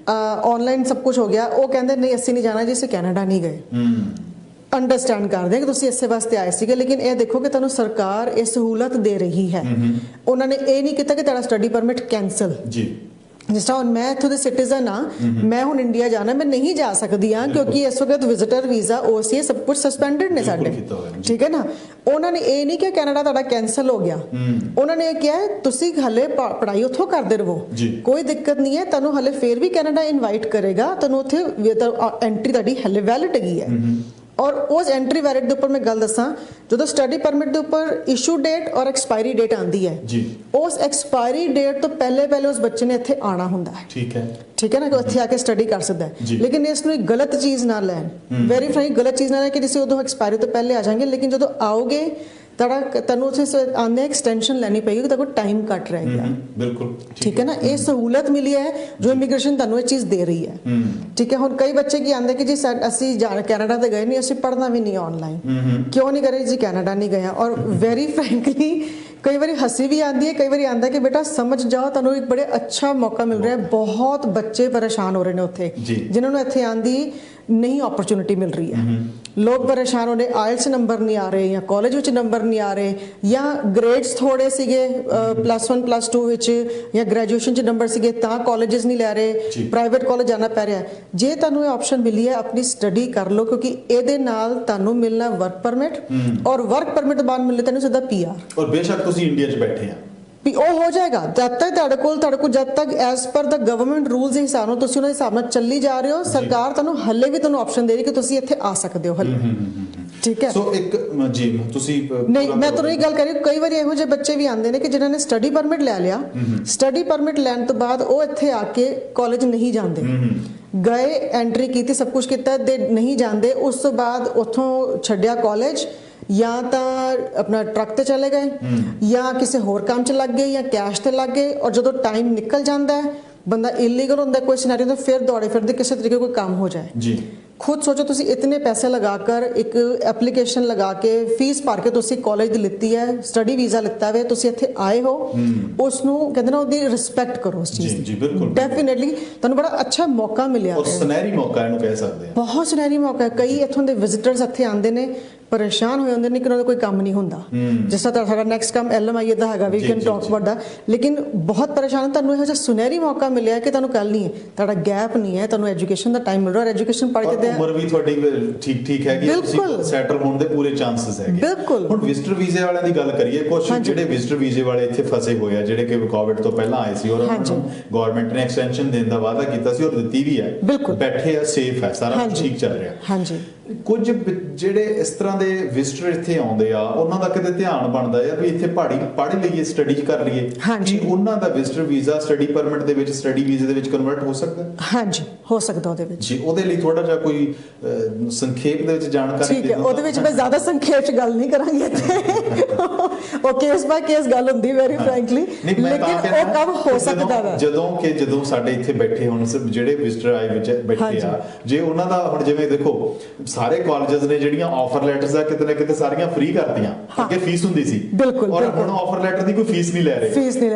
ਆਨਲਾਈਨ ਸਭ ਕੁਝ ਹੋ ਗਿਆ, ਉਹ ਕਹਿੰਦੇ ਨਹੀਂ ਅਸੀਂ ਨਹੀਂ ਜਾਣਾ ਜੀ, ਅਸੀਂ ਕੈਨੇਡਾ ਨਹੀਂ ਗਏ। ਅੰਡਰਸਟੈਂਡ ਕਰਦੇ ਹਾਂ ਕਿ ਤੁਸੀਂ ਇਸੇ ਵਾਸਤੇ ਆਏ ਸੀਗੇ, ਲੇਕਿਨ ਇਹ ਦੇਖੋ ਕਿ ਤੁਹਾਨੂੰ ਸਰਕਾਰ ਇਹ ਸਹੂਲਤ ਦੇ ਰਹੀ ਹੈ। ਉਹਨਾਂ ਨੇ ਇਹ ਨਹੀਂ ਕੀਤਾ ਕਿ ਤੁਹਾਡਾ ਸਟੱਡੀ ਪਰਮਿਟ ਕੈਂਸਲ। ਜਿਸ ਤਰ੍ਹਾਂ ਹੁਣ ਮੈਂ ਇੱਥੋਂ ਦੇ ਸਿਟੀਜ਼ਨ ਆ, ਮੈਂ ਹੁਣ ਇੰਡੀਆ ਜਾਣਾ, ਮੈਂ ਨਹੀਂ ਜਾ ਸਕਦੀ ਹਾਂ ਕਿਉਂਕਿ ਇਸ ਵਕਤ ਵਿਜ਼ਿਟਰ ਵੀਜ਼ਾ, OCA ਸਭ ਕੁਝ ਸਸਪੈਂਡਡ ਨੇ ਸਾਡੇ, ਠੀਕ ਹੈ ਨਾ। ਉਹਨਾਂ ਨੇ ਇਹ ਨਹੀਂ ਕਿ ਕੈਨੇਡਾ ਤੁਹਾਡਾ ਕੈਂਸਲ ਹੋ ਗਿਆ, ਉਹਨਾਂ ਨੇ ਇਹ ਕਿਹਾ ਤੁਸੀਂ ਹਲੇ ਪੜ੍ਹਾਈ ਉੱਥੋਂ ਕਰਦੇ ਰਹੋ, ਕੋਈ ਦਿੱਕਤ ਨਹੀਂ ਹੈ, ਤੁਹਾਨੂੰ ਹਲੇ ਫੇਰ ਵੀ ਕੈਨੇਡਾ ਇਨਵਾਈਟ ਕਰੇਗਾ, ਤੁਹਾਨੂੰ ਉੱਥੇ ਐਂਟਰੀ ਤੁਹਾਡੀ ਹਲੇ ਵੈਲਿਡ ਹੈਗੀ ਹੈ। ਔਰ ਉਸ ਐਂਟਰੀ ਵੈਲਿਡ ਦੇ ਉੱਪਰ ਮੈਂ ਗੱਲ ਦੱਸਾਂ, ਜਦੋਂ ਸਟੱਡੀ ਪਰਮਿਟ ਦੇ ਉੱਪਰ ਇਸ਼ੂ ਡੇਟ ਔਰ ਐਕਸਪਾਇਰੀ ਡੇਟ ਆਉਂਦੀ ਹੈ, ਉਸ ਐਕਸਪਾਇਰੀ ਡੇਟ ਤੋਂ ਪਹਿਲੇ ਉਸ ਬੱਚੇ ਨੇ ਇੱਥੇ ਆਣਾ ਹੁੰਦਾ ਹੈ। ਠੀਕ ਹੈ ਨਾ, ਕਿ ਇੱਥੇ ਆ ਕੇ ਸਟੱਡੀ ਕਰ ਸਕਦਾ ਹੈ। ਲੇਕਿਨ ਇਸ ਨੂੰ ਇੱਕ ਗਲਤ ਚੀਜ਼ ਨਾ ਲੈਣ, ਵੈਰੀ ਫ੍ਰੈਂਕ ਗਲਤ ਚੀਜ਼ ਨਾ ਲੈ ਕਿ ਜਿਸੇ ਉਦੋਂ ਐਕਸਪਾਇਰੀ ਤੋਂ ਪਹਿਲੇ ਆ ਜਾਣਗੇ, ਲੇਕਿਨ ਜਦੋਂ ਆਓਗੇ ਤੁਹਾਨੂੰ ਉੱਥੇ ਆਉਂਦੇ ਐਕਸਟੈਂਸ਼ਨ ਲੈਣੀ ਪਏਗੀ ਕਿ ਤੁਹਾਡਾ ਟਾਈਮ ਘੱਟ ਰਹੇਗਾ। ਬਿਲਕੁਲ ਠੀਕ ਹੈ ਨਾ, ਇਹ ਸਹੂਲਤ ਮਿਲੀ ਹੈ ਜੋ ਇਮੀਗ੍ਰੇਸ਼ਨ ਤੁਹਾਨੂੰ ਇਹ ਚੀਜ਼ ਦੇ ਰਹੀ ਹੈ। ਠੀਕ ਹੈ। ਹੁਣ ਕਈ ਬੱਚੇ ਕੀ ਆਉਂਦੇ ਕਿ ਜੀ ਅਸੀਂ ਕੈਨੇਡਾ ਤੇ ਗਏ ਨਹੀਂ, ਅਸੀਂ ਪੜ੍ਹਨਾ ਵੀ ਨਹੀਂ ਆਨਲਾਈਨ, ਕਿਉਂ ਨਹੀਂ ਕਰੇ ਜੀ, ਕੈਨੇਡਾ ਨਹੀਂ ਗਏ। ਔਰ ਵੈਰੀ ਫ੍ਰੈਂਕਲੀ ਕਈ ਵਾਰੀ ਹੱਸੀ ਵੀ ਆਉਂਦੀ ਹੈ, ਕਈ ਵਾਰੀ ਆਉਂਦਾ ਕਿ ਬੇਟਾ ਸਮਝ ਜਾਓ, ਤੁਹਾਨੂੰ ਇੱਕ ਬੜੇ ਅੱਛਾ ਮੌਕਾ ਮਿਲ ਰਿਹਾ ਹੈ। ਬਹੁਤ ਬੱਚੇ ਪਰੇਸ਼ਾਨ ਹੋ ਰਹੇ ਨੇ ਉੱਥੇ ਜਿਨ੍ਹਾਂ ਨੂੰ ਇੱਥੇ ਆਂਦੀ ਨਹੀਂ अपॉर्चुनिटी मिल रही है। लोग परेशान होने, आइल्स नंबर नहीं आ रहे या कॉलेज विच नंबर नहीं आ रहे या ग्रेड्स थोड़े सीगे +1 +2 विच या ग्रेजुएशन च नंबर सीगे तां कॉलेजेस नहीं ले रहे, प्राइवेट कॉलेज जाना पै रहा है। जे तुहानू ये ऑप्शन मिली है अपनी स्टडी कर लो क्योंकि ਇਹਦੇ ਨਾਲ ਤੁਹਾਨੂੰ ਮਿਲਣਾ ਵਰਕ ਪਰਮਿਟ ਔਰ ਵਰਕ ਪਰਮਿਟ ਤੋਂ ਬਾਅਦ ਮਿਲਣਾ ਤੁਹਾਨੂੰ ਸਿੱਧਾ PR। ਔਰ ਬੇਸ਼ੱਕ ਤੁਸੀਂ ਇੰਡੀਆ 'ਚ ਬੈਠੇ ਆ ਵੀ ਉਹ ਹੋ ਜਾਏਗਾ ਜਦ ਤੱਕ ਤੁਹਾਡੇ ਕੋਲ ਜਦ ਤੱਕ ਐਸ ਪਰ ਦਾ ਗਵਰਨਮੈਂਟ ਰੂਲਸ ਦੇ ਹਿਸਾਬ ਨਾਲ ਤੁਸੀਂ ਉਹਨਾਂ ਦੇ ਹਿਸਾਬ ਨਾਲ ਚੱਲੀ ਜਾ ਰਹੇ ਹੋ। ਸਰਕਾਰ ਤੁਹਾਨੂੰ ਹੱਲੇ ਵੀ ਤੁਹਾਨੂੰ ਆਪਸ਼ਨ ਦੇ ਰਹੀ ਕਿ ਤੁਸੀਂ ਇੱਥੇ ਆ ਸਕਦੇ ਹੋ ਹੱਲੇ। ਠੀਕ ਹੈ। ਸੋ ਇੱਕ ਜੀ ਤੁਸੀਂ ਨਹੀਂ, ਮੈਂ ਤੁਹਾਨੂੰ ਇਹ ਗੱਲ ਕਰ ਰਹੀ ਹਾਂ, ਕਈ ਵਾਰੀ ਇਹੋ ਜਿਹੇ ਬੱਚੇ ਵੀ ਆਉਂਦੇ ਨੇ ਕਿ ਜਿਨ੍ਹਾਂ ਨੇ ਸਟੱਡੀ ਪਰਮਿਟ ਲੈ ਲਿਆ, ਸਟੱਡੀ ਪਰਮਿਟ ਲੈਣ ਤੋਂ ਬਾਅਦ ਉਹ ਇੱਥੇ ਆ ਕੇ ਕਾਲਜ ਨਹੀਂ ਜਾਂਦੇ, ਗਏ ਐਂਟਰੀ ਕੀਤੀ, ਸਭ ਕੁਝ ਕੀਤਾ, ਦੇ ਨਹੀਂ ਜਾਂਦੇ, ਉਸ ਤੋਂ ਬਾਅਦ ਉੱਥੋਂ ਛੱਡਿਆ ਕਾਲਜ, ਜਾਂ ਤਾਂ ਆਪਣਾ ਟਰੱਕ ਤੇ ਚਲੇ ਗਏ, ਜਾਂ ਕਿਸੇ ਹੋਰ ਕੰਮ 'ਚ ਲੱਗ ਗਏ, ਜਾਂ ਕੈਸ਼ ਤੇ ਲੱਗ ਗਏ, ਔਰ ਜਦੋਂ ਟਾਈਮ ਨਿਕਲ ਜਾਂਦਾ ਹੈ, ਬੰਦਾ ਇਲੀਗਲ ਹੁੰਦਾ ਕੋਈ ਸਿਨੈਰੀਓ, ਤਾਂ ਫਿਰ ਦੌੜੇ ਫਿਰਦੇ ਕਿਸੇ ਤਰੀਕੇ ਕੋਈ ਕੰਮ ਹੋ ਜਾਏ ਜੀ। खुद सोचो तुसी इतने पैसे लगाकर एक एप्लीकेशन लगा के फीस भर के तुसी कॉलेज दी लित्ती है, स्टडी वीज़ा लिता है, तुसी इत्थे आए हो, उसनू कहते ना ओदी रिस्पेक्ट करो उस चीज़ जी बिल्कुल डेफिनेटली तुहानू बड़ा अच्छा मौका मिलिया और सुनहरी मौका इहनू कह सकते हैं, बहुत सुनहरी मौका है। कई इत्थों दे विजिटर्स इत्थे आंदे ने परेशान हो जाते हैं कि उन्होंने कोई काम नहीं होंदा, जिस तरह साडा नैक्सट काम LMIA दा हैगा, we can talk about that, लेकिन बहुत परेशान तुहानू इहो जिहा सुनहरी मौका मिलिया कि तुहानू कल नहीं है, तुहाडा गैप नहीं है, तुहानू एजुकेशन दा टाइम मिल रहा है, एजुकेशन पढ़ के उम्र भी तुहाडी ठीक ठीक है कि तुसीं सैटल होण दे पूरे चांसेस है। बिल्कुल हुण विजिटर वीजे वालियां दी गल करिए, कुछ जिहड़े विजिटर वीजे वाले इत्थे फसे होए आ, जिहड़े कि कोविड तो पहला आए सी और गवर्नमेंट ने एक्सटेंशन देण दा वादा कीता सी और दित्ती भी है, बैठे आ, सेफ है, सारा कुछ ठीक चल रहा। हां जी, कुछ ਜਿਹੜੇ ਇਸ ਤਰ੍ਹਾਂ ਦੇ ਵਿਜ਼ਟਰ ਇੱਥੇ ਆਉਂਦੇ ਆ, ਉਹਨਾਂ ਦਾ ਕਿਤੇ ਧਿਆਨ ਬਣਦਾ ਹੈ ਵੀ ਇੱਥੇ ਪੜ੍ਹ ਲਈਏ, ਸਟੱਡੀ ਕਰ ਲਈਏ, ਕਿ ਉਹਨਾਂ ਦਾ ਵਿਜ਼ਟਰ ਵੀਜ਼ਾ ਸਟੱਡੀ ਪਰਮਿਟ ਦੇ ਵਿੱਚ, ਸਟੱਡੀ ਵੀਜ਼ੇ ਦੇ ਵਿੱਚ ਕਨਵਰਟ ਹੋ ਸਕਦਾ? ਹਾਂਜੀ, ਹੋ ਸਕਦਾ ਉਹਦੇ ਵਿੱਚ ਜੀ। ਉਹਦੇ ਲਈ ਥੋੜਾ ਜਿਹਾ ਕੋਈ ਸੰਖੇਪ ਦੇ ਵਿੱਚ ਜਾਣਕਾਰੀ ਠੀਕ ਹੈ। ਉਹਦੇ ਵਿੱਚ ਮੈਂ ਜ਼ਿਆਦਾ ਸੰਖੇਪ ਚ ਗੱਲ ਨਹੀਂ ਕਰਾਂਗੀ ਇੱਥੇ, ਉਹ ਕੇਸ ਬਾਈ ਕੇਸ ਗੱਲ ਹੁੰਦੀ ਵੈਰੀ ਫ੍ਰੈਂਕਲੀ, ਲੇਕਿਨ ਉਹ ਕੰਮ ਹੋ ਸਕਦਾ ਹੈ ਜਦੋਂ ਸਾਡੇ ਇੱਥੇ ਬੈਠੇ ਹੁਣ ਜਿਹੜੇ ਵਿਜ਼ਟਰ ਆਏ ਵਿੱਚ ਬੈਠੇ ਆ, ਜੇ ਉਹਨਾਂ ਦਾ ਹੁਣ ਜਿਵੇਂ ਦੇਖੋ ਸਾਰੇ ਕਾਲਜਸ ਨੇ ਜਿਹੜੀਆਂ ਆਫਰ ਲੈਟਰਸ ਆ ਕਿਤੇ ਨਾ ਕਿਤੇ ਸਾਰੀਆਂ ਫ੍ਰੀ ਕਰਤੀਆਂ, ਅੱਗੇ ਫੀਸ ਹੁੰਦੀ ਸੀ, ਔਰ ਹੁਣ ਆਫਰ ਲੈਟਰ ਦੀ ਕੋਈ ਫੀਸ ਨਹੀਂ ਲੈ ਰਹੇ,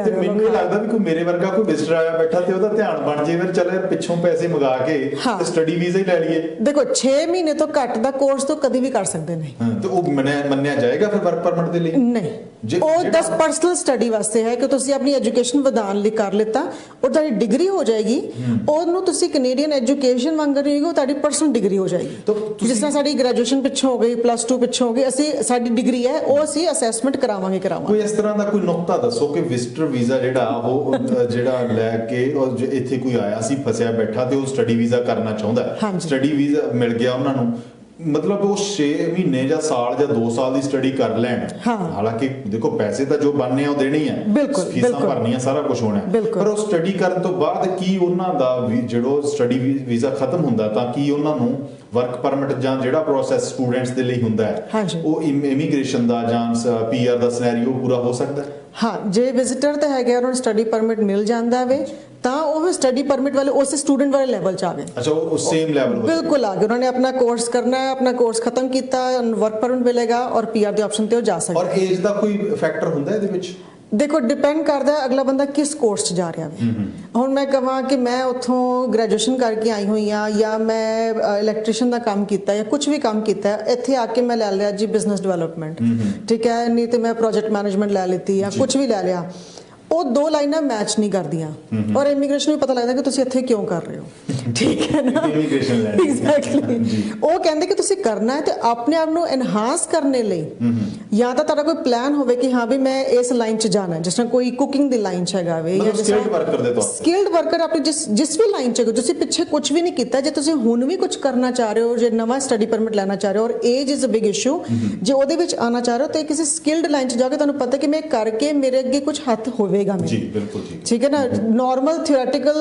ਤੇ ਮੈਨੂੰ ਇਹ ਲੱਗਦਾ ਵੀ ਕੋਈ ਮੇਰੇ ਵਰਗਾ ਕੋਈ ਵਿਜ਼ਟਰ ਆਇਆ ਬੈਠਾ ਤੇ ਉਹਦਾ ਧਿਆਨ ਬਣ ਜੇ ਫਿਰ ਚੱਲ ਪਿੱਛੋਂ ਪੈਸੇ ਮੰਗਾ ਕੇ ਤੇ ਸਟੱਡੀ ਵੀਜ਼ਾ ਹੀ ਲੈ ਲਈਏ। ਦੇਖੋ 6 ਮਹੀਨੇ ਤੋਂ ਘੱਟ ਦਾ ਕੋਰਸ ਤੋਂ ਕਦੀ ਵੀ ਕਰ ਸਕਦੇ ਨੇ, ਤੇ ਉਹ ਮੰਨਿਆ ਜਾਏਗਾ ਫਿਰ ਵਰਕ ਪਰਮਿਟ ਦੇ ਲਈ? ਨਹੀਂ, ਉਹ 10 ਪਰਸਨਲ ਸਟੱਡੀ ਵਾਸਤੇ ਹੈ ਕਿ ਤੁਸੀਂ ਆਪਣੀ ਐਜੂਕੇਸ਼ਨ ਵਧਾਉਣ ਲਈ ਕਰ ਲਿੱਤਾ, ਉਹ ਤੁਹਾਡੀ ਡਿਗਰੀ ਹੋ ਜਾਏਗੀ, ਉਹਨੂੰ ਤੁਸੀਂ ਕੈਨੇਡੀਅਨ ਐਜੂਕੇਸ਼ਨ ਮੰਗ ਰਹੇ ਹੋ, ਤੁਹਾਡੀ ਪਰਸਨਲ ਡਿਗਰੀ ਹੋ ਜਾਏਗੀ। ਜਿਸ ਤਰ੍ਹਾਂ ਸਾਡੀ ਗ੍ਰੈਜੂਏਸ਼ਨ ਪਿੱਛੋਂ ਹੋ ਗਈ, +2 ਪਿੱਛੋਂ ਹੋ ਗਈ, ਅਸੀਂ ਸਾਡੀ ਡਿਗਰੀ ਹੈ ਉਹ ਅਸੀਂ ਅਸੈਸਮੈਂਟ ਕਰਾਵਾਂਗੇ। ਕੋਈ ਇਸ ਤਰ੍ਹਾਂ ਦਾ ਕੋਈ ਨੁਕਤਾ ਦੱਸੋ ਕਿ ਵਿਜ਼ਟਰ ਵੀਜ਼ਾ ਜਿਹੜਾ ਉਹ ਜਿਹੜਾ ਲੈ ਕੇ ਇੱਥੇ ਕੋਈ ਆਇਆ ਸੀ ਫਸਿਆ ਬੈਠਾ ਤੇ ਉਹ ਸਟੱਡੀ ਵੀਜ਼ਾ ਕਰਨਾ ਚਾਹੁੰਦਾ, ਸਟੱਡੀ ਵੀਜ਼ਾ ਮਿਲ ਗਿਆ ਉਹਨਾਂ ਨੂੰ, मतलब वो 6 ਮਹੀਨੇ ਜਾਂ ਸਾਲ ਜਾਂ 2 ਸਾਲ ਦੀ ਸਟੱਡੀ ਕਰ ਲੈਣ, ਹਾਲਾਂਕਿ ਦੇਖੋ ਪੈਸੇ ਤਾਂ ਜੋ ਬਣਨੇ ਆ ਉਹ ਦੇਣੇ ਆ, ਫੀਸਾਂ ਭਰਨੀਆਂ, ਸਾਰਾ ਕੁਝ ਹੋਣਾ, ਪਰ ਉਹ ਸਟੱਡੀ ਕਰਨ ਤੋਂ ਬਾਅਦ ਕੀ ਉਹਨਾਂ ਦਾ ਜਿਹੜਾ ਸਟੱਡੀ ਵੀਜ਼ਾ ਖਤਮ ਹੁੰਦਾ ਤਾਂ ਕੀ ਉਹਨਾਂ ਨੂੰ ਵਰਕ ਪਰਮਿਟ ਜਾਂ ਜਿਹੜਾ ਪ੍ਰੋਸੈਸ ਸਟੂਡੈਂਟਸ ਦੇ ਲਈ ਹੁੰਦਾ ਹੈ ਉਹ ਇਮੀਗ੍ਰੇਸ਼ਨ ਦਾ ਜਾਂ PR ਦਾ ਸਿਨੈਰੀਓ ਪੂਰਾ ਹੋ ਸਕਦਾ? ਹਾਂ, ਜੇ ਵਿਜ਼ਿਟਰ ਤਾਂ ਹੈਗਾ ਉਹਨਾਂ ਨੂੰ ਸਟੱਡੀ ਪਰਮਿਟ ਮਿਲ ਜਾਂਦਾ ਵੇ ਤਾਂ ਉਹ ਸਟੱਡੀ ਪਰਮਿਟ ਵਾਲੇ ਉਸ ਸਟੂਡੈਂਟ ਵਾਲੇ ਲੈਵਲ 'ਚ ਆ ਗਏ। ਅੱਛਾ, ਉਹ ਸੇਮ ਲੈਵਲ ਹੋ ਬਿਲਕੁਲ ਆ ਗਏ, ਉਹਨਾਂ ਨੇ ਆਪਣਾ ਕੋਰਸ ਕਰਨਾ ਹੈ, ਆਪਣਾ ਕੋਰਸ ਖਤਮ ਕੀਤਾ, ਵਰਕ ਪਰਮਿਟ ਮਿਲੇਗਾ ਔਰ PR ਦੇ ਆਪਸ਼ਨ ਤੇ ਉਹ ਜਾ ਸਕਦਾ। ਔਰ ਏਜ ਦਾ ਕੋਈ ਫੈਕਟਰ ਹੁੰਦਾ ਇਹਦੇ ਵਿੱਚ? ਦੇਖੋ ਡਿਪੈਂਡ ਕਰਦਾ ਅਗਲਾ ਬੰਦਾ ਕਿਸ ਕੋਰਸ 'ਚ ਜਾ ਰਿਹਾ ਵੇ। ਹੁਣ ਮੈਂ ਕਹਾਂ ਕਿ ਮੈਂ ਉੱਥੋਂ ਗ੍ਰੈਜੂਏਸ਼ਨ ਕਰਕੇ ਆਈ ਹੋਈ ਆ ਜਾਂ ਮੈਂ ਇਲੈਕਟ੍ਰੀਸ਼ੀਅਨ ਦਾ ਕੰਮ ਕੀਤਾ ਜਾਂ ਕੁਝ ਵੀ ਕੰਮ ਕੀਤਾ, ਇੱਥੇ ਆ ਕੇ ਮੈਂ ਲੈ ਲਿਆ ਜੀ ਬਿਜ਼ਨਸ ਡਿਵੈਲਪਮੈਂਟ, ਠੀਕ ਹੈ, ਨਹੀਂ ਤੇ ਮੈਂ ਪ੍ਰੋਜੈਕਟ ਮੈਨੇਜਮੈਂਟ ਲੈ ਲਿੱਤੀ ਜਾਂ ਕੁਝ ਵੀ ਲੈ ਲਿਆ, ਉਹ ਦੋ ਲਾਈਨਾਂ ਮੈਚ ਨਹੀਂ ਕਰਦੀਆਂ ਔਰ ਇਮੀਗ੍ਰੇਸ਼ਨ ਨੂੰ ਪਤਾ ਲੱਗਦਾ ਕਿ ਤੁਸੀਂ ਇੱਥੇ ਕਿਉਂ ਕਰ ਰਹੇ ਹੋ, ਠੀਕ ਹੈ ਨਾ, ਐਗਜ਼ੈਕਟਲੀ। ਉਹ ਕਹਿੰਦੇ ਕਿ ਤੁਸੀਂ ਕਰਨਾ ਹੈ ਤੇ ਆਪਣੇ ਆਪ ਨੂੰ ਐਨਹਾਂਸ ਕਰਨੇ ਲਈ ਜਾਂ ਤਾਂ ਤੁਹਾਡਾ ਕੋਈ ਪਲਾਨ ਹੋਵੇ ਕਿ ਹਾਂ ਵੀ ਮੈਂ ਇਸ ਲਾਈਨ 'ਚ ਜਾਣਾ, ਜਿਸ ਤਰ੍ਹਾਂ ਕੋਈ ਕੁਕਿੰਗ ਦੀ ਲਾਈਨ 'ਚ ਹੈਗਾ ਵੇ ਜਾਂ ਸਕਿਲਡ ਵਰਕਰ ਆਪਣੀ ਜਿਸ ਵੀ ਲਾਈਨ 'ਚ, ਤੁਸੀਂ ਪਿੱਛੇ ਕੁਝ ਵੀ ਨਹੀਂ ਕੀਤਾ, ਜੇ ਤੁਸੀਂ ਹੁਣ ਵੀ ਕੁਝ ਕਰਨਾ ਚਾਹ ਰਹੇ ਹੋ, ਜੇ ਨਵਾਂ ਸਟੱਡੀ ਪਰਮਿਟ ਲੈਣਾ ਚਾਹ ਰਹੇ ਹੋ ਔਰ age is a big issue, ਜੇ ਉਹਦੇ ਵਿੱਚ ਆਉਣਾ ਚਾਹ ਰਹੇ ਹੋ ਤਾਂ ਕਿਸੇ ਸਕਿਲਡ ਲਾਈਨ 'ਚ ਜਾ ਕੇ ਤੁਹਾਨੂੰ ਪਤਾ ਕਿ ਮੈਂ ਕਰਕੇ ਮੇਰੇ ਅੱਗੇ ਕੁਝ ਹੱਥ ਹੋਵੇ ਜੀ, ਬਿਲਕੁਲ ਠੀਕ ਹੈ ਨਾ, ਨਾਰਮਲ ਥਿਓਰੈਟੀਕਲ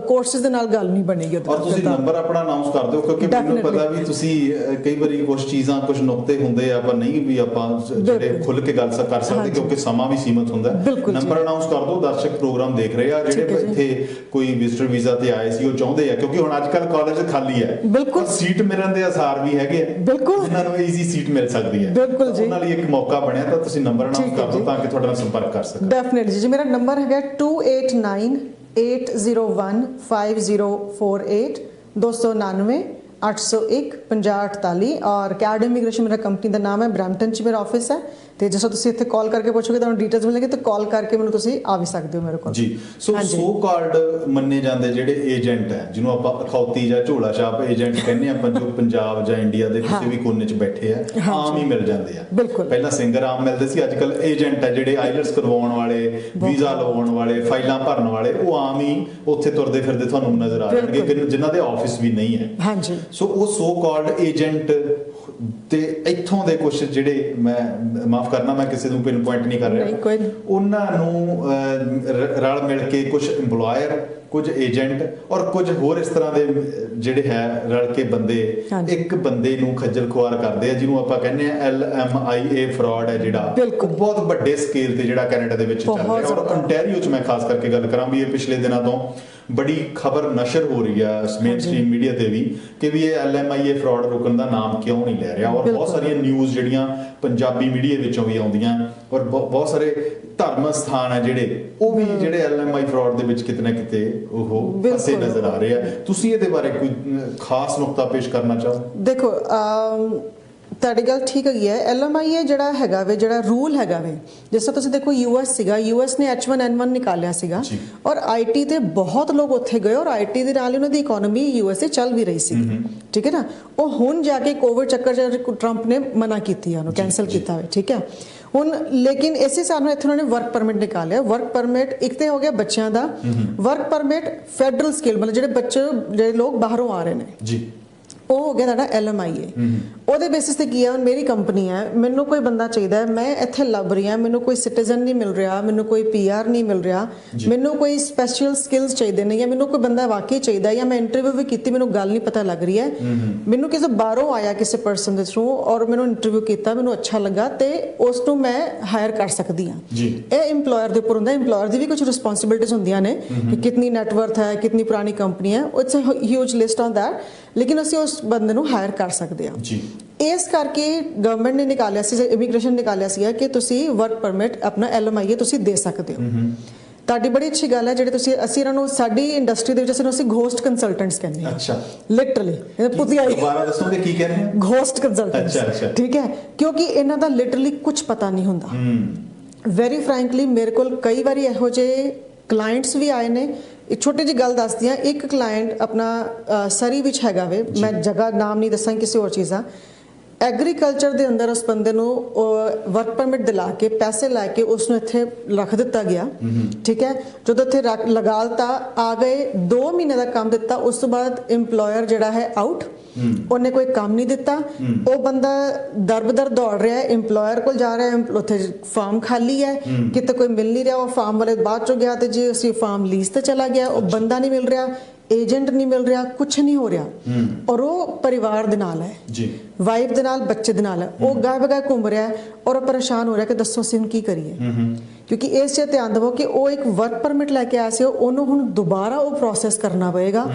ਕੋਰਸਿਸ ਦੇ ਨਾਲ ਗੱਲ ਨਹੀਂ ਬਣੇਗੀ। ਔਰ ਤੁਸੀਂ ਨੰਬਰ ਆਪਣਾ ਅਨਾਉਂਸ ਕਰ ਦਿਓ ਕਿਉਂਕਿ ਮੈਨੂੰ ਪਤਾ ਵੀ ਤੁਸੀਂ ਕਈ ਵਾਰੀ ਕੁਝ ਚੀਜ਼ਾਂ ਕੁਝ ਨੁਕਤੇ ਹੁੰਦੇ ਆ ਪਰ ਨਹੀਂ ਵੀ ਆਪਾਂ ਜਿਹੜੇ ਖੁੱਲ ਕੇ ਗੱਲ ਕਰ ਸਕਦੇ ਕਿਉਂਕਿ ਸਮਾਂ ਵੀ ਸੀਮਤ ਹੁੰਦਾ। ਨੰਬਰ ਅਨਾਉਂਸ ਕਰ ਦਿਓ, ਦਰਸ਼ਕ ਪ੍ਰੋਗਰਾਮ ਦੇਖ ਰਹੇ ਆ ਜਿਹੜੇ ਇੱਥੇ ਕੋਈ ਵਿਜ਼ਟਰ ਵੀਜ਼ਾ ਤੇ ਆਏ ਸੀ ਉਹ ਚਾਹੁੰਦੇ ਆ ਕਿਉਂਕਿ ਹੁਣ ਅੱਜ ਕੱਲ ਕਾਲਜ ਖਾਲੀ ਹੈ, ਬਿਲਕੁਲ ਸੀਟ ਮਿਲਣ ਦੇ ਆਸਾਰ ਵੀ ਹੈਗੇ ਆ, ਬਿਲਕੁਲ ਇਹਨਾਂ ਨੂੰ ਈਜ਼ੀ ਸੀਟ ਮਿਲ ਸਕਦੀ ਹੈ, ਬਿਲਕੁਲ ਜੀ, ਉਹਨਾਂ ਲਈ ਇੱਕ ਮੌਕਾ ਬਣਿਆ ਤਾਂ ਤੁਸੀਂ ਨੰਬਰ ਅਨਾਉਂਸ ਕਰ ਦਿਓ ਤਾਂ ਕਿ ਤੁਹਾਡੇ ਨਾਲ ਸੰਪਰਕ ਕਰ ਸਕਣ। ਡੈਫੀਨਿਟਲੀ ਜੀ, ਮੇਰਾ ਨੰਬਰ ਹੈਗਾ 2898015048 299 801 5048 ਔਰ ਕੈਡ ਇਮੀਗ੍ਰੇਸ਼ਨ ਮੇਰਾ ਕੰਪਨੀ ਦਾ ਨਾਮ ਹੈ, ਬ੍ਰੈਂਪਟਨ 'ਚ ਮੇਰਾ ਆਫਿਸ ਹੈ ਤੇ ਜਿਸ ਤੁਸੀਂ ਇੱਥੇ ਕਾਲ ਕਰਕੇ ਪੁੱਛੋਗੇ ਤੁਹਾਨੂੰ ਡਿਟੇਲਸ ਮਿਲਣਗੇ ਤੇ ਕਾਲ ਕਰਕੇ ਮੈਨੂੰ ਤੁਸੀਂ ਆ ਵੀ ਸਕਦੇ ਹੋ ਮੇਰੇ ਕੋਲ ਜੀ। ਸੋ ਕਾਲਡ ਮੰਨੇ ਜਾਂਦੇ ਜਿਹੜੇ ਏਜੰਟ ਹੈ ਜਿਹਨੂੰ ਆਪਾਂ ਅਖੌਤੀ ਜਾਂ ਝੋਲਾ ਛਾਪ ਏਜੰਟ ਕਹਿੰਦੇ ਆਪਾਂ, ਜੋ ਪੰਜਾਬ ਜਾਂ ਇੰਡੀਆ ਦੇ ਕਿਸੇ ਵੀ ਕੋਨੇ 'ਚ ਬੈਠੇ ਆ, ਆਮ ਹੀ ਮਿਲ ਜਾਂਦੇ ਆ। ਪਹਿਲਾਂ ਸਿੰਗਰ ਆਮ ਮਿਲਦੇ ਸੀ, ਅੱਜ ਕੱਲ ਏਜੰਟ ਹੈ ਜਿਹੜੇ ਆਈਲੈਟਸ ਕਰਵਾਉਣ ਵਾਲੇ, ਵੀਜ਼ਾ ਲਵਾਉਣ ਵਾਲੇ, ਫਾਈਲਾਂ ਭਰਨ ਵਾਲੇ, ਉਹ ਆਮ ਹੀ ਉੱਥੇ ਤੁਰਦੇ ਫਿਰਦੇ ਤੁਹਾਨੂੰ ਨਜ਼ਰ ਆ ਜਾਣਗੇ ਜਿਨ੍ਹਾਂ ਦੇ ਆਫਿਸ ਵੀ ਨਹੀਂ ਹੈ। ਸੋ ਉਹ ਕਾਲਡ ਏਜੰਟ ਤੇ ਇੱਥੋਂ ਦੇ ਕੁਝ ਜਿਹੜੇ, ਮੈਂ ਮਾਫ ਕਰਨਾ ਮੈਂ ਕਿਸੇ ਨੂੰ ਪਿਨ ਪੁਆਇੰਟ ਨਹੀਂ ਕਰ ਰਿਹਾ, ਉਹਨਾਂ ਨੂੰ ਰਲ ਮਿਲ ਕੇ ਕੁਝ EMPLOYER, ਕੁਝ ਏਜੰਟ ਔਰ ਕੁਝ ਹੋਰ ਇਸ ਤਰ੍ਹਾਂ ਦੇ ਜਿਹੜੇ ਹੈ ਰਲ ਕੇ ਬੰਦੇ ਇੱਕ ਬੰਦੇ ਨੂੰ ਖੱਜਲ ਖੁਆਰ ਕਰਦੇ ਆ, ਜਿਹਨੂੰ ਆਪਾਂ ਕਹਿੰਦੇ ਆ LMIA ਫਰਾਡ ਹੈ ਜਿਹੜਾ, ਉਹ ਬਹੁਤ ਵੱਡੇ ਸਕੇਲ ਤੇ ਜਿਹੜਾ ਕੈਨੇਡਾ ਦੇ ਵਿੱਚ ਚੱਲ ਰਿਹਾ। ਔਰ ontario 'ਚ ਮੈਂ ਖਾਸ ਕਰਕੇ ਗੱਲ ਕਰਾਂ ਵੀ ਇਹ ਪਿਛਲੇ ਦਿਨਾਂ ਤੋਂ ਬੜੀ ਖਬਰ ਨਸ਼ਰ ਹੋ ਰਹੀ ਹੈ ਮੇਨ ਸਟ੍ਰੀਮ ਮੀਡੀਆ ਤੇ ਵੀ ਕਿ ਵੀ ਇਹ LMIA ਫਰਾਡ ਰੁਕਣ ਦਾ ਨਾਮ ਕਿਉਂ ਨਹੀਂ ਲੈ ਰਿਹਾ। ਔਰ ਬਹੁਤ ਸਾਰੀਆਂ ਨਿਊਜ਼ ਜਿਹੜੀਆਂ ਪੰਜਾਬੀ ਮੀਡੀਆ ਵਿੱਚੋਂ ਵੀ ਆਉਂਦੀਆਂ, ਔਰ ਬਹੁਤ ਸਾਰੇ ਧਰਮ ਸਥਾਨ ਹੈ ਜਿਹੜੇ, ਉਹ ਵੀ ਜਿਹੜੇ LMI ਫਰਾਡ ਦੇ ਵਿੱਚ ਕਿਤੇ ਨਾ ਕਿਤੇ ਉਹ ਫਸੇ ਨਜ਼ਰ ਆ ਰਹੇ ਆ। ਤੁਸੀਂ ਇਹਦੇ ਬਾਰੇ ਕੋਈ ਖਾਸ ਨੁਕਤਾ ਪੇਸ਼ ਕਰਨਾ ਚਾਹੋ? ਦੇਖੋ, ਤੁਹਾਡੀ ਗੱਲ ਠੀਕ ਹੈਗੀ ਹੈ। LMIA ਜਿਹੜਾ ਹੈਗਾ ਵੇ, ਜਿਹੜਾ ਰੂਲ ਹੈਗਾ ਵੇ, ਜਿਸ ਤਰ੍ਹਾਂ ਤੁਸੀਂ ਦੇਖੋ US ਸੀਗਾ, US ਨੇ H1N1 ਨਿਕਾਲਿਆ ਸੀਗਾ ਔਰ IT ਤੇ ਬਹੁਤ ਲੋਕ ਉੱਥੇ ਗਏ ਔਰ IT ਦੇ ਨਾਲ ਉਹਨਾਂ ਦੀ ਇਕਨੋਮੀ USA ਚੱਲ ਵੀ ਰਹੀ ਸੀ, ਠੀਕ ਹੈ ਨਾ। ਉਹ ਹੁਣ ਜਾ ਕੇ ਕੋਵਿਡ ਚੱਕਰ 'ਚ ਟਰੰਪ ਨੇ ਮਨਾ ਕੀਤੀ ਆ, ਉਹਨੂੰ ਕੈਂਸਲ ਕੀਤਾ ਹੋਇਆ, ਠੀਕ ਹੈ ਹੁਣ। ਲੇਕਿਨ ਇਸੇ ਹਿਸਾਬ ਨਾਲ ਇੱਥੇ ਉਹਨਾਂ ਨੇ ਵਰਕ ਪਰਮਿਟ ਨਿਕਾਲਿਆ। ਵਰਕ ਪਰਮਿਟ ਇੱਕ ਤੇ ਹੋ ਗਿਆ ਬੱਚਿਆਂ ਦਾ, ਵਰਕ ਪਰਮਿਟ ਫੈਡਰਲ ਸਕੇਲ, ਮਤਲਬ ਜਿਹੜੇ ਬੱਚੇ, ਜਿਹੜੇ ਲੋਕ ਬਾਹਰੋਂ ਆ ਰਹੇ ਨੇ ਜੀ, ਉਹ ਹੋ ਗਿਆ ਤੁਹਾਡਾ LMIA। ਉਹਦੇ ਬੇਸਿਸ ਤੇ ਕੀ ਹੈ, ਹੁਣ ਮੇਰੀ ਕੰਪਨੀ ਹੈ, ਮੈਨੂੰ ਕੋਈ ਬੰਦਾ ਚਾਹੀਦਾ ਹੈ, ਮੈਂ ਇੱਥੇ ਲੱਭ ਰਹੀ ਹਾਂ, ਮੈਨੂੰ ਕੋਈ ਸਿਟੀਜ਼ਨ ਨਹੀਂ ਮਿਲ ਰਿਹਾ, ਮੈਨੂੰ ਕੋਈ PR ਨਹੀਂ ਮਿਲ ਰਿਹਾ, ਮੈਨੂੰ ਕੋਈ ਸਪੈਸ਼ਲ ਸਕਿੱਲਸ ਚਾਹੀਦੇ ਨੇ, ਜਾਂ ਮੈਨੂੰ ਕੋਈ ਬੰਦਾ ਵਾਕਈ ਚਾਹੀਦਾ, ਜਾਂ ਮੈਂ ਇੰਟਰਵਿਊ ਵੀ ਕੀਤੀ, ਮੈਨੂੰ ਗੱਲ ਨਹੀਂ ਪਤਾ ਲੱਗ ਰਹੀ ਹੈ, ਮੈਨੂੰ ਕਿਸੇ ਬਾਹਰੋਂ ਆਇਆ ਕਿਸੇ ਪਰਸਨ ਦੇ ਥਰੂ ਔਰ ਮੈਨੂੰ ਇੰਟਰਵਿਊ ਕੀਤਾ, ਮੈਨੂੰ ਅੱਛਾ ਲੱਗਾ ਤੇ ਉਸ ਨੂੰ ਮੈਂ ਹਾਇਰ ਕਰ ਸਕਦੀ ਹਾਂ। ਇਹ EMPLOYER ਦੇ ਉੱਪਰ ਹੁੰਦਾ। EMPLOYER ਦੀ ਵੀ ਕੁਝ ਰਿਸਪੌਂਸਿਬਿਲਿਟੀਜ਼ ਹੁੰਦੀਆਂ ਨੇ ਕਿ ਕਿੰਨੀ ਨੈਟਵਰਥ ਹੈ, ਕਿੰਨੀ ਪੁਰਾਣੀ ਕੰਪਨੀ ਹੈ, it's a huge list on that, ਲੇਕਿਨ ਅਸੀਂ ਉਸ ਬੰਦੇ ਨੂੰ ਹਾਇਰ ਕਰ ਸਕਦੇ ਹਾਂ। ਇਸ ਕਰਕੇ ਗਵਰਨਮੈਂਟ ਨੇ ਨਿਕਾਲਿਆ ਸੀ, ਇਮੀਗ੍ਰੇਸ਼ਨ ਨਿਕਾਲਿਆ ਸੀ ਕਿ ਤੁਸੀਂ ਵਰਕ ਪਰਮਿਟ ਆਪਣਾ LMIA ਤੁਸੀਂ ਦੇ ਸਕਦੇ ਹੋ। ਤੁਹਾਡੀ ਬੜੀ ਅੱਛੀ ਗੱਲ ਹੈ, ਜਿਹੜੇ ਤੁਸੀਂ, ਅਸੀਂ ਇਹਨਾਂ ਨੂੰ ਸਾਡੀ ਇੰਡਸਟਰੀ ਦੇ ਵਿੱਚ ਅਸੀਂ ਘੋਸਟ ਕੰਸਲਟੈਂਟਸ ਕਹਿੰਦੇ ਹਾਂ। ਅੱਛਾ, ਲਿਟਰਲੀ ਦੁਬਾਰਾ ਦੱਸੋਗੇ ਕੀ ਕਹਿੰਦੇ ਹੋ? ਘੋਸਟ ਕੰਸਲਟੈਂਟਸ, ਠੀਕ ਹੈ, ਕਿਉਂਕਿ ਇਹਨਾਂ ਦਾ ਲਿਟਰਲੀ ਕੁਝ ਪਤਾ ਨਹੀਂ ਹੁੰਦਾ। ਵੈਰੀ ਫਰੈਂਕਲੀ ਮੇਰੇ ਕੋਲ ਕਈ ਵਾਰੀ ਇਹੋ ਜਿਹੇ ਕਲਾਇੰਟਸ ਵੀ ਆਏ ਨੇ। ਇੱਕ ਛੋਟੀ ਜਿਹੀ ਗੱਲ ਦੱਸਦੀ ਹਾਂ। ਇੱਕ ਕਲਾਇੰਟ ਆਪਣਾ ਸਰੀ ਵਿੱਚ ਹੈਗਾ ਵੇ, ਮੈਂ ਜਗ੍ਹਾ ਨਾਮ ਨਹੀਂ ਦੱਸਾਂ, ਕਿਸੇ ਹੋਰ ਚੀਜ਼ ਦਾ, ਐਗਰੀਕਲਚਰ ਦੇ ਅੰਦਰ ਉਸ ਬੰਦੇ ਨੂੰ ਵਰਕ ਪਰਮਿਟ ਦਿਲਾ ਕੇ ਪੈਸੇ ਲੈ ਕੇ ਉਸ ਨੂੰ ਇੱਥੇ ਰੱਖ ਦਿੱਤਾ ਗਿਆ, ਠੀਕ ਹੈ। ਜਦੋਂ ਇੱਥੇ ਲਗਾਲਤਾ ਆ ਗਏ, 2 ਮਹੀਨੇ ਦਾ ਕੰਮ ਦਿੱਤਾ, ਉਸ ਤੋਂ ਬਾਅਦ EMPLOYER ਜਿਹੜਾ ਹੈ ਆਊਟ, ਉਹਨੇ ਕੋਈ ਕੰਮ ਨਹੀਂ ਦਿੱਤਾ। ਉਹ ਬੰਦਾ ਦਰਬਦਰ ਦੌੜ ਰਿਹਾ ਹੈ, EMPLOYER ਕੋਲ ਜਾ ਰਿਹਾ ਹੈ, ਉੱਥੇ ਫਾਰਮ ਖਾਲੀ ਹੈ, ਕਿਤੇ ਕੋਈ ਮਿਲ ਨਹੀਂ ਰਿਹਾ। ਉਹ ਫਾਰਮ ਵਾਲੇ ਬਾਅਦ ਚੋਂ ਗਿਆ ਤੇ ਜੇ ਅਸੀਂ ਫਾਰਮ ਲੀਜ਼ ਤੇ ਚਲਾ ਗਿਆ, ਉਹ ਬੰਦਾ ਨਹੀਂ ਮਿਲ ਰਿਹਾ, ਏਜੰਟ ਨਹੀਂ ਮਿਲ ਰਿਹਾ, ਕੁਛ ਨਹੀਂ ਹੋ ਰਿਹਾ। ਔਰ ਉਹ ਪਰਿਵਾਰ ਦੇ ਨਾਲ ਹੈ ਜੀ, ਵਾਈਫ ਦੇ ਨਾਲ, ਬੱਚੇ ਦੇ ਨਾਲ ਹੈ, ਉਹ ਗਾਇਬ ਗਾਇਬ ਘੁੰਮ ਰਿਹਾ ਹੈ ਔਰ ਉਹ ਪਰੇਸ਼ਾਨ ਹੋ ਰਿਹਾ ਕਿ ਦੱਸੋ ਅਸੀਂ ਕੀ ਕਰੀਏ। ਕਿਉਂਕਿ ਇਸ 'ਚ ਧਿਆਨ ਦੇਵੋ ਕਿ ਉਹ ਇੱਕ ਵਰਕ ਪਰਮਿਟ ਲੈ ਕੇ ਆਇਆ ਸੀ, ਉਹਨੂੰ ਹੁਣ ਦੁਬਾਰਾ ਉਹ ਪ੍ਰੋਸੈਸ ਕਰਨਾ ਪਏਗਾ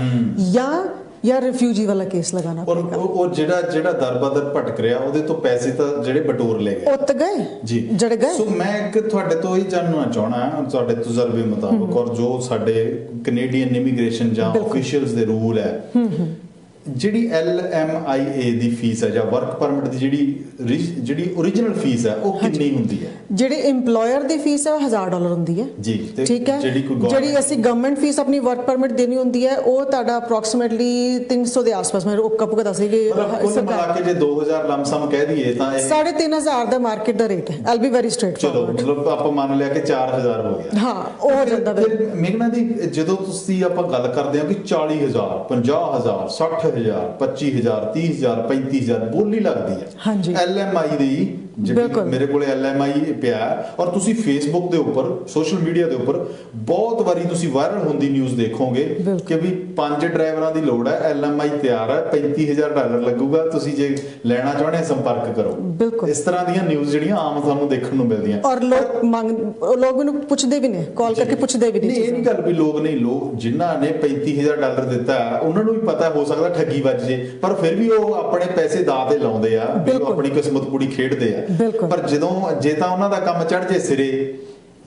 ਜਾਂ ਰਿਫਿਊਜੀ ਵਾਲਾ ਕੇਸ ਲਗਾਉਣਾ ਪਏਗਾ। ਉਹ ਜਿਹੜਾ ਦਰਬਦਰ ਭਟਕ ਰਿਹਾ, ਉਹਦੇ ਤੋਂ ਪੈਸੇ ਤਾਂ ਜਿਹੜੇ ਬਟੋਰ ਲੈ ਗਏ, ਉੱਤ ਗਏ ਜੀ, ਜੜ ਗਏ। ਸੋ ਮੈਂ ਇੱਕ ਤੁਹਾਡੇ ਤੋਂ ਇਹ ਜਾਣਨਾ ਚਾਹਣਾ, ਤੁਹਾਡੇ ਤਜਰਬੇ ਮੁਤਾਬਕ ਔਰ ਜੋ ਸਾਡੇ ਕੈਨੇਡੀਅਨ ਇਮੀਗ੍ਰੇਸ਼ਨ ਜਾਂ ਆਫੀਸ਼ੀਅਲਸ ਦੇ ਰੂਲ ਹੈ, ਜਿਹੜੀ LMIA ਦੀ ਫੀਸ ਹੈ ਜਾਂ ਵਰਕ ਪਰਮਿਟ ਦੀ ਜਿਹੜੀ ਓਰੀਜਨਲ ਫੀਸ ਹੈ, ਉਹ ਕਿੰਨੀ ਹੁੰਦੀ ਹੈ? ਜਿਹੜੀ EMPLOYER ਦੀ ਫੀਸ ਹੈ ਉਹ $1000 ਹੁੰਦੀ ਹੈ ਜੀ, ਠੀਕ ਹੈ। ਜਿਹੜੀ ਅਸੀਂ ਗਵਰਨਮੈਂਟ ਫੀਸ ਆਪਣੀ ਵਰਕ ਪਰਮਿਟ ਦੇਣੀ ਹੁੰਦੀ ਹੈ, ਉਹ ਤੁਹਾਡਾ ਅਪਰੋਕਸੀਮੇਟਲੀ 300 ਦੇ ਆਸ-ਪਾਸ, ਮੈਂ ਉੱਕਾ ਪੁੱਕਾ ਦੱਸ ਰਹੀ ਕਿ ਕੁੱਲ ਮਿਲਾ ਕੇ ਜੇ 2000 ਲਮਸਮ ਕਹਿ ਦਈਏ ਤਾਂ ਇਹ 3500 ਦਾ ਮਾਰਕੀਟ ਦਾ ਰੇਟ ਹੈ। ਆਈਲ ਬੀ ਵੈਰੀ ਸਟ੍ਰੇਟ ਚਲੋ, ਮਤਲਬ ਆਪਾਂ ਮੰਨ ਲਿਆ ਕਿ 4000 ਹੋ ਗਿਆ। ਹਾਂ, ਉਹ ਹੋ ਜਾਂਦਾ। ਮੇਘਨਾ ਦੀ, ਜਦੋਂ ਤੁਸੀਂ ਆਪਾਂ ਗੱਲ ਕਰਦੇ ਹਾਂ ਕਿ 40000 50000 60000 25000 30000 35000 ਬੋਲੀ ਲੱਗਦੀ ਹੈ LMI ਦੀ, ਜਿਹੜੀ ਮੇਰੇ ਕੋਲੇ LMI ਪਿਆ, ਔਰ ਤੁਸੀਂ ਫੇਸਬੁੱਕ ਦੇ ਉੱਪਰ, ਸੋਸ਼ਲ ਮੀਡੀਆ ਦੇ ਉੱਪਰ ਬਹੁਤ ਵਾਰੀ ਤੁਸੀਂ ਵਾਇਰਲ ਹੁੰਦੀ ਨਿਊਜ਼ ਦੇਖੋਗੇ ਕਿ ਵੀ 5 ਡਰਾਈਵਰਾਂ ਦੀ ਲੋੜ ਹੈ, LMI ਤਿਆਰ ਹੈ, $35000 ਲੱਗੂਗਾ, ਤੁਸੀਂ ਜੇ ਲੈਣਾ ਚਾਹੁੰਦੇ ਸੰਪਰਕ ਕਰੋ। ਇਸ ਤਰ੍ਹਾਂ ਦੀਆਂ ਨਿਊਜ਼ ਜਿਹੜੀਆਂ ਆਮ ਤੁਹਾਨੂੰ ਦੇਖਣ ਨੂੰ ਮਿਲਦੀਆਂ, ਔਰ ਲੋਕ ਮੈਨੂੰ ਪੁੱਛਦੇ ਵੀ ਨੇ, ਕਾਲ ਕਰਕੇ ਪੁੱਛਦੇ ਵੀ ਨੇ। ਇਹ ਨਹੀਂ ਗੱਲ ਵੀ ਲੋਕ ਨਹੀਂ, ਲੋਕ ਜਿਨ੍ਹਾਂ ਨੇ $35000 ਦਿੱਤਾ ਉਹਨਾਂ ਨੂੰ ਵੀ ਪਤਾ ਹੋ ਸਕਦਾ ਠੱਗੀ ਵੱਜ ਜੇ, ਪਰ ਫਿਰ ਵੀ ਉਹ ਆਪਣੇ ਪੈਸੇ ਦਾਅ ਤੇ ਲਾਉਂਦੇ ਆ, ਆਪਣੀ ਕਿਸਮਤ ਪੂਰੀ ਖੇਡਦੇ ਆ। ਪਰ ਜੇ ਤਾਂ ਉਹਨਾਂ ਦਾ ਕੰਮ ਚੜ ਜੇ ਸਿਰੇ,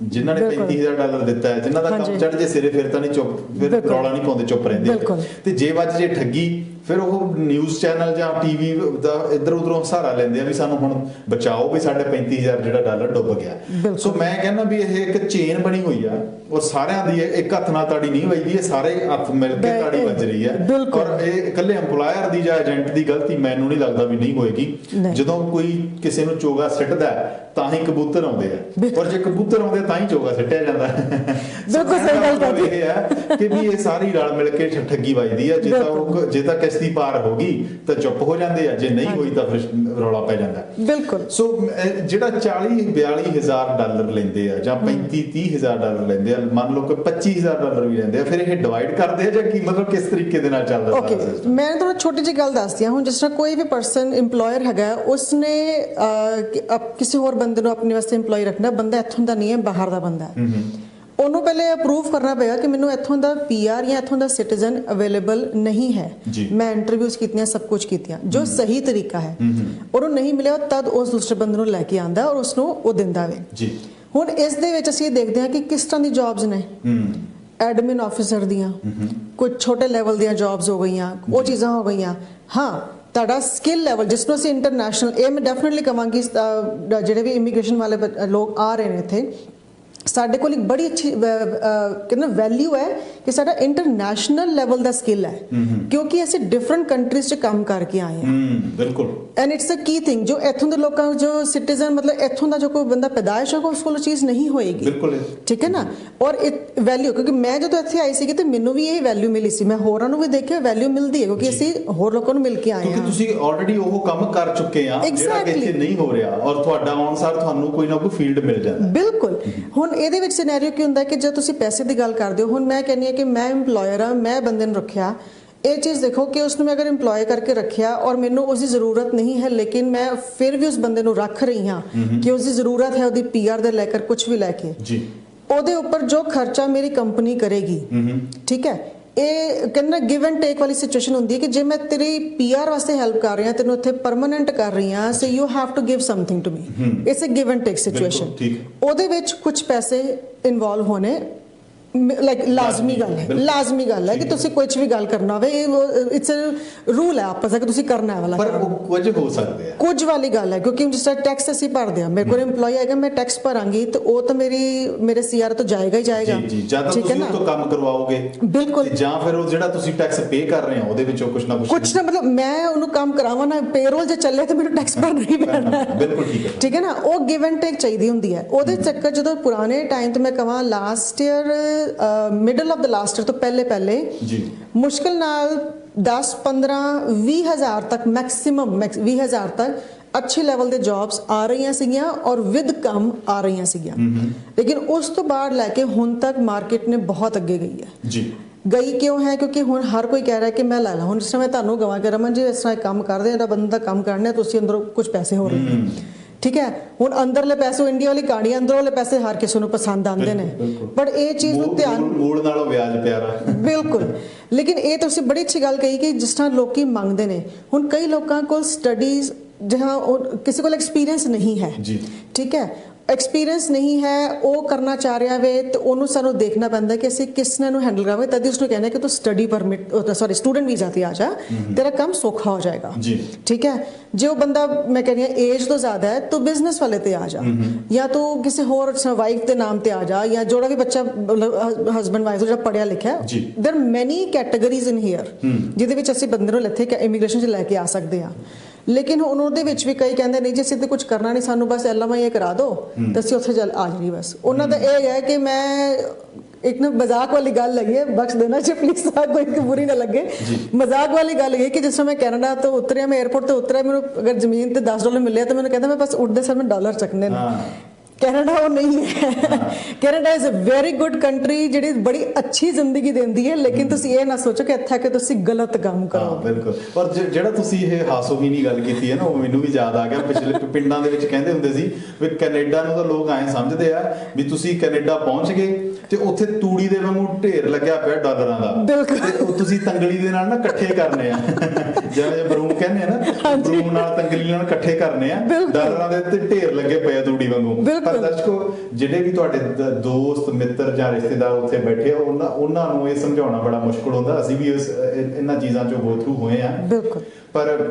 ਜਿਨ੍ਹਾਂ ਨੇ $35000 ਦਿੱਤਾ ਹੈ, ਜਿਨ੍ਹਾਂ ਦਾ ਕੰਮ ਚੜ ਜੇ ਸਿਰੇ, ਫਿਰ ਤਾਂ ਨਹੀਂ ਚੁੱਪ, ਫਿਰ ਰੌਲਾ ਨਹੀਂ ਪਾਉਂਦੇ, ਚੁੱਪ ਰਹਿੰਦੇ। ਤੇ ਜੇ ਵੱਜ ਜੇ ਠੱਗੀ, ਫਿਰ ਉਹ ਨਿਊਜ਼ ਚੈਨਲ ਜਾਂ TV ਦਾ ਇੱਧਰ ਉੱਧਰੋਂ ਸਹਾਰਾ ਲੈਂਦੇ ਆ ਵੀ ਸਾਨੂੰ ਹੁਣ ਬਚਾਓ, ਵੀ ਸਾਡੇ $35000 ਜਿਹੜਾ ਡਾਲਰ ਡੁੱਬ ਗਿਆ। ਸੋ ਮੈਂ ਕਹਿੰਦਾ ਵੀ ਇਹ ਇੱਕ ਚੇਨ ਬਣੀ ਹੋਈ ਆ, ਔਰ ਸਾਰਿਆਂ ਦੀ ਇੱਕ ਹੱਥ ਨਾਲ ਤਾੜੀ ਨਹੀਂ ਵੱਜਦੀ, ਇਹ ਸਾਰੇ ਹੱਥ ਮਿਲ ਕੇ ਤਾੜੀ ਵੱਜ ਰਹੀ ਹੈ। ਔਰ ਇਹ ਇਕੱਲੇ EMPLOYER ਦੀ ਜਾਂ ਏਜੰਟ ਦੀ ਗਲਤੀ ਮੈਨੂੰ ਨਹੀਂ ਲੱਗਦਾ ਵੀ ਨਹੀਂ ਹੋਏਗੀ। ਜਦੋਂ ਕੋਈ ਕਿਸੇ ਨੂੰ ਚੋਗਾ ਸਿੱਟਦਾ ਤਾਂ ਹੀ ਕਬੂਤਰ ਆਉਂਦੇ ਆ, ਔਰ ਜੇ ਕਬੂਤਰ ਆਉਂਦੇ ਤਾਂ ਹੀ ਚੋਗਾ ਸਿੱਟਿਆ ਜਾਂਦਾ। ਬਿਲਕੁਲ ਸਹੀ ਗੱਲ ਇਹ ਹੈ ਕਿ ਵੀ ਇਹ ਸਾਰੀ ਰਲ ਮਿਲ ਕੇ ਠੱਗੀ ਵੱਜਦੀ ਹੈ। ਜੇ ਤਾਂ ਕਿਸ ਰਿਸ਼ਤੀ ਪਾਰ ਹੋ ਗਈ ਤਾਂ ਚੁੱਪ ਹੋ ਜਾਂਦੇ ਆ, ਜੇ ਨਹੀਂ ਹੋਈ ਤਾਂ ਫਿਰ ਰੌਲਾ ਪੈ ਜਾਂਦਾ। ਬਿਲਕੁਲ। ਸੋ ਜਿਹੜਾ $40,000-42,000 ਲੈਂਦੇ ਆ ਜਾਂ $35,000-30,000 ਲੈਂਦੇ ਆ, ਮੰਨ ਲਓ ਕਿ $25,000 ਵੀ ਲੈਂਦੇ ਆ, ਫਿਰ ਇਹ ਡਿਵਾਈਡ ਕਰਦੇ ਆ ਜਾਂ ਕੀ ਮਤਲਬ ਕਿਸ ਤਰੀਕੇ ਦੇ ਨਾਲ ਚੱਲਦਾ? ਓਕੇ, ਮੈਂ ਤੁਹਾਨੂੰ ਛੋਟੀ ਜਿਹੀ ਗੱਲ ਦੱਸਦੀ ਹਾਂ। ਹੁਣ ਜਿਸ ਤਰ੍ਹਾਂ ਕੋਈ ਵੀ ਪਰਸਨ ਇੰਪਲੋਇਰ ਹੈਗਾ, ਉਸਨੇ ਕਿਸੇ ਹੋਰ ਬੰਦੇ ਨੂੰ ਆਪਣੇ ਵਾਸਤੇ ਇੰਪਲੋਈ ਰੱਖਣਾ, ਬੰਦਾ ਇੱਥੋਂ ਦਾ ਨਹੀਂ ਹੈ, ਬਾਹਰ ਦਾ ਬੰਦਾ ਹੈ, ਉਹਨੂੰ ਪਹਿਲੇ ਅਪਰੂਵ ਕਰਨਾ ਪਏਗਾ ਕਿ ਮੈਨੂੰ ਇੱਥੋਂ ਦਾ PR ਜਾਂ ਇੱਥੋਂ ਦਾ ਸਿਟੀਜ਼ਨ ਅਵੇਲੇਬਲ ਨਹੀਂ ਹੈ। ਮੈਂ ਇੰਟਰਵਿਊਜ਼ ਕੀਤੀਆਂ, ਸਭ ਕੁਝ ਕੀਤੀਆਂ, ਜੋ ਸਹੀ ਤਰੀਕਾ ਹੈ, ਉਹਨੂੰ ਨਹੀਂ ਮਿਲਿਆ ਤਦ ਉਸ ਦੂਸਰੇ ਬੰਦੇ ਨੂੰ ਲੈ ਕੇ ਆਂਦਾ ਔਰ ਉਸਨੂੰ ਉਹ ਦਿੰਦਾ ਵੇ ਜੀ। ਹੁਣ ਇਸ ਦੇ ਵਿੱਚ ਅਸੀਂ ਦੇਖਦੇ ਹਾਂ ਕਿ ਕਿਸ ਤਰ੍ਹਾਂ ਦੀ ਜੌਬਸ ਨੇ, ਐਡਮਿਨ ਆਫਿਸਰ ਦੀਆਂ, ਕੁਝ ਛੋਟੇ ਲੈਵਲ ਦੀਆਂ ਜੌਬਸ ਹੋ ਗਈਆਂ, ਉਹ ਚੀਜ਼ਾਂ ਹੋ ਗਈਆਂ। ਹਾਂ, ਤੁਹਾਡਾ ਸਕਿੱਲ ਲੈਵਲ ਜਿਸ ਨੂੰ ਅਸੀਂ ਇੰਟਰਨੈਸ਼ਨਲ, ਇਹ ਮੈਂ ਡੈਫੀਨਿਟਲੀ ਕਹਾਂਗੀ ਜਿਹੜੇ ਵੀ ਇਮੀਗ੍ਰੇਸ਼ਨ ਵਾਲੇ ਲੋਕ ਆ ਰਹੇ ਨੇ ਇੱਥੇ, ਸਾਡੇ ਕੋਲ ਇੱਕ ਬੜੀ ਅੱਛੀ ਕਹਿੰਦਾ ਵੈਲਿਊ ਹੈ ਕਿ ਸਾਡਾ ਇੰਟਰਨੈਸ਼ਨਲ ਲੈਵਲ ਦਾ ਸਕਿੱਲ ਹੈ, ਕਿਉਂਕਿ ਅਸੀਂ ਡਿਫਰੈਂਟ ਕੰਟਰੀਜ਼ 'ਚ ਕੰਮ ਕਰਕੇ ਆਏ ਹਾਂ। ਬਿਲਕੁਲ। And it's a key thing, ਜੋ ਇੱਥੋਂ ਦੇ ਲੋਕਾਂ, ਜੋ ਸਿਟੀਜ਼ਨ, ਮਤਲਬ ਇੱਥੋਂ ਦਾ ਜੋ ਕੋਈ ਬੰਦਾ ਪੈਦਾਇਸ਼ ਹੋਗਾ, ਉਸ ਕੋਲ ਚੀਜ਼ ਨਹੀਂ ਹੋਏਗੀ। ਬਿਲਕੁਲ, ਠੀਕ ਹੈ ਨਾ। ਔਰ ਵੈਲਿਊ, ਕਿਉਂਕਿ ਮੈਂ ਜਦੋਂ ਇੱਥੇ ਆਈ ਸੀਗੀ ਤੇ ਮੈਨੂੰ ਵੀ ਇਹ ਵੈਲਿਊ ਮਿਲੀ ਸੀ, ਮੈਂ ਹੋਰਾਂ ਨੂੰ ਵੀ ਦੇਖਿਆ ਵੈਲਿਊ ਮਿਲਦੀ ਹੈ, ਕਿਉਂਕਿ ਅਸੀਂ ਹੋਰ ਲੋਕਾਂ ਨੂੰ ਮਿਲ ਕੇ ਆਏ ਹਾਂ। ਕਿਉਂਕਿ ਤੁਸੀਂ ਆਲਰੇਡੀ ਉਹ ਕੰਮ ਕਰ ਚੁੱਕੇ ਆ ਜਿਹੜਾ ਇੱਥੇ ਨਹੀਂ ਹੋ ਰਿਹਾ, ਔਰ ਤੁਹਾਡਾ ਅਨੁਸਾਰ ਤੁਹਾਨੂੰ ਕੋਈ ਨਾ ਕੋਈ ਫੀਲਡ ਮਿਲ ਜਾਂਦਾ। ਬਿਲਕੁਲ। ਹੁਣ ਇਹਦੇ ਵਿੱਚ ਸਿਨੈਰੀਓ ਕੀ ਹੁੰਦਾ ਕਿ ਜੇ ਤੁਸੀਂ ਪੈਸੇ ਦੀ ਗੱਲ ਕਰਦੇ ਹੋ, ਹੁਣ ਮੈਂ ਕਹਿੰਦੀ ਹਾਂ ਕਿ ਮੈਂ ਇੰਪਲੋਇਰ ਹਾਂ, ਮੈਂ ਬੰਦੇ ਨੂੰ ਰੱਖਿਆ, ਇਹ ਚੀਜ਼ ਦੇਖੋ ਕਿ ਉਸਨੂੰ ਮੈਂ ਅਗਰ ਇੰਪਲੋਏ ਕਰਕੇ ਰੱਖਿਆ ਔਰ ਮੈਨੂੰ ਉਸਦੀ ਜ਼ਰੂਰਤ ਨਹੀਂ ਹੈ, ਲੇਕਿਨ ਮੈਂ ਫਿਰ ਵੀ ਉਸ ਬੰਦੇ ਨੂੰ ਰੱਖ ਰਹੀ ਹਾਂ ਕਿ ਉਸਦੀ ਜ਼ਰੂਰਤ ਹੈ, ਉਹਦੀ PR ਦੇ ਲੈ ਕੇ ਕੁਝ ਵੀ ਲੈ ਕੇ ਜੀ, ਉਹਦੇ ਉੱਪਰ ਜੋ ਖਰਚਾ ਮੇਰੀ ਕੰਪਨੀ ਕਰੇਗੀ, ਠੀਕ ਹੈ। ਇਹ ਕਹਿੰਦਾ ਗਿਵ ਐਂਡ ਟੇਕ ਵਾਲੀ ਸਿਚੁਏਸ਼ਨ ਹੁੰਦੀ ਹੈ ਕਿ ਜੇ ਮੈਂ ਤੇਰੀ PR ਵਾਸਤੇ ਹੈਲਪ ਕਰ ਰਹੀ ਹਾਂ, ਤੈਨੂੰ ਇੱਥੇ ਪਰਮਾਨੈਂਟ ਕਰ ਰਹੀ ਹਾਂ, so you have to give something to me. It's a give and take situation. ਉਹਦੇ ਵਿੱਚ ਕੁਝ ਪੈਸੇ ਇਨਵੋਲਵ ਹੋਣੇ ਲਾਈਕ ਲਾਜ਼ਮੀ ਗੱਲ ਹੈ ਕਿ ਤੁਸੀਂ ਕੁਝ ਵੀ ਗੱਲ ਕਰਨਾ ਹੋਵੇ, ਇਟਸ ਅ ਰੂਲ ਹੈ ਆਪਸ ਵਿੱਚ ਕਿ ਤੁਸੀਂ ਕਰਨਾ ਹੈ ਵਾਲਾ, ਪਰ ਕੁਝ ਹੋ ਸਕਦੇ ਆ, ਕੁਝ ਵਾਲੀ ਗੱਲ ਹੈ। ਕਿਉਂਕਿ ਜਿਸ ਤਰ੍ਹਾਂ ਟੈਕਸ ਅਸੀਂ ਭਰਦੇ ਆ, ਮੇਰੇ ਕੋਲ EMPLOYE ਆਏਗਾ, ਮੈਂ ਟੈਕਸ ਭਰਾਂਗੀ ਤੇ ਉਹ ਤਾਂ ਮੇਰੇ CR ਤੋਂ ਜਾਏਗਾ ਹੀ ਜਾਏਗਾ। ਜੀ, ਜਾਂ ਤਾਂ ਤੁਸੀਂ ਉਹ ਤੋਂ ਕੰਮ ਕਰਵਾਓਗੇ, ਬਿਲਕੁਲ, ਜਾਂ ਫਿਰ ਉਹ ਜਿਹੜਾ ਤੁਸੀਂ ਟੈਕਸ ਪੇ ਕਰ ਰਹੇ ਹੋ ਉਹਦੇ ਵਿੱਚੋਂ ਕੁਝ ਨਾ ਮਤਲਬ ਮੈਂ ਉਹਨੂੰ ਕੰਮ ਕਰਾਵਾਂ ਨਾ, ਪੇਰੋਲ ਜੇ ਚੱਲੇ ਤਾਂ ਮੈਨੂੰ ਟੈਕਸ ਭਰਨਾ ਹੀ ਪੈਣਾ। ਬਿਲਕੁਲ ਠੀਕ ਹੈ ਨਾ। ਉਹ ਗਿਵ ਐਂਡ ਟੇਕ ਚਾਹੀਦੀ ਹੁੰਦੀ ਹੈ। ਉਹਦੇ ਚੱਕਰ ਜਦੋਂ ਪੁਰਾਣੇ ਟਾਈਮ ਤੇ ਮੈਂ ਕਹਾਂ last year, middle of the last year ਤੋਂ ਪਹਿਲੇ ਜੀ, ਮੁਸ਼ਕਿਲ ਨਾਲ 10-15-20 ਹਜ਼ਾਰ ਤੱਕ, ਮੈਕਸਿਮਮ 20 ਹਜ਼ਾਰ ਤੱਕ ਅੱਛੇ ਲੈਵਲ ਦੇ ਜੌਬਸ ਆ ਰਹੀਆਂ ਸੀਗੀਆਂ ਔਰ ਵਿਦ ਕੰਮ ਆ ਰਹੀਆਂ ਸੀਗੀਆਂ। ਲੇਕਿਨ ਉਸ ਤੋਂ ਬਾਅਦ ਲੈ ਕੇ ਹੁਣ ਤੱਕ ਮਾਰਕੀਟ ਨੇ ਬਹੁਤ ਅੱਗੇ ਗਈ ਹੈ ਜੀ। ਗਈ ਕਿਉਂ ਹੈ? ਕਿਉਂਕਿ ਹੁਣ ਹਰ ਕੋਈ ਕਹਿ ਰਿਹਾ ਕਿ ਮੈਂ ਲੈ ਲਾ। ਹੁਣ ਜਿਸ ਤਰ੍ਹਾਂ ਮੈਂ ਤੁਹਾਨੂੰ ਕਹਾਂ ਕਿ ਰਮਨ ਜੀ ਇਸ ਤਰ੍ਹਾਂ ਕੰਮ ਕਰਦੇ, ਜਿਹੜਾ ਬੰਦਾ ਕੰਮ ਕਰਨਾ, ਤੁਸੀਂ ਅੰਦਰੋਂ ਕੁਝ ਪੈਸੇ ਹੋ ਰਹੇ ਨੇ, ਠੀਕ ਹੈ। ਹੁਣ ਅੰਦਰਲੇ ਪੈਸੇ, ਇੰਡੀਆ ਵਾਲੀ ਕਹਾਣੀ, ਅੰਦਰੋਂ ਵਾਲੇ ਪੈਸੇ ਹਰ ਕਿਸੇ ਨੂੰ ਪਸੰਦ ਆਉਂਦੇ ਨੇ, ਬਟ ਇਹ ਚੀਜ਼ ਨੂੰ ਧਿਆਨ, ਮੂਲ ਨਾਲੋਂ ਵਿਆਜ ਪਿਆਰਾ। ਬਿਲਕੁਲ। ਲੇਕਿਨ ਇਹ ਤੁਸੀਂ ਬੜੀ ਅੱਛੀ ਗੱਲ ਕਹੀ ਕਿ ਜਿਸ ਤਰ੍ਹਾਂ ਲੋਕੀ ਮੰਗਦੇ ਨੇ, ਹੁਣ ਕਈ ਲੋਕਾਂ ਕੋਲ ਸਟੱਡੀਜ਼, ਜਹਾਂ ਕਿਸੇ ਕੋਲ ਐਕਸਪੀਰੀਅੰਸ ਨਹੀਂ ਹੈ, ਠੀਕ ਹੈ, ਐਕਸਪੀਰੀਅੰਸ ਨਹੀਂ ਹੈ, ਉਹ ਕਰਨਾ ਚਾਹ ਰਿਹਾ ਵੇ, ਤੇ ਉਹਨੂੰ ਸਾਨੂੰ ਦੇਖਣਾ ਪੈਂਦਾ ਕਿ ਅਸੀਂ ਕਿਸ ਨੂੰ ਹੈਂਡਲ ਕਰਾਂਗੇ। ਤਦ ਉਸਨੂੰ ਕਹਿੰਦੇ ਕਿ ਤੂੰ ਸਟੂਡੈਂਟ ਵੀਜ਼ਾ ਤੇ ਆ ਜਾ, ਤੇਰਾ ਕੰਮ ਸੌਖਾ ਹੋ ਜਾਏਗਾ, ਠੀਕ ਹੈ। ਜੇ ਉਹ ਬੰਦਾ, ਮੈਂ ਕਹਿੰਦੀ ਹਾਂ, ਏਜ ਤੋਂ ਜ਼ਿਆਦਾ ਹੈ, ਤੂੰ ਬਿਜ਼ਨਸ ਵਾਲੇ ਤੇ ਆ ਜਾ, ਜਾਂ ਤੂੰ ਕਿਸੇ ਹੋਰ ਵਾਈਫ ਦੇ ਨਾਮ ਤੇ ਆ ਜਾ, ਜਾਂ ਜਿਹੜਾ ਵੀ ਬੱਚਾ ਹਸਬੈਂਡ ਵਾਈਫ ਜਿਹੜਾ ਪੜ੍ਹਿਆ ਲਿਖਿਆ, ਦੇਰ ਆਰ ਮੈਨੀ ਕੈਟਾਗਰੀਜ਼ ਇਨ ਹੀਅਰ ਜਿਹਦੇ ਵਿੱਚ ਅਸੀਂ ਬੰਦੇ ਨੂੰ ਇੱਥੇ ਇਮੀਗ੍ਰੇਸ਼ਨ 'ਚ ਲੈ ਕੇ ਆ ਸਕਦੇ ਹਾਂ। ਲੇਕਿਨ ਹੁਣ ਉਹਦੇ ਵਿੱਚ ਵੀ ਕਈ ਕਹਿੰਦੇ ਨਹੀਂ ਜੀ ਅਸੀਂ ਤੇ ਕੁਝ ਕਰਨਾ ਨਹੀਂ, ਸਾਨੂੰ ਬਸ LMI ਕਰਾ ਦਿਓ ਤਾਂ ਅਸੀਂ ਉੱਥੇ ਚੱਲ ਆ ਜਾਣੀ। ਬਸ ਉਹਨਾਂ ਦਾ ਇਹ ਹੈ ਕਿ ਮੈਂ ਇੱਕ ਨਾ ਮਜ਼ਾਕ ਵਾਲੀ ਗੱਲ ਲੱਗੀ ਹੈ, ਬਖਸ਼ ਦੇਣਾ ਜੀ ਪਲੀਜ਼, ਕੋਈ ਬੁਰੀ ਨਾ ਲੱਗੇ, ਮਜ਼ਾਕ ਵਾਲੀ ਗੱਲ ਇਹ ਕਿ ਜਿਸ ਸਮੇਂ ਮੈਂ ਕੈਨੇਡਾ ਤੋਂ ਉਤਰਿਆ, ਮੈਂ 에ਅਰਪੋਰਟ ਤੋਂ ਉਤਰਿਆ, ਮੈਨੂੰ ਅਗਰ ਜ਼ਮੀਨ ਤੇ $10 ਮਿਲਿਆ ਤਾਂ ਮੈਨੂੰ ਕਹਿੰਦਾ ਮੈਂ ਬਸ ਉੱਡਦੇ ਸਰ ਮੈਂ ਡਾਲਰ ਚੱਕਣੇ ਨੇ। ਕੈਨੇਡਾ ਉਹ ਨਹੀਂ ਹੈ। Canada is a very good country ਜਿਹੜੀ ਬੜੀ ਅੱਛੀ ਜ਼ਿੰਦਗੀ ਦਿੰਦੀ ਹੈ, ਲੇਕਿਨ ਤੁਸੀਂ ਇਹ ਨਾ ਸੋਚੋ ਕਿ ਇੱਥੇ ਕਿ ਤੁਸੀਂ ਗਲਤ ਕੰਮ ਕਰੋ। ਬਿਲਕੁਲ। ਪਰ ਜਿਹੜਾ ਤੁਸੀਂ ਇਹ ਹਾਸੋਹੀਣੀ ਗੱਲ ਕੀਤੀ ਹੈ ਨਾ, ਉਹ ਮੈਨੂੰ ਵੀ ਯਾਦ ਆ ਗਿਆ। ਪਿਛਲੇ ਪਿੰਡਾਂ ਦੇ ਵਿੱਚ ਕਹਿੰਦੇ ਹੁੰਦੇ ਸੀ ਵੀ ਕੈਨੇਡਾ ਨੂੰ ਤਾਂ ਲੋਕ ਐਂ ਸਮਝਦੇ ਆ ਵੀ ਤੁਸੀਂ ਕੈਨੇਡਾ ਪਹੁੰਚ ਗਏ ਤੇ ਉੱਥੇ ਤੂੜੀ ਦੇ ਵਾਂਗੂ ਢੇਰ ਲੱਗਿਆ ਪਿਆ ਡਾਲਰਾਂ ਦਾ, ਤੇ ਉਹ ਤੁਸੀਂ ਤੰਗਲੀ ਦੇ ਨਾਲ ਨਾ ਇਕੱਠੇ ਕਰਨੇ ਆ, ਜਿਵੇਂ ਬਰੂਮ ਕਹਿੰਦੇ ਆ ਨਾ, ਬਰੂਮ ਨਾਲ ਤੰਗਲੀ ਨਾਲ ਇਕੱਠੇ ਕਰਨੇ ਆ, ਡਾਲਰਾਂ ਦੇ ਉੱਤੇ ਢੇਰ ਲੱਗੇ ਪਏ ਆ ਤੂੜੀ ਵਾਂਗੂ। ਪਰ ਦਰਸ਼ਕੋ, ਜਿਹੜੇ ਵੀ ਤੁਹਾਡੇ ਦੋਸਤ ਮਿੱਤਰ ਜਾਂ ਰਿਸ਼ਤੇਦਾਰ ਉੱਥੇ ਬੈਠੇ ਆ, ਉਹਨਾਂ ਨੂੰ ਇਹ ਸਮਝਾਉਣਾ ਬੜਾ ਮੁਸ਼ਕਲ ਹੁੰਦਾ। ਅਸੀਂ ਵੀ ਇਹਨਾਂ ਚੀਜ਼ਾਂ ਚੋਂ ਗੋ ਥਰੂ ਹੋਏ ਆ, ਪਰ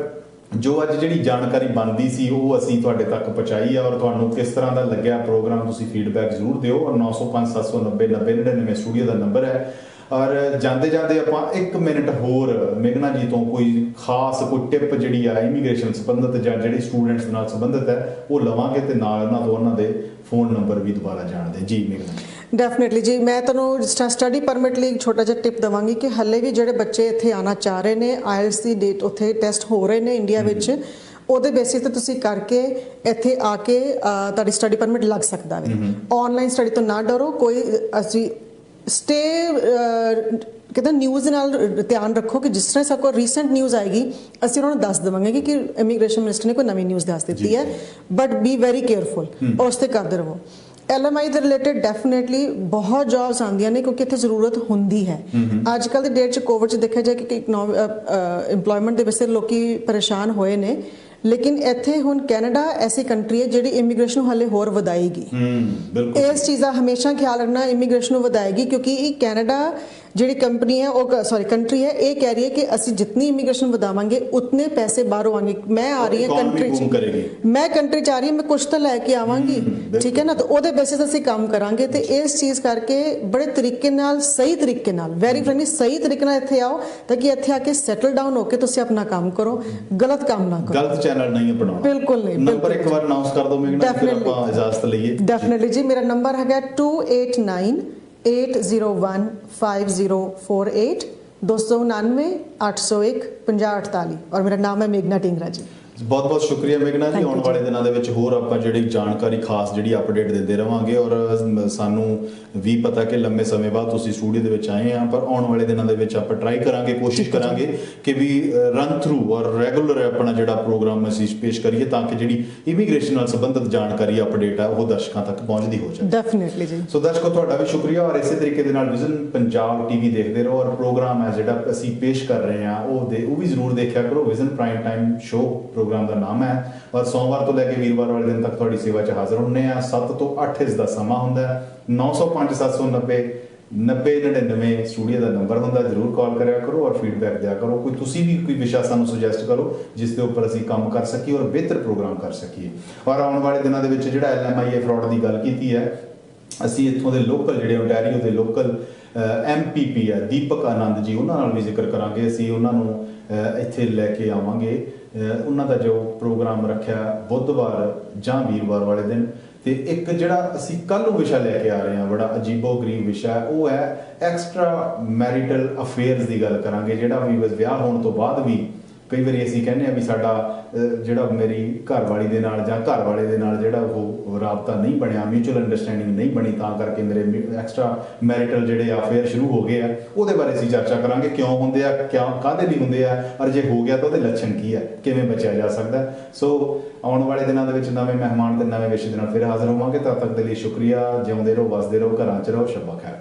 ਜੋ ਅੱਜ ਜਿਹੜੀ ਜਾਣਕਾਰੀ ਬਣਦੀ ਸੀ ਉਹ ਅਸੀਂ ਤੁਹਾਡੇ ਤੱਕ ਪਹੁੰਚਾਈ ਆ। ਔਰ ਤੁਹਾਨੂੰ ਕਿਸ ਤਰ੍ਹਾਂ ਦਾ ਲੱਗਿਆ ਪ੍ਰੋਗਰਾਮ, ਤੁਸੀਂ ਫੀਡਬੈਕ ਜ਼ਰੂਰ ਦਿਓ। ਔਰ 905-790-9099 ਸਟੂਡੀਓ ਦਾ ਨੰਬਰ ਹੈ। ਔਰ ਜਾਂਦੇ ਜਾਂਦੇ ਆਪਾਂ 1 ਮਿੰਟ ਹੋਰ ਮੇਘਨਾ ਜੀ ਤੋਂ ਕੋਈ ਖਾਸ ਕੋਈ ਟਿਪ ਜਿਹੜੀ ਆ ਇਮੀਗ੍ਰੇਸ਼ਨ ਸੰਬੰਧਿਤ ਜਾਂ ਜਿਹੜੇ ਸਟੂਡੈਂਟਸ ਨਾਲ ਸੰਬੰਧਿਤ ਹੈ ਉਹ ਲਵਾਂਗੇ, ਤੇ ਨਾਲ ਉਹਨਾਂ ਦੇ ਫੋਨ ਨੰਬਰ ਵੀ ਦੁਬਾਰਾ ਜਾਣਦੇ। ਜੀ ਮੇਘਨਾ। ਡੈਫੀਨਿਟਲੀ ਜੀ, ਮੈਂ ਤੁਹਾਨੂੰ ਸਟੱਡੀ ਪਰਮਿਟ ਲਈ ਛੋਟਾ ਜਿਹਾ ਟਿਪ ਦਵਾਂਗੀ ਕਿ ਹੱਲੇ ਵੀ ਜਿਹੜੇ ਬੱਚੇ ਇੱਥੇ ਆਉਣਾ ਚਾਹ ਰਹੇ ਨੇ, IELTS ਦੀ ਡੇਟ ਉੱਥੇ ਟੈਸਟ ਹੋ ਰਹੇ ਨੇ ਇੰਡੀਆ ਵਿੱਚ, ਉਹਦੇ ਬੇਸਿਸ ਤੇ ਤੁਸੀਂ ਕਰਕੇ ਇੱਥੇ ਆ ਕੇ ਤੁਹਾਡੀ ਸਟੱਡੀ ਪਰਮਿਟ ਲੱਗ ਸਕਦਾ ਹੈ। ਆਨਲਾਈਨ ਸਟੱਡੀ ਤੋਂ ਨਾ ਡਰੋ, ਕੋਈ ਅਸੀਂ ਸਟੇ ਕਹਿੰਦਾ ਨਿਊਜ਼ ਦੇ ਨਾਲ ਧਿਆਨ ਰੱਖੋ ਕਿ ਜਿਸ ਤਰ੍ਹਾਂ ਸਭ ਕੋ ਰੀਸੈਂਟ ਨਿਊਜ਼ ਆਏਗੀ ਅਸੀਂ ਉਹਨਾਂ ਨੂੰ ਦੱਸ ਦੇਵਾਂਗੇ ਕਿ ਇਮੀਗ੍ਰੇਸ਼ਨ ਮਿਨਿਸਟਰ ਨੇ ਕੋਈ ਨਵੀਂ ਨਿਊਜ਼ ਦੱਸ ਦਿੱਤੀ ਹੈ, ਬਟ ਬੀ ਵੈਰੀ ਕੇਅਰਫੁਲ ਔਰ ਉਸ ਤੇ ਕਰਦੇ ਰਹੋ। LMI ਦੇ ਰਿਲੇਟਡ ਡੈਫੀਨਿਟਲੀ ਬਹੁਤ ਜੌਬਸ ਆਉਂਦੀਆਂ ਨੇ ਕਿਉਂਕਿ ਇੱਥੇ ਜ਼ਰੂਰਤ ਹੁੰਦੀ ਹੈ। ਅੱਜ ਕੱਲ੍ਹ ਦੀ ਡੇਟ 'ਚ ਕੋਵਿਡ 'ਚ ਦੇਖਿਆ ਜਾਏ ਕਿ ਇੰਪਲੋਇਮੈਂਟ ਦੇ ਵਿੱਚ ਲੋਕੀ ਪਰੇਸ਼ਾਨ ਹੋਏ ਨੇ, ਲੇਕਿਨ ਇੱਥੇ ਹੁਣ ਕੈਨੇਡਾ ਐਸੀ ਕੰਟਰੀ ਹੈ ਜਿਹੜੀ ਇਮੀਗ੍ਰੇਸ਼ਨ ਨੂੰ ਹਾਲੇ ਹੋਰ ਵਧਾਏਗੀ। ਇਸ ਚੀਜ਼ ਦਾ ਹਮੇਸ਼ਾ ਖਿਆਲ ਰੱਖਣਾ, ਇਮੀਗ੍ਰੇਸ਼ਨ ਨੂੰ ਵਧਾਏਗੀ ਕਿਉਂਕਿ ਇਹ ਕੈਨੇਡਾ ਜਿਹੜੀ ਕੰਪਨੀ ਹੈ ਉਹ ਕੰਟਰੀ ਹੈ, ਇਹ ਕਹਿ ਰਹੀ ਹੈ ਕਿ ਅਸੀਂ ਜਿਤਨੀ ਇਮੀਗ੍ਰੇਸ਼ਨ ਵਧਾਵਾਂਗੇ ਉਤਨੇ ਪੈਸੇ ਬਾਹਰੋਂ ਆਉਣਗੇ। ਮੈਂ ਆ ਰਹੀ ਹਾਂ ਕੰਟਰੀ 'ਚ, ਮੈਂ ਕੰਟਰੀ 'ਚ ਆ ਰਹੀ ਹਾਂ, ਮੈਂ ਕੁਛ ਤਾਂ ਲੈ ਕੇ ਆਵਾਂਗੀ, ਠੀਕ ਹੈ ਨਾ, ਤਾਂ ਉਹਦੇ ਬੇਸਿਸ ਅਸੀਂ ਕੰਮ ਕਰਾਂਗੇ। ਤੇ ਇਸ ਚੀਜ਼ ਕਰਕੇ ਬੜੇ ਤਰੀਕੇ ਨਾਲ, ਸਹੀ ਤਰੀਕੇ ਨਾਲ, ਵੈਰੀ ਫ੍ਰੈਂਕਲੀ ਸਹੀ ਤਰੀਕੇ ਨਾਲ ਇੱਥੇ ਆਓ ਤਾਂ ਕਿ ਇੱਥੇ ਆ ਕੇ ਸੈਟਲ ਡਾਊਨ ਹੋ ਕੇ ਤੁਸੀਂ ਆਪਣਾ ਕੰਮ ਕਰੋ, ਗਲਤ ਕੰਮ ਨਾ ਕਰੋ, ਗਲਤ ਚੈਨਲ ਨਹੀਂ ਅਪਣਾਉਣਾ। ਬਿਲਕੁਲ ਨਹੀਂ। ਨੰਬਰ ਇੱਕ ਵਾਰ ਅਨਾਉਂਸ ਕਰ ਦਿਓ ਮੇਘਨਾ, ਫਿਰ ਆਪਾਂ ਇਜਾਜ਼ਤ ਲਈਏ। ਡੈਫੀਨਿਟਲੀ ਜੀ, ਮੇਰਾ ਨੰਬਰ ਹੈਗਾ 2898015048 299 801 5048 ਔਰ ਮੇਰਾ ਨਾਮ ਹੈ ਮੇਘਨਾ ਢਿੰਗਰਾ ਜੀ। ਬਹੁਤ ਬਹੁਤ ਸ਼ੁਕਰੀਆ ਮੇਘਨਾ ਜੀ। ਆਉਣ ਵਾਲੇ ਦਿਨਾਂ ਦੇ ਵਿੱਚ ਹੋਰ ਆਪਾਂ ਜਿਹੜੀ ਜਾਣਕਾਰੀ ਖਾਸ ਜਿਹੜੀ ਅਪਡੇਟ ਦਿੰਦੇ ਰਵਾਂਗੇ, ਔਰ ਸਾਨੂੰ ਵੀ ਪਤਾ ਕਿ ਲੰਮੇ ਸਮੇਂ ਬਾਅਦ ਤੁਸੀਂ ਸਟੂਡੀਓ ਦੇ ਵਿੱਚ ਆਏ ਆ, ਪਰ ਆਉਣ ਵਾਲੇ ਦਿਨਾਂ ਦੇ ਵਿੱਚ ਆਪਾਂ ਟਰਾਈ ਕਰਾਂਗੇ, ਕੋਸ਼ਿਸ਼ ਕਰਾਂਗੇ ਕਿ ਵੀ ਰਨ ਥਰੂ ਔਰ ਰੈਗੂਲਰ ਆਪਣਾ ਜਿਹੜਾ ਪ੍ਰੋਗਰਾਮ ਅਸੀਂ ਪੇਸ਼ ਕਰੀਏ ਤਾਂ ਕਿ ਜਿਹੜੀ ਇਮੀਗ੍ਰੇਸ਼ਨ ਨਾਲ ਸੰਬੰਧਿਤ ਜਾਣਕਾਰੀ ਅਪਡੇਟ ਆ ਉਹ ਦਰਸ਼ਕਾਂ ਤੱਕ ਪਹੁੰਚਦੀ ਹੋ ਜਾਵੇ। ਡੈਫੀਨਿਟਲੀ ਜੀ। ਸੋ ਦਰਸ਼ਕੋ, ਤੁਹਾਡਾ ਵੀ ਸ਼ੁਕਰੀਆ, ਔਰ ਇਸੇ ਤਰੀਕੇ ਦੇ ਨਾਲ ਵਿਜ਼ਨ ਪੰਜਾਬ TV ਦੇਖਦੇ ਰਹੋ, ਔਰ ਪ੍ਰੋਗਰਾਮ ਹੈ ਜਿਹੜਾ ਅਸੀਂ ਪੇਸ਼ ਕਰ ਰਹੇ ਹਾਂ ਉਹ ਵੀ ਜ਼ਰੂਰ ਦੇਖਿਆ ਕਰੋ। Vision prime time show programme ਦਾ ਨਾਮ ਹੈ, ਔਰ ਸੋਮਵਾਰ ਤੋਂ ਲੈ ਕੇ ਵੀਰਵਾਰ ਵਾਲੇ ਦਿਨ ਤੱਕ ਤੁਹਾਡੀ ਸੇਵਾ 'ਚ ਹਾਜ਼ਰ ਹੁੰਦੇ ਆ। 7 ਤੋਂ 8 ਇਸ ਦਾ ਸਮਾਂ ਹੁੰਦਾ ਹੈ। 905 790 9099 ਸਟੂਡੀਓ ਦਾ ਨੰਬਰ ਹੁੰਦਾ, ਜ਼ਰੂਰ ਕਾਲ ਕਰਿਆ ਕਰੋ ਔਰ ਫੀਡਬੈਕ ਦਿਆ ਕਰੋ। ਤੁਸੀਂ ਵੀ ਕੋਈ ਵਿਸ਼ਾ ਸਾਨੂੰ ਸੁਜੈਸਟ ਕਰੋ ਜਿਸ ਦੇ ਉੱਪਰ ਅਸੀਂ ਕੰਮ ਕਰ ਸਕੀਏ ਔਰ ਬਿਹਤਰ ਪ੍ਰੋਗਰਾਮ ਕਰ ਸਕੀਏ। ਔਰ ਆਉਣ ਵਾਲੇ ਦਿਨਾਂ ਦੇ ਵਿੱਚ ਜਿਹੜਾ LMIA ਫਰਾਡ ਦੀ ਗੱਲ ਕੀਤੀ ਹੈ, ਅਸੀਂ ਇੱਥੋਂ ਦੇ ਲੋਕਲ ਜਿਹੜੇ ਓਨਟਾਰੀਓ ਦੇ ਲੋਕਲ MPP ਹੈ ਦੀਪਕ ਆਨੰਦ ਜੀ, ਉਹਨਾਂ ਨਾਲ ਵੀ ਜ਼ਿਕਰ ਕਰਾਂਗੇ। ਅਸੀਂ ਉਹਨਾਂ ਨੂੰ ਇੱਥੇ ਲੈ ਕੇ ਆਵਾਂਗੇ। ਉਹਨਾਂ ਦਾ ਜੋ ਪ੍ਰੋਗਰਾਮ ਰੱਖਿਆ ਬੁੱਧਵਾਰ ਜਾਂ ਵੀਰਵਾਰ ਵਾਲੇ ਦਿਨ, ਤੇ ਇੱਕ ਜਿਹੜਾ ਅਸੀਂ ਕੱਲ੍ਹ ਨੂੰ ਵਿਸ਼ਾ ਲੈ ਕੇ ਆ ਰਹੇ ਹਾਂ, ਬੜਾ ਅਜੀਬੋ ਗਰੀਬ ਵਿਸ਼ਾ, ਉਹ ਹੈ ਐਕਸਟਰਾ ਮੈਰੀਟਲ ਅਫੇਅਰਸ ਦੀ ਗੱਲ ਕਰਾਂਗੇ। ਜਿਹੜਾ ਵੀ ਵਿਆਹ ਹੋਣ ਤੋਂ ਬਾਅਦ ਵੀ ਕਈ ਵਾਰੀ ਅਸੀਂ ਕਹਿੰਦੇ ਆ ਵੀ ਸਾਡਾ ਜਿਹੜਾ ਮੇਰੀ ਘਰਵਾਲੀ ਦੇ ਨਾਲ ਜਾਂ ਘਰ ਵਾਲੇ ਦੇ ਨਾਲ ਜਿਹੜਾ ਉਹ ਰਾਬਤਾ ਨਹੀਂ ਬਣਿਆ, ਮਿਊਚੁਅਲ ਅੰਡਰਸਟੈਂਡਿੰਗ ਨਹੀਂ ਬਣੀ, ਤਾਂ ਕਰਕੇ ਮੇਰੇ ਐਕਸਟਰਾ ਮੈਰੀਟਲ ਜਿਹੜੇ ਅਫੇਅਰ ਸ਼ੁਰੂ ਹੋ ਗਏ ਆ। ਉਹਦੇ ਬਾਰੇ ਅਸੀਂ ਚਰਚਾ ਕਰਾਂਗੇ, ਕਿਉਂ ਹੁੰਦੇ ਆ, ਕਾਹਦੇ ਲਈ ਹੁੰਦੇ ਆ, ਔਰ ਜੇ ਹੋ ਗਿਆ ਤਾਂ ਉਹਦੇ ਲੱਛਣ ਕੀ ਹੈ, ਕਿਵੇਂ ਬਚਿਆ ਜਾ ਸਕਦਾ। ਸੋ ਆਉਣ ਵਾਲੇ ਦਿਨਾਂ ਦੇ ਵਿੱਚ ਨਵੇਂ ਮਹਿਮਾਨ ਤੇ ਨਵੇਂ ਵਿਸ਼ੇ ਦੇ ਨਾਲ ਫਿਰ ਹਾਜ਼ਰ ਹੋਵਾਂਗੇ। ਤਦ ਤੱਕ ਦੇ ਲਈ ਸ਼ੁਕਰੀਆ। ਜਿਉਂਦੇ ਰਹੋ, ਵਸਦੇ ਰਹੋ, ਘਰਾਂ 'ਚ ਰਹੋ। ਸ਼ੱਬਾ ਖੈਰ।